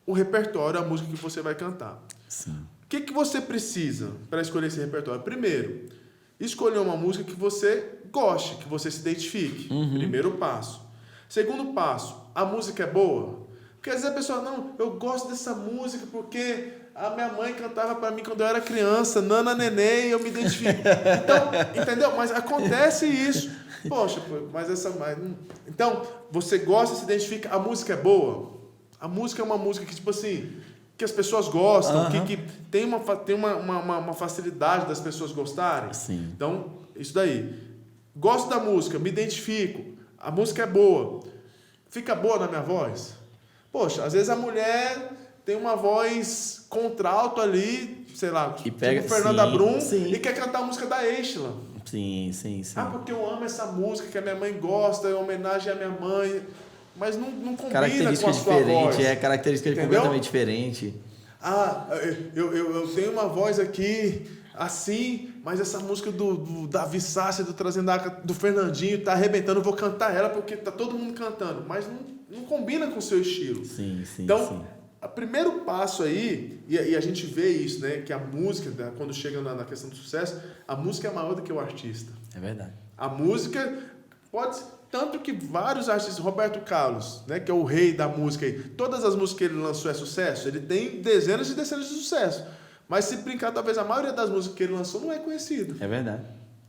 o repertório, a música que você vai cantar. Sim. O que você precisa para escolher esse repertório? Primeiro, escolher uma música que você goste, que você se identifique. Primeiro passo. Segundo passo, a música é boa? Porque às vezes a pessoa, não, eu gosto dessa música porque a minha mãe cantava para mim quando eu era criança, Nana Neném, eu me identifico. Então, entendeu? Mas acontece isso. Poxa, mas então, você gosta, se identifica, a música é boa? A música é uma música que, tipo assim, que as pessoas gostam, que tem uma facilidade das pessoas gostarem. Sim. Então, isso daí. Gosto da música, me identifico, a música é boa. Fica boa na minha voz? Poxa, às vezes a mulher tem uma voz contralto ali, sei lá, e pega, tipo Fernanda Brum, e quer cantar a música da Estela. Sim. Porque eu amo essa música que a minha mãe gosta, é homenagem à minha mãe, mas não combina característica com a sua voz. Característica entendeu? Completamente diferente. Eu tenho uma voz aqui assim, mas essa música do Davi Sassi, do Fernandinho, tá arrebentando, eu vou cantar ela porque tá todo mundo cantando, mas não combina com o seu estilo. Sim. Então, o primeiro passo aí, e a gente vê isso, né? Que a música, quando chega na questão do sucesso, a música é maior do que o artista. É verdade. A música pode... Tanto que vários artistas, Roberto Carlos, né, que é o rei da música aí, todas as músicas que ele lançou é sucesso, ele tem dezenas de de sucesso. Mas se brincar, talvez a maioria das músicas que ele lançou não é conhecido. É verdade.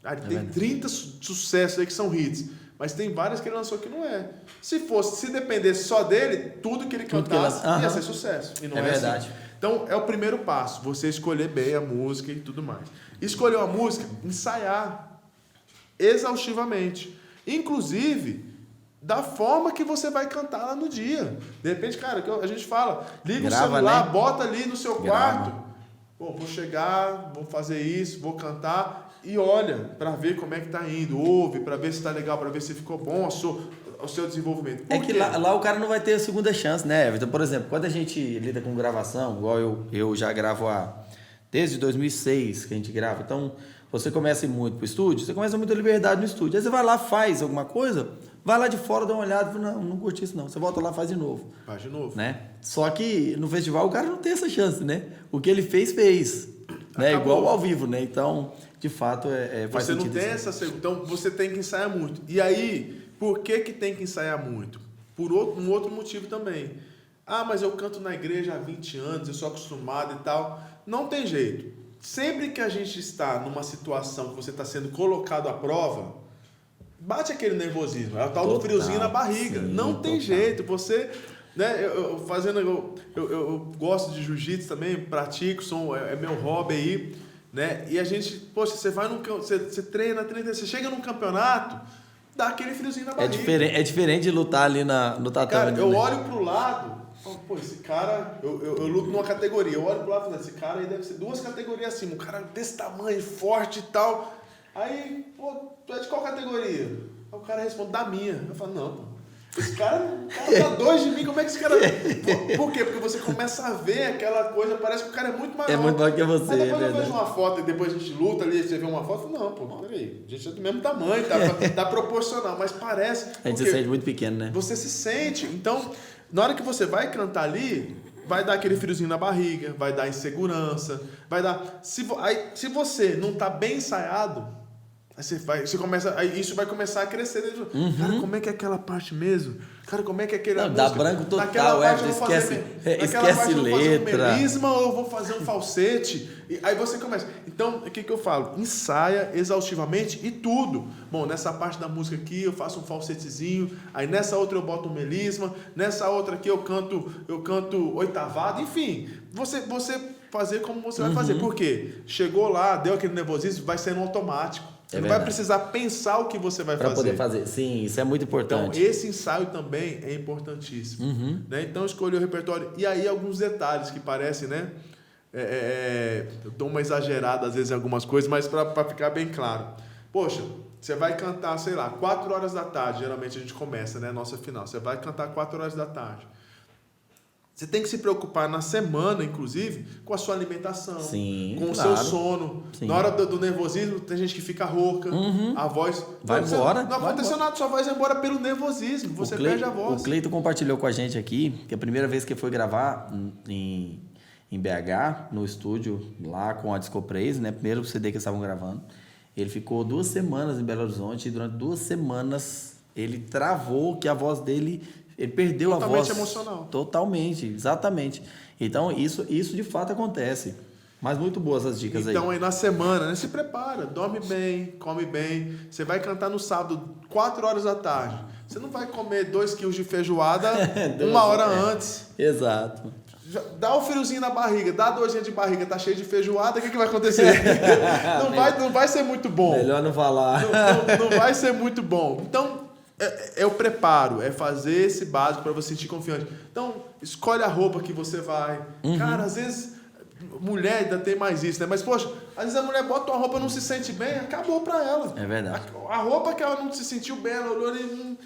Ele tem 30 sucessos aí que são hits. Mas tem várias que ele lançou que não é. Se dependesse só dele, tudo que ele cantasse ia ser sucesso. E não é verdade. Assim. Então, é o primeiro passo. Você escolher bem a música e tudo mais. Escolher uma música, ensaiar exaustivamente. Inclusive, da forma que você vai cantar lá no dia. De repente, cara, a gente fala, liga o celular, né? Bota ali no seu quarto. Pô, vou chegar, vou fazer isso, vou cantar. E olha, para ver como é que tá indo. Ouve, para ver se tá legal, para ver se ficou bom o seu desenvolvimento. É que lá o cara não vai ter a segunda chance, né, Everton? Por exemplo, quando a gente lida com gravação, igual eu já gravo desde 2006 que a gente grava, então você começa a ir muito pro estúdio, você começa muita liberdade no estúdio. Aí você vai lá, faz alguma coisa, vai lá de fora, dá uma olhada, não curti isso não. Você volta lá, faz de novo. Faz de novo. Né? Só que no festival o cara não tem essa chance, né? O que ele fez. Né? Igual ao vivo, né? Então, de fato, faz sentido. Você não tem essa... Então, você tem que ensaiar muito. E aí, por que tem que ensaiar muito? por um outro motivo também. Ah, mas eu canto na igreja há 20 anos, eu sou acostumado e tal. Não tem jeito. Sempre que a gente está numa situação que você está sendo colocado à prova, bate aquele nervosismo, é o tal do friozinho na barriga. Sim, não tem jeito. Você, né, eu gosto de jiu-jitsu também, pratico, é meu hobby aí, né? E a gente, poxa, você treina, você chega num campeonato, dá aquele friozinho na barriga. É diferente de lutar ali no tatame. Cara, eu olho pro lado, pô, esse cara, eu luto numa categoria, eu olho pro lado e falo, esse cara aí deve ser 2 categorias acima, um cara desse tamanho, forte e tal. Aí, pô, tu é de qual categoria? Aí o cara responde, da minha. Eu falo, não, pô. Esse cara tá 2 de mim, como é que esse cara... Por quê? Porque você começa a ver aquela coisa, parece que o cara é muito maior. É muito maior que você, mas depois eu vejo uma foto e depois a gente luta ali, você vê uma foto, não, pô, peraí, a gente é do mesmo tamanho, tá proporcional, mas parece... A gente se sente muito pequeno, né? Você se sente, então, na hora que você vai cantar ali, vai dar aquele friozinho na barriga, vai dar insegurança, vai dar... Se você não tá bem ensaiado... Aí isso vai começar a crescer dentro. Cara, como é que é aquela parte mesmo? Cara, como é que é aquela música? Dá branco total, esquece letra. Um melisma ou eu vou fazer um falsete? E aí você começa. Então, o que eu falo? Ensaia exaustivamente e tudo. Bom, nessa parte da música aqui eu faço um falsetezinho, aí nessa outra eu boto um melisma, nessa outra aqui eu canto oitavado, enfim. Você fazer como você vai fazer. Por quê? Chegou lá, deu aquele nervosismo, vai ser no automático. Você não vai precisar pensar o que você vai fazer. Para poder fazer. Sim, isso é muito importante. Então, esse ensaio também é importantíssimo. Né? Então, escolher o repertório. E aí, alguns detalhes que parecem, né? Eu dou uma exagerada, às vezes, em algumas coisas, mas para ficar bem claro. Poxa, você vai cantar, sei lá, 4 horas da tarde. Geralmente, a gente começa, né? Nossa final. Você vai cantar 4 horas da tarde. Você tem que se preocupar na semana, inclusive, com a sua alimentação, com o seu sono. Sim. Na hora do nervosismo, tem gente que fica rouca, a voz... Vai embora. Não aconteceu nada, sua voz vai embora pelo nervosismo, você perde a voz. O Cleito compartilhou com a gente aqui, que a primeira vez que foi gravar em BH, no estúdio, lá com a Disco Praise, né? Primeiro CD que eles estavam gravando, ele ficou 2 semanas em Belo Horizonte e durante 2 semanas ele travou que a voz dele... Ele perdeu a voz. Totalmente emocional. Totalmente, exatamente. Então, isso de fato acontece. Mas muito boas as dicas aí. Então, aí na semana, né, se prepara, dorme bem, come bem. Você vai cantar no sábado, 4 horas da tarde. Você não vai comer 2 quilos de feijoada 1 hora antes. Exato. Dá um friozinho na barriga, dá dorzinha de barriga, tá cheio de feijoada, o que vai acontecer? não vai ser muito bom. Melhor não falar. Não vai ser muito bom. Então, é o preparo, é fazer esse básico para você sentir confiante. Então, escolhe a roupa que você vai. Cara, às vezes, mulher ainda tem mais isso, né? Mas, poxa, às vezes a mulher bota uma roupa e não se sente bem, acabou para ela. É verdade. A roupa que ela não se sentiu bem, ela olhou ali,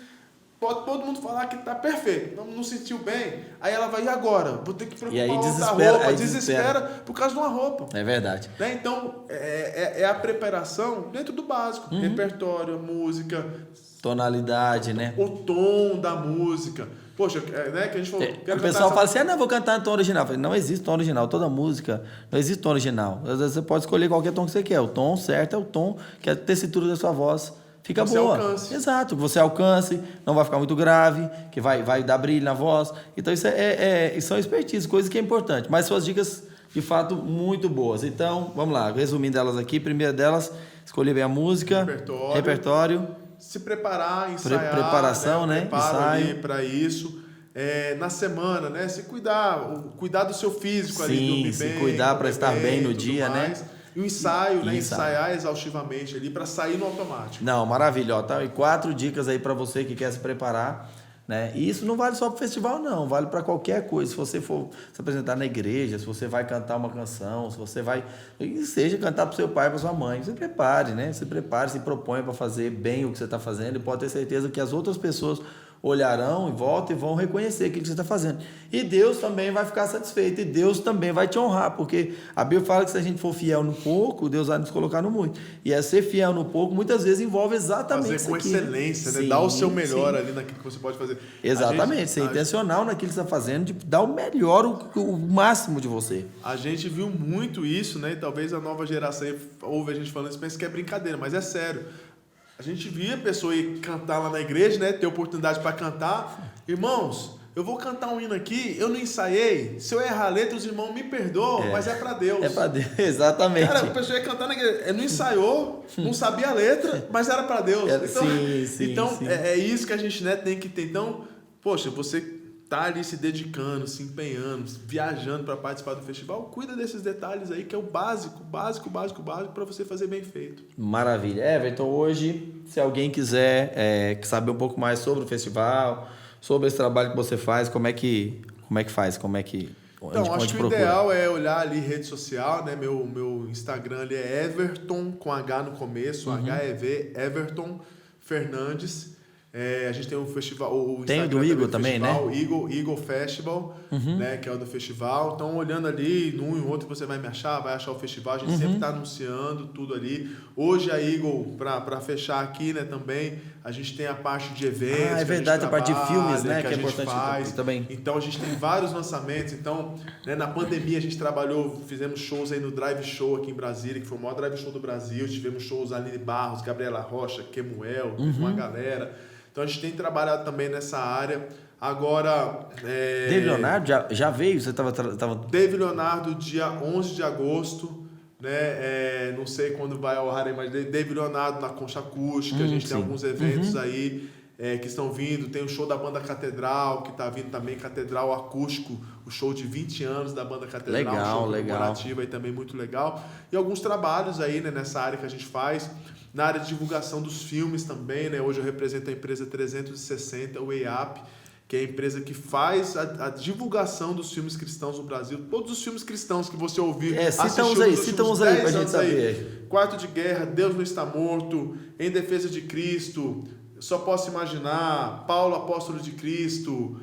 pode todo mundo falar que tá perfeito, não sentiu bem. Aí ela vai, e agora? Vou ter que procurar outra roupa. Desespera por causa de uma roupa. É verdade. Né? Então, é a preparação dentro do básico. Repertório, música... Tonalidade, né? O tom da música. Poxa, né, que a gente falou... O pessoal fala assim, não, vou cantar em tom original. Eu falei, não existe tom original. Toda música, não existe tom original. Às vezes você pode escolher qualquer tom que você quer. O tom certo é o tom que a tessitura da sua voz fica boa. Alcance. Exato, que você alcance, não vai ficar muito grave, que vai dar brilho na voz. Então, isso são expertise, coisas que é importante. Mas suas dicas, de fato, muito boas. Então, vamos lá, resumindo elas aqui. Primeira delas, escolher bem a música, repertório. Se preparar, ensaiar, preparação, né? Ensaio para isso. Na semana, né? Se cuidar do seu físico ali, dormir se bem, cuidar para estar bem no dia, mais. Né? E o ensaio, né? Ensaio. Ensaiar exaustivamente ali para sair no automático. Não, maravilha. Ó, tá? E 4 dicas aí para você que quer se preparar. Né? E isso não vale só para o festival, não. Vale para qualquer coisa. Se você for se apresentar na igreja, se você vai cantar uma canção, se você vai... Seja cantar para o seu pai, para sua mãe. Se prepare, né? Se proponha para fazer bem o que você está fazendo e pode ter certeza que as outras pessoas olharão em volta e vão reconhecer aquilo que você está fazendo. E Deus também vai ficar satisfeito. E Deus também vai te honrar. Porque a Bíblia fala que se a gente for fiel no pouco, Deus vai nos colocar no muito. E ser fiel no pouco, muitas vezes envolve exatamente fazer com aqui, excelência, né? Sim, dar o seu melhor ali naquilo que você pode fazer. Exatamente. Ser intencional naquilo que você está fazendo, de dar o melhor, o máximo de você. A gente viu muito isso, né? E talvez a nova geração ouve a gente falando isso, pensa que é brincadeira, mas é sério. A gente via a pessoa ir cantar lá na igreja, né? Ter oportunidade para cantar. Irmãos, eu vou cantar um hino aqui, eu não ensaiei. Se eu errar a letra, os irmãos me perdoam, mas é para Deus. É para Deus, exatamente. Cara, a pessoa ia cantar na igreja, ele não ensaiou, não sabia a letra, mas era para Deus. Então, sim. É isso que a gente, né, tem que ter. Então, poxa, você tá ali se dedicando, se empenhando, viajando para participar do festival, cuida desses detalhes aí, que é o básico para você fazer bem feito. Maravilha. Everton, hoje, se alguém quiser saber um pouco mais sobre o festival, sobre esse trabalho que você faz, como é que faz? Então, acho que o ideal é olhar ali rede social, né? Meu Instagram ali é Everton, com H no começo, HEV, Everton Fernandes. A gente tem o festival, o tem o do Eagle também, né? O Eagle Festival, né? Que é o do festival. Então, olhando ali, num e outro você vai me achar, vai achar o festival. A gente sempre está anunciando tudo ali. Hoje a Eagle, para fechar aqui, né, também, a gente tem a parte de eventos. É verdade, a parte de filmes, né? Que é a gente importante faz. também. Então, a gente tem vários lançamentos. Então, né, na pandemia a gente trabalhou, fizemos shows aí no Drive Show aqui em Brasília, que foi o maior Drive Show do Brasil. Tivemos shows Aline Barros, Gabriela Rocha, Kemuel, uma galera. Então a gente tem trabalhado também nessa área. Agora... David Leonardo já veio? Você tava... David Leonardo, dia 11 de agosto, né? Não sei quando vai ao ar, mas David Leonardo na Concha Acústica. A gente tem alguns eventos aí que estão vindo. Tem o show da Banda Catedral, que está vindo também, Catedral Acústico, o show de 20 anos da Banda Catedral. Legal, um show comemorativo aí também muito legal. E alguns trabalhos aí, né, nessa área que a gente faz. Na área de divulgação dos filmes também, né? Hoje eu represento a empresa 360, o EAP, que é a empresa que faz a divulgação dos filmes cristãos no Brasil. Todos os filmes cristãos que você ouvir, cita uns aí pra gente saber. Quarto de Guerra, Deus não está morto, Em Defesa de Cristo, Só Posso Imaginar, Paulo Apóstolo de Cristo,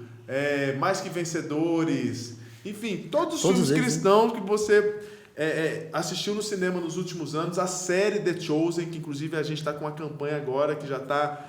Mais que Vencedores, enfim, todos os filmes cristãos que você... assistiu no cinema nos últimos anos, a série The Chosen, que inclusive a gente está com uma campanha agora que já está...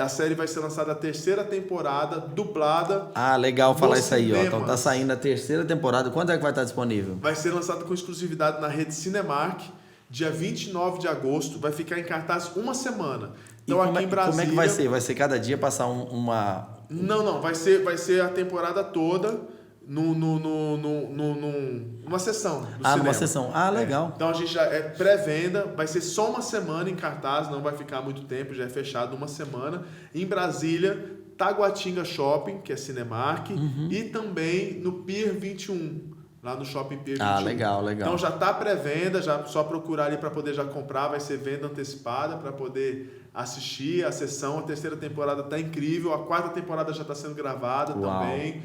a série vai ser lançada a 3ª temporada, dublada. Ah, legal falar isso aí, ó. Então tá saindo a 3ª temporada. Quando é que vai estar disponível? Vai ser lançada com exclusividade na rede Cinemark, dia 29 de agosto. Vai ficar em cartaz uma semana. Então aqui em Brasília... Como é que vai ser? Vai ser cada dia passar uma... Não. Vai ser a temporada toda... numa sessão do cinema. Numa sessão. Legal. Então a gente já pré-venda, vai ser só uma semana em cartaz, não vai ficar muito tempo, já é fechado uma semana. Em Brasília, Taguatinga Shopping, que é Cinemark, e também no Pier 21, lá no Shopping Pier 21. Legal. Então já está pré-venda, já só procurar ali para poder já comprar, vai ser venda antecipada para poder assistir a sessão. A 3ª temporada tá incrível, a 4ª temporada já está sendo gravada também.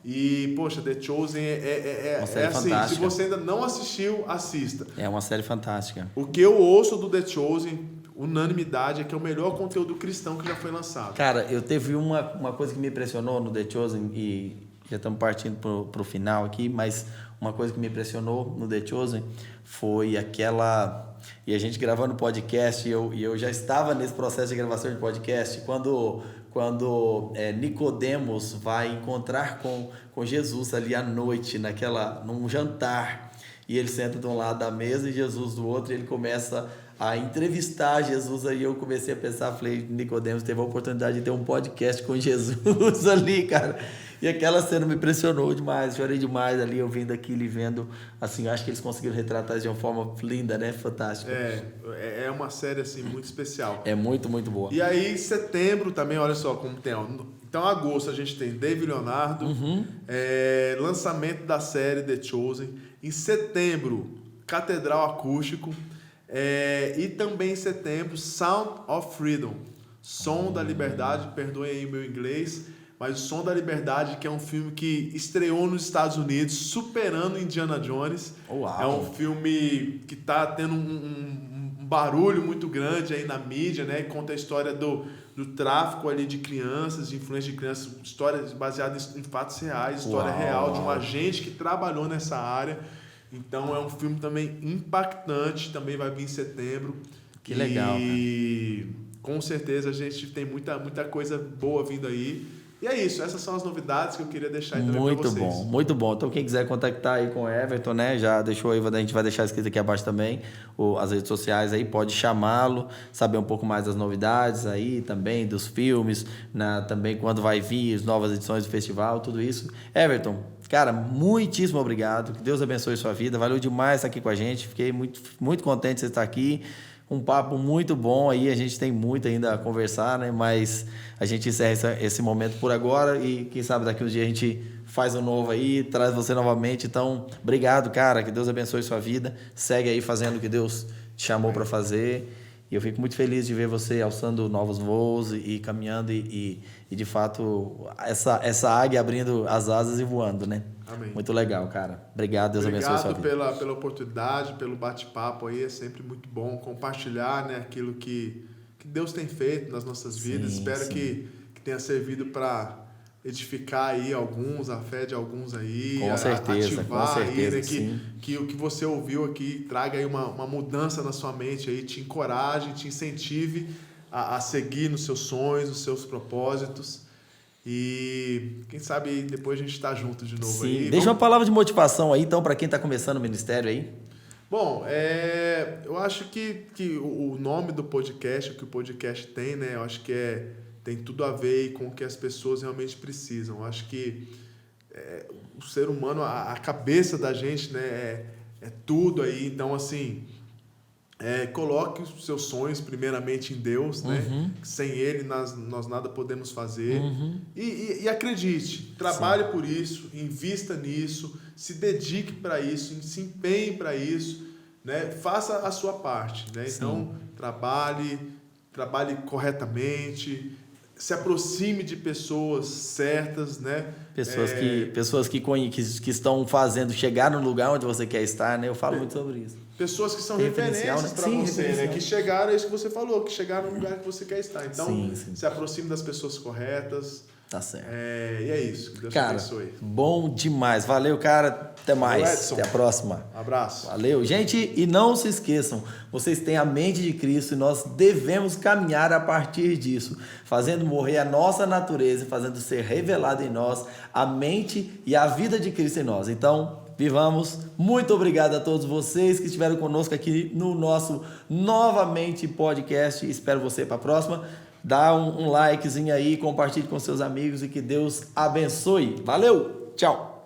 E, poxa, The Chosen é assim, fantástica. Se você ainda não assistiu, assista. É uma série fantástica. O que eu ouço do The Chosen, unanimidade, é que é o melhor conteúdo cristão que já foi lançado. Cara, eu teve uma coisa que me impressionou no The Chosen, e já estamos partindo pro final aqui, mas uma coisa que me impressionou no The Chosen foi aquela... E a gente gravando podcast, e eu já estava nesse processo de gravação de podcast, quando Nicodemos vai encontrar com Jesus ali à noite, num jantar, e ele senta de um lado da mesa e Jesus do outro, e ele começa a entrevistar Jesus. Aí eu comecei a pensar, falei, Nicodemos teve a oportunidade de ter um podcast com Jesus ali, cara. E aquela cena me impressionou demais, chorei demais ali, ouvindo aquilo e vendo, assim, acho que eles conseguiram retratar isso de uma forma linda, né? Fantástica. É uma série, assim, muito especial. É muito, muito boa. E aí, setembro também, olha só como tem, ó. Então, agosto a gente tem David Leonardo, lançamento da série The Chosen. Em setembro, Catedral Acústico. E também em setembro, Sound of Freedom, Som da Liberdade, perdoem aí o meu inglês, mas o Som da Liberdade, que é um filme que estreou nos Estados Unidos, superando Indiana Jones. Uau. É um filme que está tendo um barulho muito grande aí na mídia, né? Conta a história do tráfico ali de crianças, de influência de crianças, história baseada em fatos reais, história real de um agente que trabalhou nessa área. Então é um filme também impactante, também vai vir em setembro. Que legal, e com certeza a gente tem muita coisa boa vindo aí. E é isso, essas são as novidades que eu queria deixar aí também Muito para vocês. bom, muito bom. Então, quem quiser contactar aí com o Everton, né? Já deixou aí, a gente vai deixar escrito aqui abaixo também, as redes sociais aí, pode chamá-lo, saber um pouco mais das novidades aí também, dos filmes, também quando vai vir as novas edições do festival, tudo isso. Everton, cara, muitíssimo obrigado. Que Deus abençoe sua vida. Valeu demais estar aqui com a gente. Fiquei muito, muito contente de você estar aqui. Um papo muito bom aí, a gente tem muito ainda a conversar, né? Mas a gente encerra esse momento por agora e quem sabe daqui uns dias a gente faz um novo aí, traz você novamente. Então, obrigado, cara, que Deus abençoe sua vida. Segue aí fazendo o que Deus te chamou para fazer. E eu fico muito feliz de ver você alçando novos voos e caminhando e de fato essa águia abrindo as asas e voando, né? Amém. Muito legal, cara. Obrigado, Deus abençoe sua vida. Obrigado pela oportunidade, pelo bate-papo aí, é sempre muito bom compartilhar, né, aquilo que Deus tem feito nas nossas vidas. Espero que tenha servido para edificar aí alguns, a fé de alguns aí, com certeza, aí, né, sim. que o que você ouviu aqui traga aí uma mudança na sua mente aí, te encoraje, te incentive a seguir nos seus sonhos, nos seus propósitos. E quem sabe depois a gente está junto de novo. Sim. Aí. Deixa uma palavra de motivação aí, então, para quem está começando o ministério aí. Bom, eu acho que o nome do podcast, o que o podcast tem, né? Eu acho que tem tudo a ver com o que as pessoas realmente precisam. Eu acho que o ser humano, a cabeça da gente, né? É tudo aí. Então, assim, coloque os seus sonhos primeiramente em Deus, né? Sem Ele nós nada podemos fazer. E acredite, trabalhe por isso, invista nisso, se dedique para isso, se empenhe para isso, né? Faça a sua parte, né? Então, trabalhe corretamente, se aproxime de pessoas certas, né? Pessoas que estão chegar no lugar onde você quer estar, né? Eu falo muito sobre isso. Pessoas que são referências para você, né? Que chegaram, é isso que você falou, que chegaram no lugar que você quer estar. Então, se aproxime das pessoas corretas. Tá certo. E é isso. Que Deus te abençoe. Bom demais. Valeu, cara. Até mais. Até a próxima. Abraço. Valeu. Gente, e não se esqueçam, vocês têm a mente de Cristo e nós devemos caminhar a partir disso, fazendo morrer a nossa natureza, fazendo ser revelada em nós a mente e a vida de Cristo em nós. Então, vivamos. Muito obrigado a todos vocês que estiveram conosco aqui no nosso Novamente Podcast. Espero você para a próxima. Dá um likezinho aí, compartilhe com seus amigos e que Deus abençoe. Valeu, tchau!